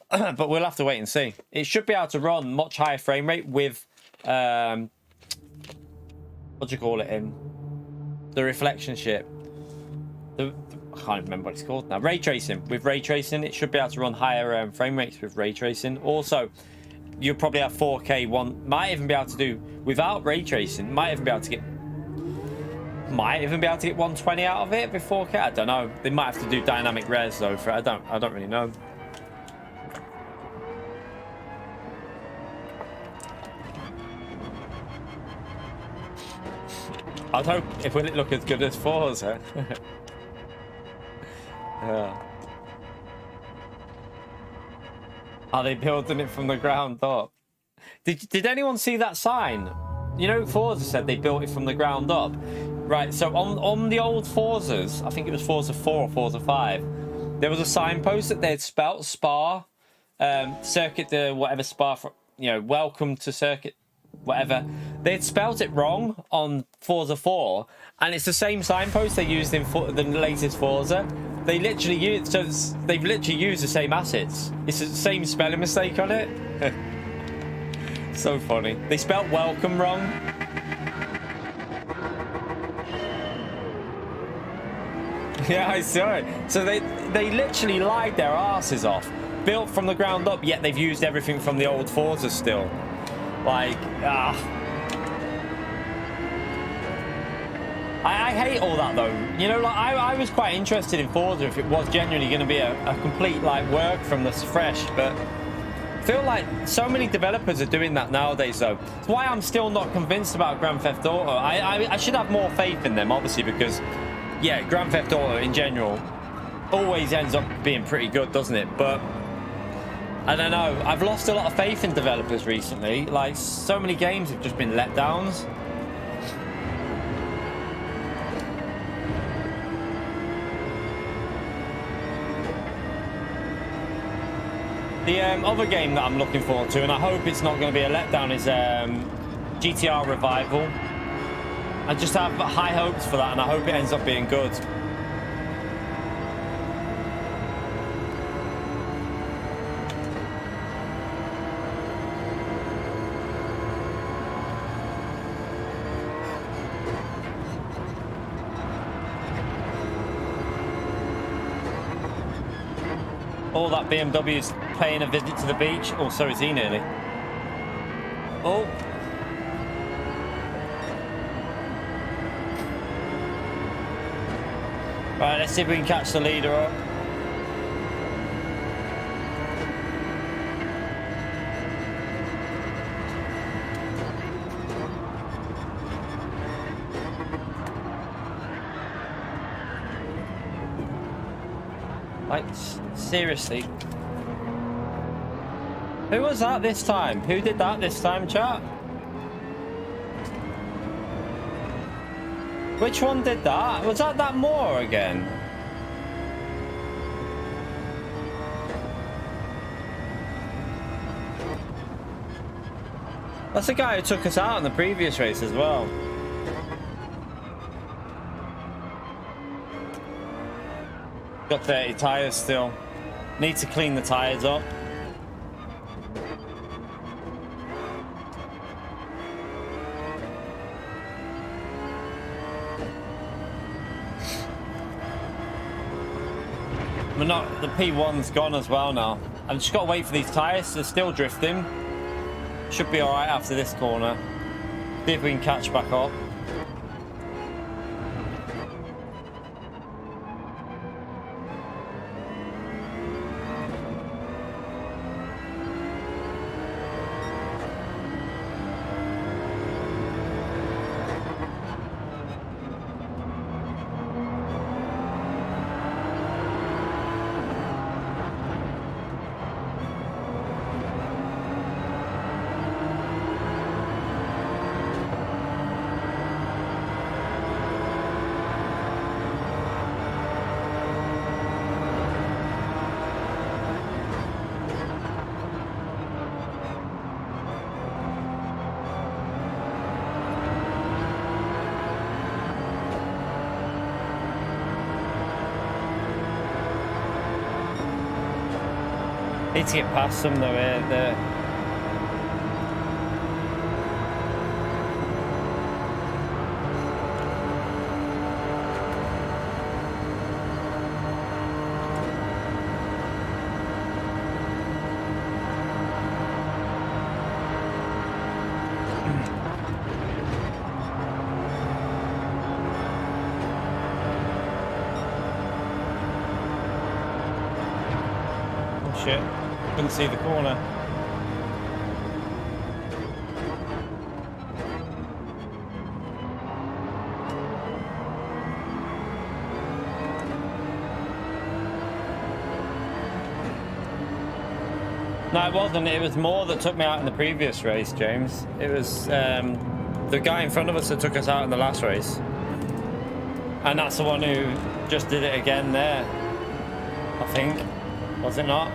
S2: But we'll have to wait and see. It should be able to run much higher frame rate with what do you call it in the reflection chip. I can't remember what it's called now. Ray tracing. With ray tracing, it should be able to run higher frame rates with ray tracing. Also, you'll probably have 4K might even be able to do without ray tracing. Might even be able to get 120 out of it with 4K. I don't know. They might have to do dynamic res though for it. I don't really know. I'd hope it wouldn't look as good as Forza. Yeah. Are they building it from the ground up? Did anyone see that sign? You know, Forza said they built it from the ground up. Right, so on the old Forzas, I think it was Forza 4 or Forza 5, there was a signpost that they'd spelt Spa, circuit the whatever Spa, for, you know, welcome to circuit, whatever. They'd spelt it wrong on Forza 4, and it's the same signpost they used in the latest Forza. They've literally used the same assets. It's the same spelling mistake on it. So funny. They spelt welcome wrong. Yeah, I saw it. So they literally lied their asses off. Built from the ground up, yet they've used everything from the old Forza still. Like, I hate all that though. You know, like I was quite interested in Forza if it was genuinely going to be a complete like work from this fresh, but feel like so many developers are doing that nowadays, though. It's why I'm still not convinced about Grand Theft Auto. I should have more faith in them, obviously, because, yeah, Grand Theft Auto in general always ends up being pretty good, doesn't it? But I don't know. I've lost a lot of faith in developers recently. Like, so many games have just been letdowns. The other game that I'm looking forward to, and I hope it's not going to be a letdown, is GTR Revival. I just have high hopes for that, and I hope it ends up being good. All that BMW is paying a visit to the beach. Oh, so is he nearly. Oh. Right, let's see if we can catch the leader up. Like, seriously. Who was that this time? Who did that this time, chat? Which one did that? Was that Moore again? That's the guy who took us out in the previous race as well. Got 30 tyres still. Need to clean the tyres up. We're not, the P1's gone as well now. I've just got to wait for these tyres. They're still drifting. Should be alright after this corner. See if we can catch back up. Need to get past them though, there. Oh shit. Couldn't see the corner. No, it wasn't. It was Moore that took me out in the previous race, James. It was the guy in front of us that took us out in the last race. And that's the one who just did it again there, I think. Was it not?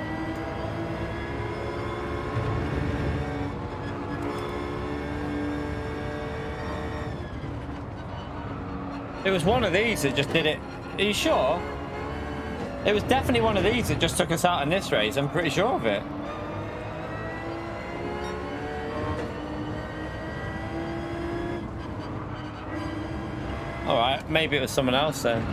S2: It was one of these that just did it. Are you sure? It was definitely one of these that just took us out in this race. I'm pretty sure of it. Alright, maybe it was someone else then.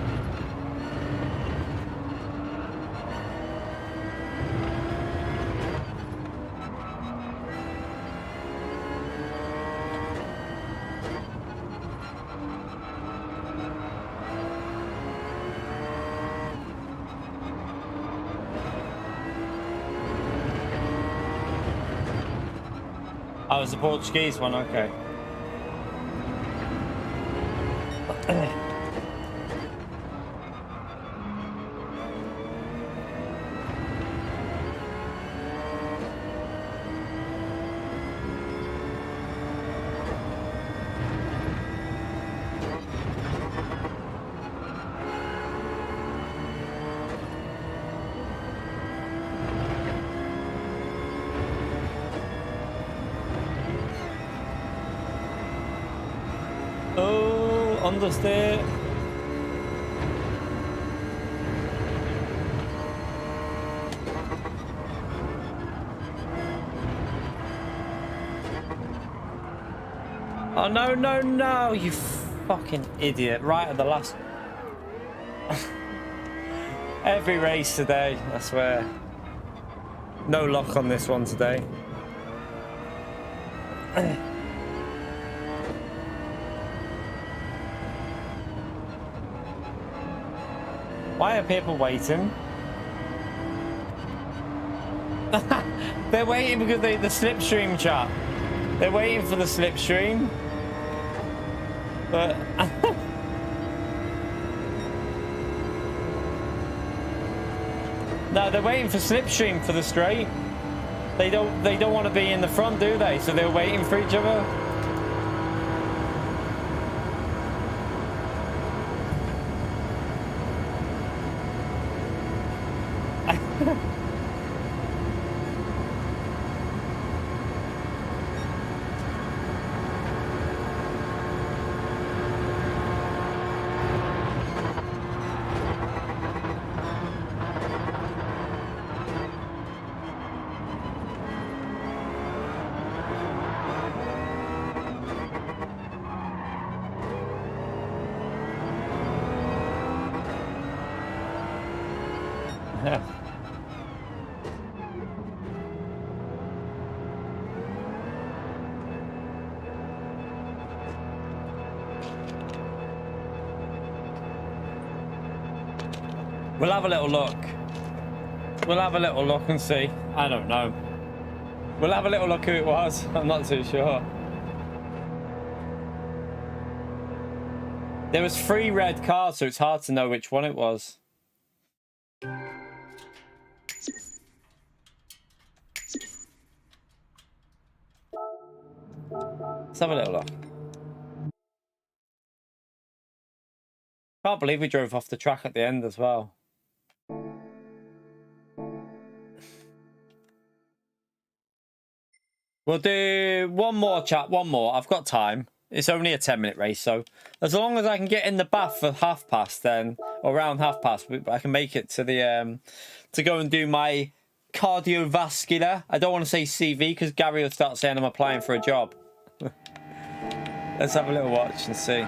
S2: Oh, it's the Portuguese one, okay. Oh, understeer. Oh, no, no, no, you fucking idiot. Right at the last... Every race today, I swear. No luck on this one today. Why are people waiting? They're waiting because the slipstream chat. They're waiting for the slipstream. But no, they're waiting for slipstream for the straight. They don't want to be in the front, do they? So they're waiting for each other. We'll have a little look. We'll have a little look and see. I don't know. We'll have a little look who it was. I'm not too sure. There was 3 red cars, so it's hard to know which one it was. Let's have a little look. Can't believe we drove off the track at the end as well. We'll do one more, chat. One more. I've got time. It's only a 10-minute race, so as long as I can get in the bath for past, then, or around past, I can make it to the to go and do my cardiovascular. I don't want to say CV because Gary will start saying I'm applying for a job. Let's have a little watch and see.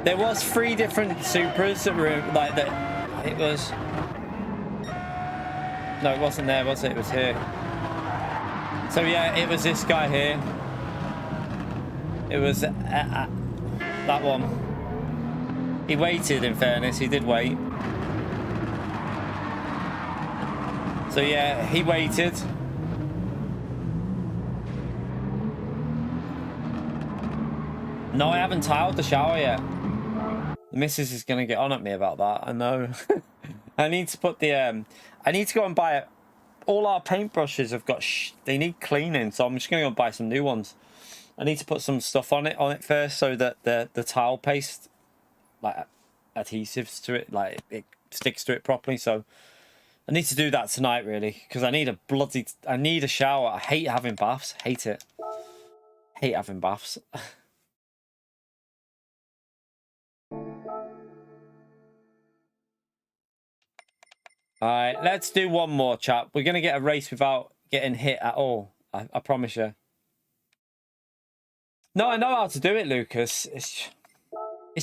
S2: There was 3 different Supras that were like that. It was. No, it wasn't there, was it? It was here. So yeah, it was this guy here. It was that one. He waited, in fairness. He did wait. So yeah, he waited. No, I haven't tiled the shower yet. The missus is going to get on at me about that. I know. I need to put the... I need to go and buy it. All our paintbrushes have got... they need cleaning, so I'm just going to go and buy some new ones. I need to put some stuff on it first so that the tile paste, like adhesives to it, like it sticks to it properly. So I need to do that tonight, really, because I need a shower. I hate having baths. Hate it. Hate having baths. All right, let's do one more, chap. We're gonna get a race without getting hit at all. I promise you. No, I know how to do it, Lucas. It's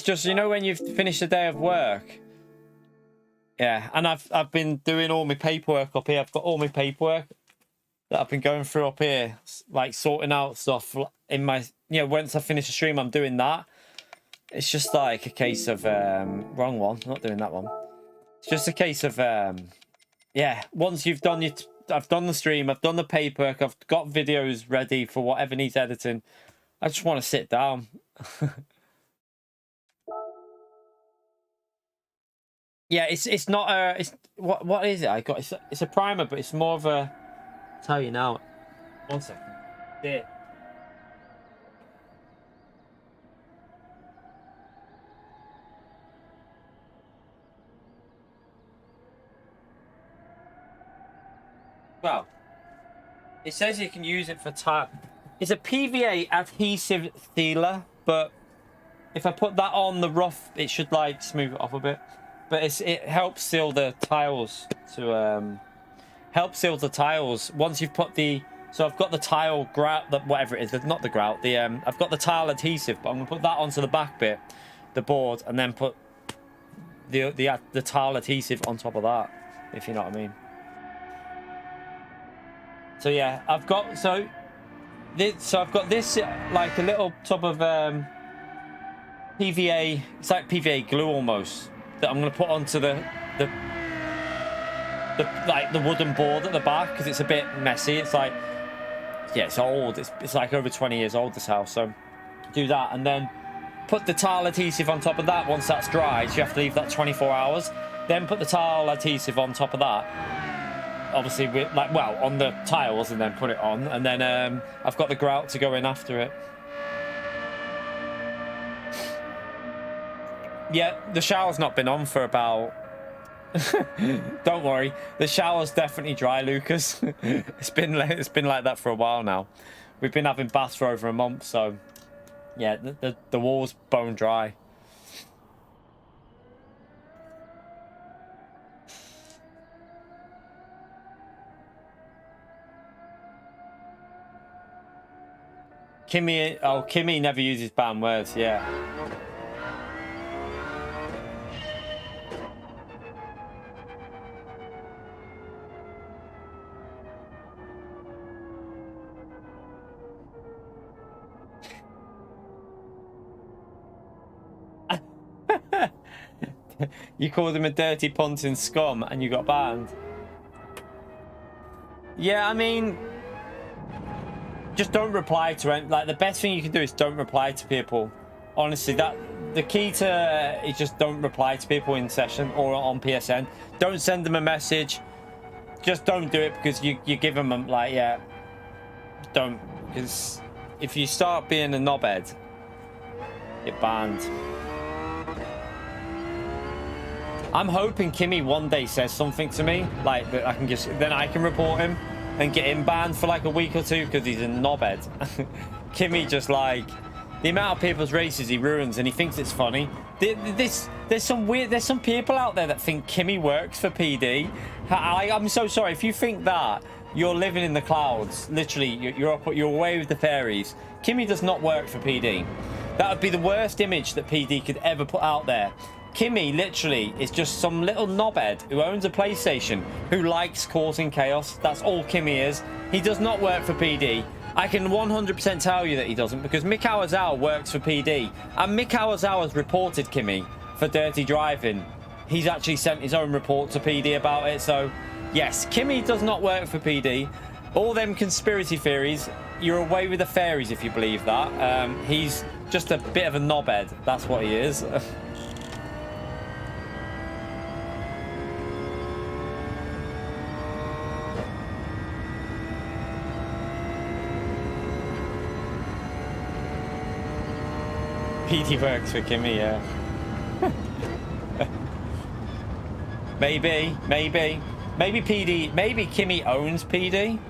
S2: just, you know, when you've finished a day of work. Yeah, and I've been doing all my paperwork up here. I've got all my paperwork that I've been going through up here, like sorting out stuff in my, you know, once I finish the stream, I'm doing that. It's just like a case of wrong one, not doing that one. It's just a case of yeah, once you've done I've done the stream, I've done the paperwork, I've got videos ready for whatever needs editing. I just want to sit down. Yeah, it's not a, it's what is it? I got it's a primer, but it's more of a. I'll tell you now. 1 second. There. Well, it says you can use it for tile. It's a PVA adhesive sealer, but if I put that on the rough, it should like smooth it off a bit. But it helps seal the tiles to help seal the tiles once you've put the. So I've got the tile grout, whatever it is, not the grout. The I've got the tile adhesive, but I'm gonna put that onto the back bit, the board, and then put the tile adhesive on top of that, if you know what I mean. So yeah, I've got I've got this like a little tub of PVA. It's like PVA glue almost that I'm gonna put onto the like the wooden board at the back because it's a bit messy. It's like, yeah, it's old. It's like over 20 years old, this house. So do that and then put the tile adhesive on top of that once that's dried. So you have to leave that 24 hours. Then put the tile adhesive on top of that. Obviously, with like, well, on the tiles, and then put it on. And then I've got the grout to go in after it. Yeah, the shower's not been on for about... Don't worry, the shower's definitely dry, Lucas. It's been like that for a while now. We've been having baths for over a month, so yeah, the wall's bone dry. Kimmy never uses banned words, yeah. You called him a dirty punting scum and you got banned. Yeah, I mean, just don't reply to it. Like, the best thing you can do is don't reply to people. Honestly, the key to is just don't reply to people in session or on PSN. Don't send them a message. Just don't do it because you give them a, like, yeah, don't, because if you start being a knobhead, get banned. I'm hoping Kimmy one day says something to me, like, that I can just, then I can report him and get him banned for like a week or two because he's a knobhead. Kimmy just, like, the amount of people's races he ruins and he thinks it's funny. There's some people out there that think Kimmy works for PD. I'm so sorry. If you think that, you're living in the clouds. Literally, you're away with the fairies. Kimmy does not work for PD. That would be the worst image that PD could ever put out there. Kimmy literally is just some little knobhead who owns a PlayStation who likes causing chaos. That's all Kimmy is. He does not work for PD. I can 100% tell you that he doesn't because Mick Awazawa works for PD. And Mick Awazawa's reported Kimmy for dirty driving. He's actually sent his own report to PD about it. So, yes, Kimmy does not work for PD. All them conspiracy theories, you're away with the fairies if you believe that. He's just a bit of a knobhead. That's what he is. PD works for Kimmy, yeah. maybe PD, maybe Kimmy owns PD.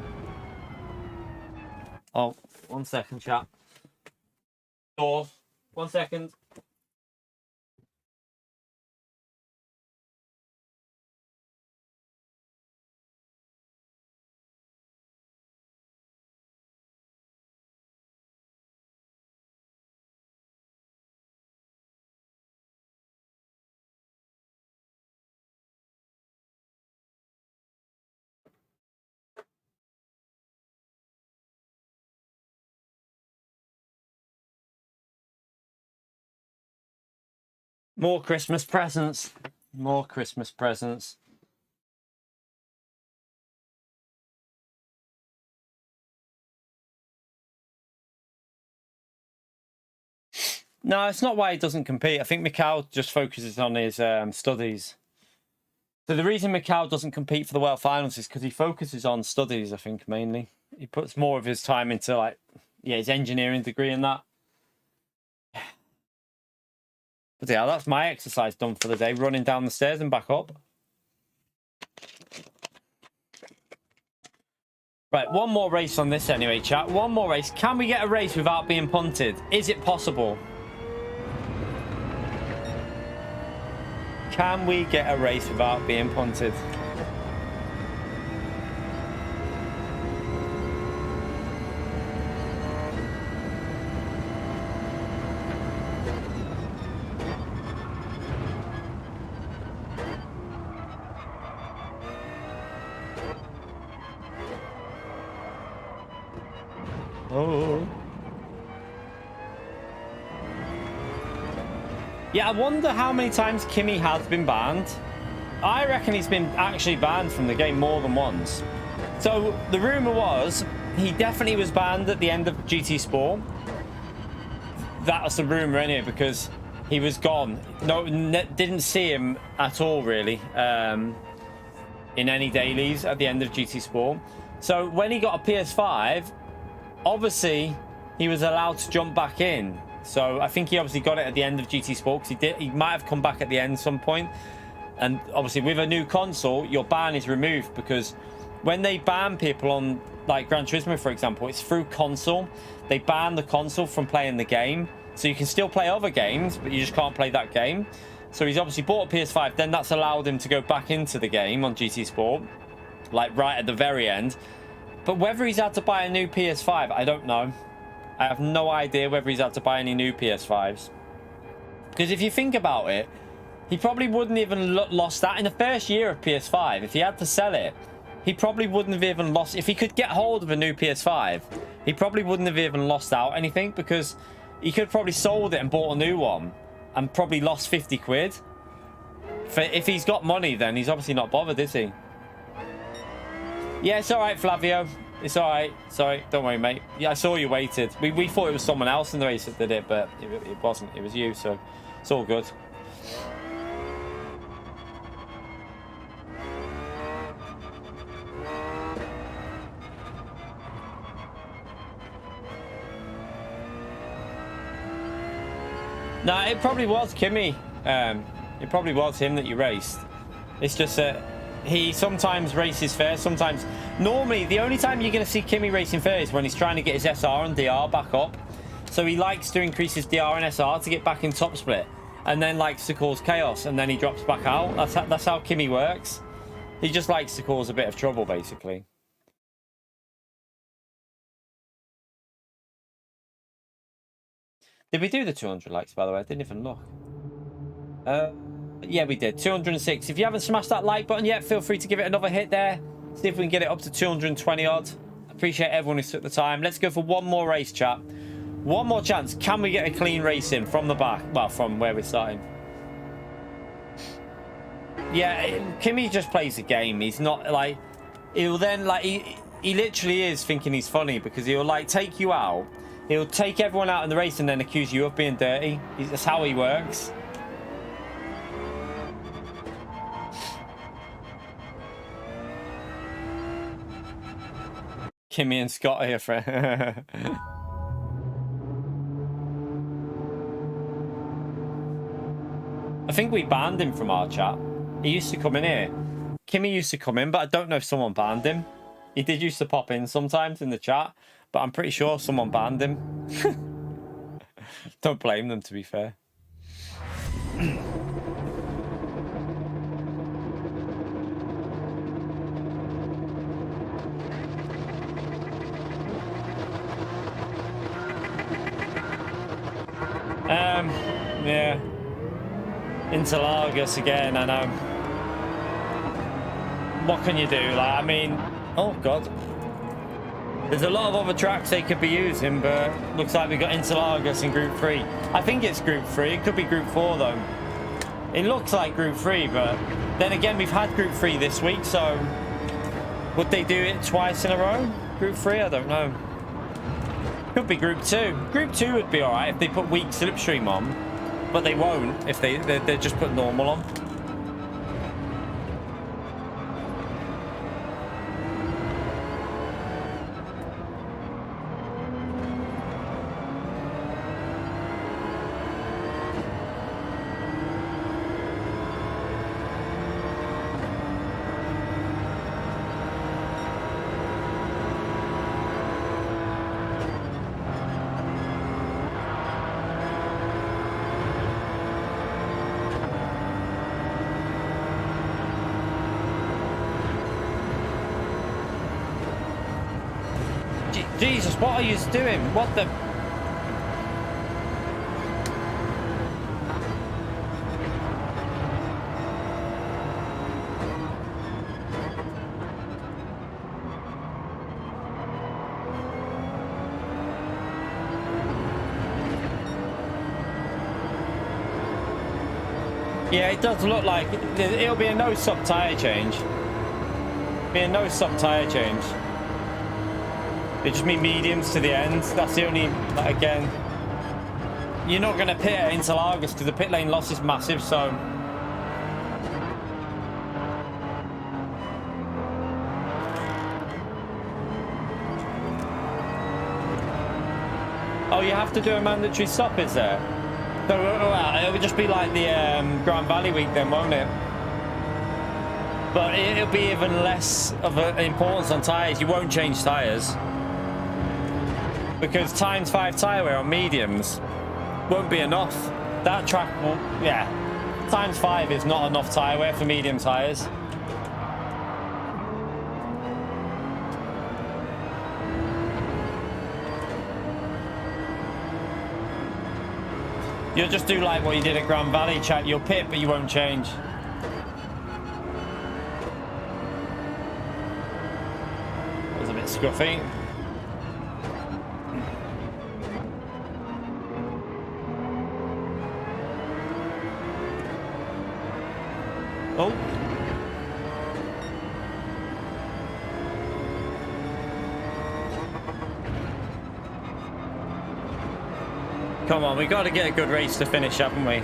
S2: Oh, 1 second, chat. Door, 1 second. More Christmas presents. More Christmas presents. No, it's not why he doesn't compete. I think Mikhail just focuses on his studies. So the reason Mikhail doesn't compete for the World Finals is because he focuses on studies, I think, mainly. He puts more of his time into, like, yeah, his engineering degree and that. But yeah, that's my exercise done for the day. Running down the stairs and back up. Right, one more race on this anyway, chat. One more race. Can we get a race without being punted? Is it possible? Can we get a race without being punted? Oh. Yeah, I wonder how many times Kimmy has been banned. I reckon he's been actually banned from the game more than once. So the rumor was he definitely was banned at the end of GT Sport. That was the rumor anyway, because he was gone. No, didn't see him at all really in any dailies at the end of GT Sport. So when he got a PS5, obviously he was allowed to jump back in. So I think he obviously got it at the end of GT Sport, because he might have come back at the end some point. And obviously with a new console, your ban is removed, because when they ban people on like Gran Turismo, for example, it's through console. They ban the console from playing the game. So you can still play other games, but you just can't play that game. So he's obviously bought a PS5, then that's allowed him to go back into the game on GT Sport, like right at the very end. But whether he's had to buy a new PS5, I don't know. I have no idea whether he's had to buy any new PS5s. Because if you think about it, he probably wouldn't even lost that in the first year of PS5. If he had to sell it, he probably wouldn't have even lost. If he could get hold of a new PS5, he probably wouldn't have even lost out anything, because he could have probably sold it and bought a new one and probably lost 50 quid. If he's got money, then he's obviously not bothered, is he? Yeah, it's all right, Flavio. It's all right. Sorry, don't worry, mate. Yeah, I saw you waited. We thought it was someone else in the race that did it, but it wasn't. It was you, so it's all good. No, it probably was Kimmy. It probably was him that you raced. It's just that he sometimes races fair, sometimes... Normally, the only time you're going to see Kimmy racing fair is when he's trying to get his SR and DR back up. So he likes to increase his DR and SR to get back in top split, and then likes to cause chaos, and then he drops back out. That's how Kimmy works. He just likes to cause a bit of trouble, basically. Did we do the 200 likes, by the way? I didn't even look. Yeah, we did. 206. If you haven't smashed that like button yet, feel free to give it another hit there. See if we can get it up to 220 odd. Appreciate everyone who took the time. Let's go for one more race, chat. One more chance. Can we get a clean race in from the back? Well, from where we're starting. Yeah, Kimmy just plays the game. He's not like... He'll then, like... He literally is thinking he's funny, because he'll, like, take you out. He'll take everyone out in the race and then accuse you of being dirty. That's how he works. Kimmy and Scott are your friend. I think we banned him from our chat. He used to come in here. Kimmy used to come in, but I don't know if someone banned him. He did used to pop in sometimes in the chat, but I'm pretty sure someone banned him. Don't blame them, to be fair. Yeah. Interlagos again, I know. What can you do? Like, I mean, oh god. There's a lot of other tracks they could be using, but looks like we got Interlagos in Group 3. I think it's Group 3. It could be Group 4 though. It looks like Group 3, but then again, we've had Group 3 this week, so would they do it twice in a row? Group 3? I don't know. Could be Group 2. Group 2 would be alright if they put weak slipstream on. But they won't if they just put normal on. Jesus, what are you doing? What the... Yeah, it does look like it'll be a no-sub tyre change. Be a no-sub tyre change. It just mean mediums to the end. That's the only, like, again, you're not going to pit at Interlagos because the pit lane loss is massive, so. Oh, you have to do a mandatory stop, is there? So, well, it would just be like the Grand Valley week then, won't it? But it'll be even less of an importance on tyres. You won't change tyres. Because ×5 tyre wear on mediums won't be enough. That track will, yeah. ×5 is not enough tyre wear for medium tyres. You'll just do like what you did at Grand Valley, chat. You'll pit, but you won't change. That was a bit scruffy. Oh. Come on, we got to get a good race to finish, haven't we?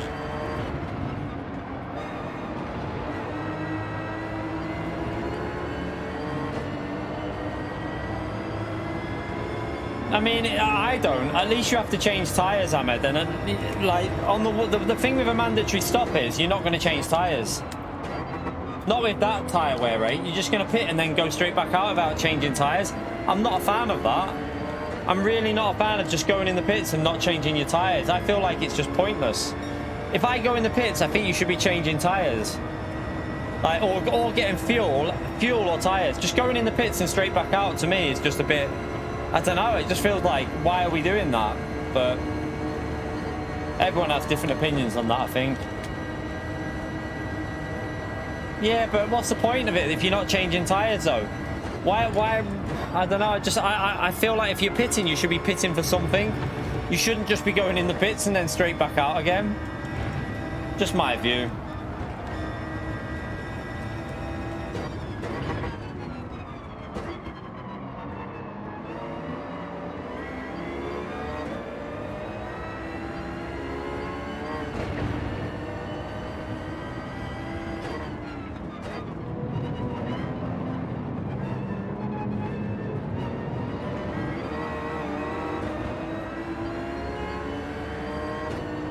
S2: I mean, I don't. At least you have to change tyres, Ahmed. And like on the thing with a mandatory stop is you're not going to change tyres. Not with that tyre wear rate. You're just going to pit and then go straight back out without changing tyres. I'm not a fan of that. I'm really not a fan of just going in the pits and not changing your tyres. I feel like it's just pointless. If I go in the pits, I think you should be changing tyres. Like, or getting fuel or tyres. Just going in the pits and straight back out, to me, is just a bit... I don't know, it just feels like, why are we doing that? But everyone has different opinions on that, I think. Yeah, but what's the point of it if you're not changing tyres, though? Why, I don't know, I feel like if you're pitting, you should be pitting for something. You shouldn't just be going in the pits and then straight back out again. Just my view.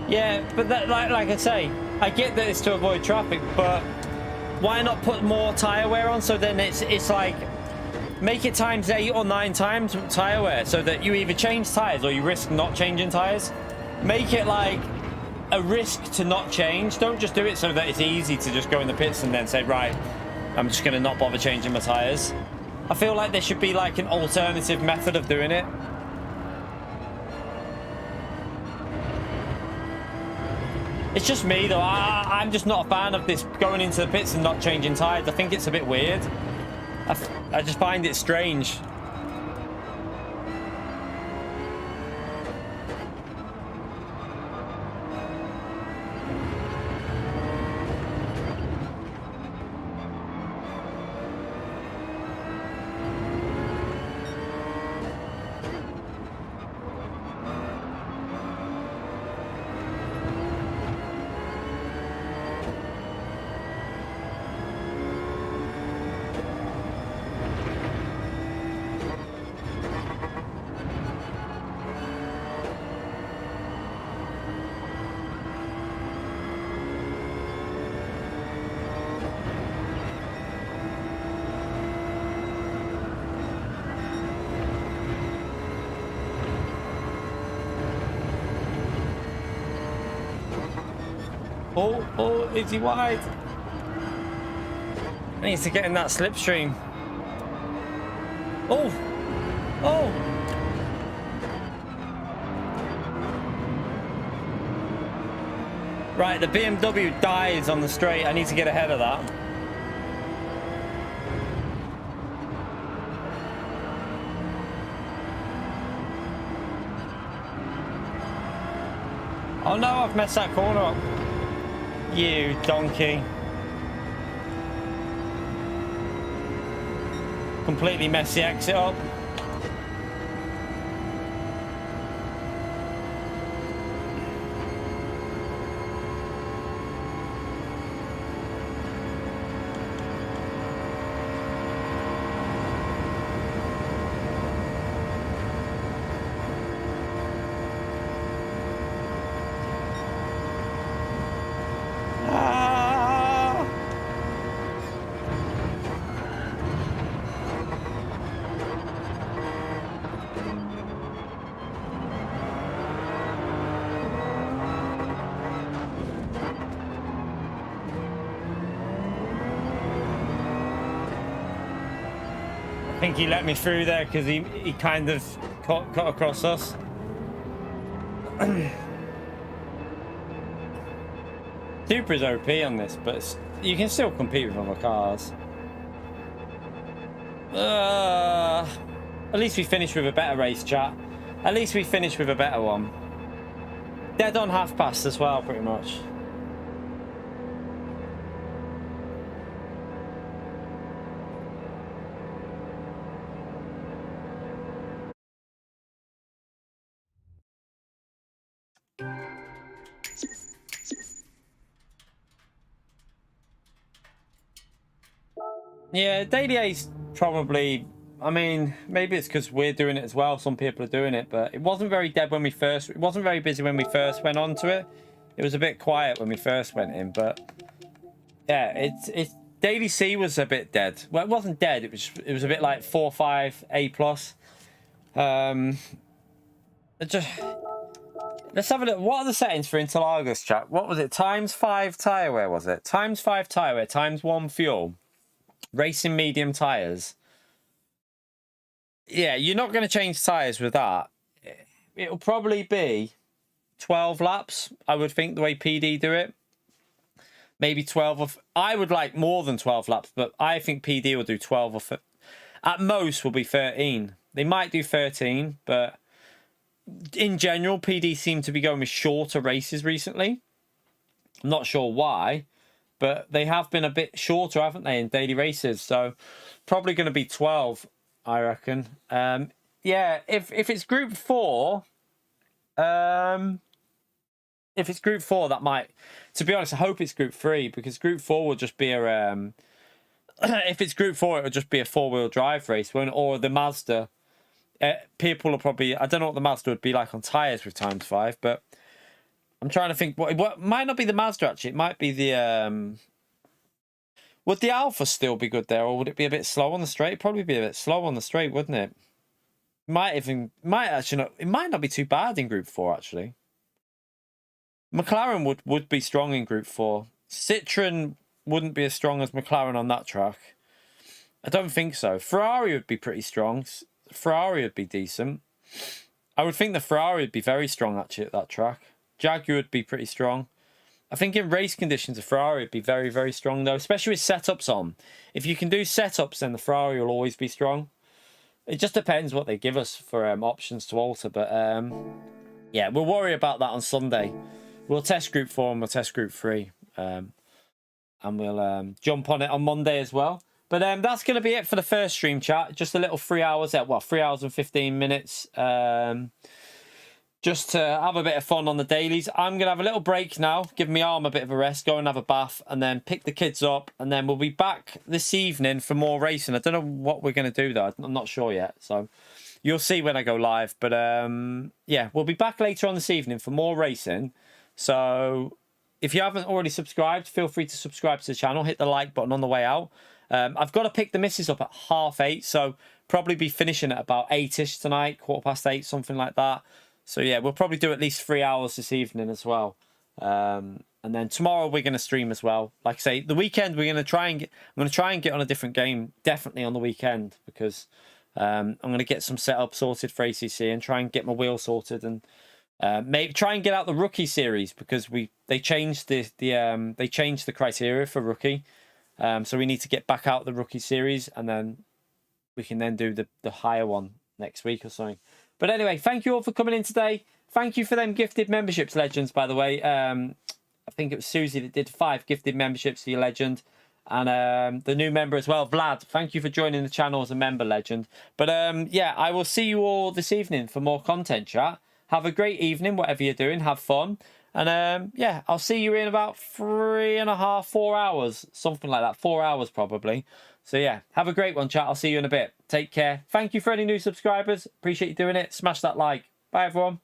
S2: Yeah, but that, like I say, I get that it's to avoid traffic, but why not put more tyre wear on? So then it's like, make it ×8 or 9 times tyre wear, so that you either change tyres or you risk not changing tyres. Make it like a risk to not change. Don't just do it so that it's easy to just go in the pits and then say, right, I'm just going to not bother changing my tyres. I feel like there should be like an alternative method of doing it. It's just me, though. I'm just not a fan of this going into the pits and not changing tyres. I think it's a bit weird. I just find it strange. Oh, is he wide? He needs to get in that slipstream. Oh. Right, the BMW dies on the straight. I need to get ahead of that. Oh no, I've messed that corner up. You donkey. Completely messed the exit up. I think he let me through there because he kind of cut across us. Supra's OP on this, but you can still compete with other cars. At least we finished with a better race, chat. At least we finished with a better one. Dead on half past as well, pretty much. Yeah, Daily A's probably, I mean, maybe it's because we're doing it as well. Some people are doing it, but it wasn't very dead when we first, it wasn't very busy when we first went onto it. It was a bit quiet when we first went in, but yeah, it's Daily C was a bit dead. Well, it wasn't dead. It was a bit like 4, 5, A+. Let's have a look. What are the settings for Interlagos, chat? What was it? ×5 tyre wear, was it? ×5 tyre wear, ×1 fuel. Racing medium tyres. Yeah, you're not going to change tyres with that. It'll probably be 12 laps, I would think, the way PD do it. Maybe 12 of... I would like more than 12 laps, but I think PD will do 12 or... At most will be 13. They might do 13, but... In general, PD seem to be going with shorter races recently. I'm not sure why, but they have been a bit shorter, haven't they, in daily races? So probably going to be 12, I reckon. Yeah, if it's Group 4, if it's Group 4, that might... To be honest, I hope it's Group 3, because Group 4 will just be a... if it's Group 4, it'll just be a four-wheel drive race, or the Mazda. People will probably... I don't know what the Mazda would be like on tyres with ×5, but I'm trying to think... What might not be the Mazda, actually. It might be the... Would the Alpha still be good there, or would it be a bit slow on the straight? It'd probably be a bit slow on the straight, wouldn't it? It might not be too bad in Group 4, actually. McLaren would be strong in Group 4. Citroen wouldn't be as strong as McLaren on that track. I don't think so. Ferrari would be pretty strong. Ferrari would be decent. I would think the Ferrari would be very strong, actually, at that track. Jaguar would be pretty strong. I think in race conditions, the Ferrari would be very, very strong, though, especially with setups on. If you can do setups, then the Ferrari will always be strong. It just depends what they give us for options to alter. But, yeah, we'll worry about that on Sunday. We'll test Group 4 and we'll test Group 3. And we'll jump on it on Monday as well. But that's going to be it for the first stream, chat. Just a little 3 hours, 3 hours and 15 minutes. Just to have a bit of fun on the dailies. I'm going to have a little break now, give my arm a bit of a rest, go and have a bath, and then pick the kids up. And then we'll be back this evening for more racing. I don't know what we're going to do, though. I'm not sure yet. So you'll see when I go live. But yeah, we'll be back later on this evening for more racing. So if you haven't already subscribed, feel free to subscribe to the channel. Hit the like button on the way out. I've got to pick the missus up at 8:30, so probably be finishing at about 8ish tonight, 8:15, something like that. So yeah, we'll probably do at least 3 hours this evening as well. And then tomorrow we're going to stream as well. Like I say, the weekend we're going to try and get. I'm going to try and get on a different game, definitely on the weekend, because I'm going to get some setup sorted for ACC and try and get my wheel sorted, and maybe try and get out the rookie series, because they changed the criteria for rookie, so we need to get back out the rookie series, and then we can then do the higher one next week or something. But anyway, thank you all for coming in today. Thank you for them gifted memberships, legends, by the way. I think it was Susie that did 5 gifted memberships for your legend. And the new member as well, Vlad. Thank you for joining the channel as a member, legend. But yeah, I will see you all this evening for more content, chat. Have a great evening, whatever you're doing. Have fun. And yeah, I'll see you in about 3.5, 4 hours. Something like that. 4 hours probably. So yeah, have a great one, chat. I'll see you in a bit. Take care. Thank you for any new subscribers. Appreciate you doing it. Smash that like. Bye, everyone.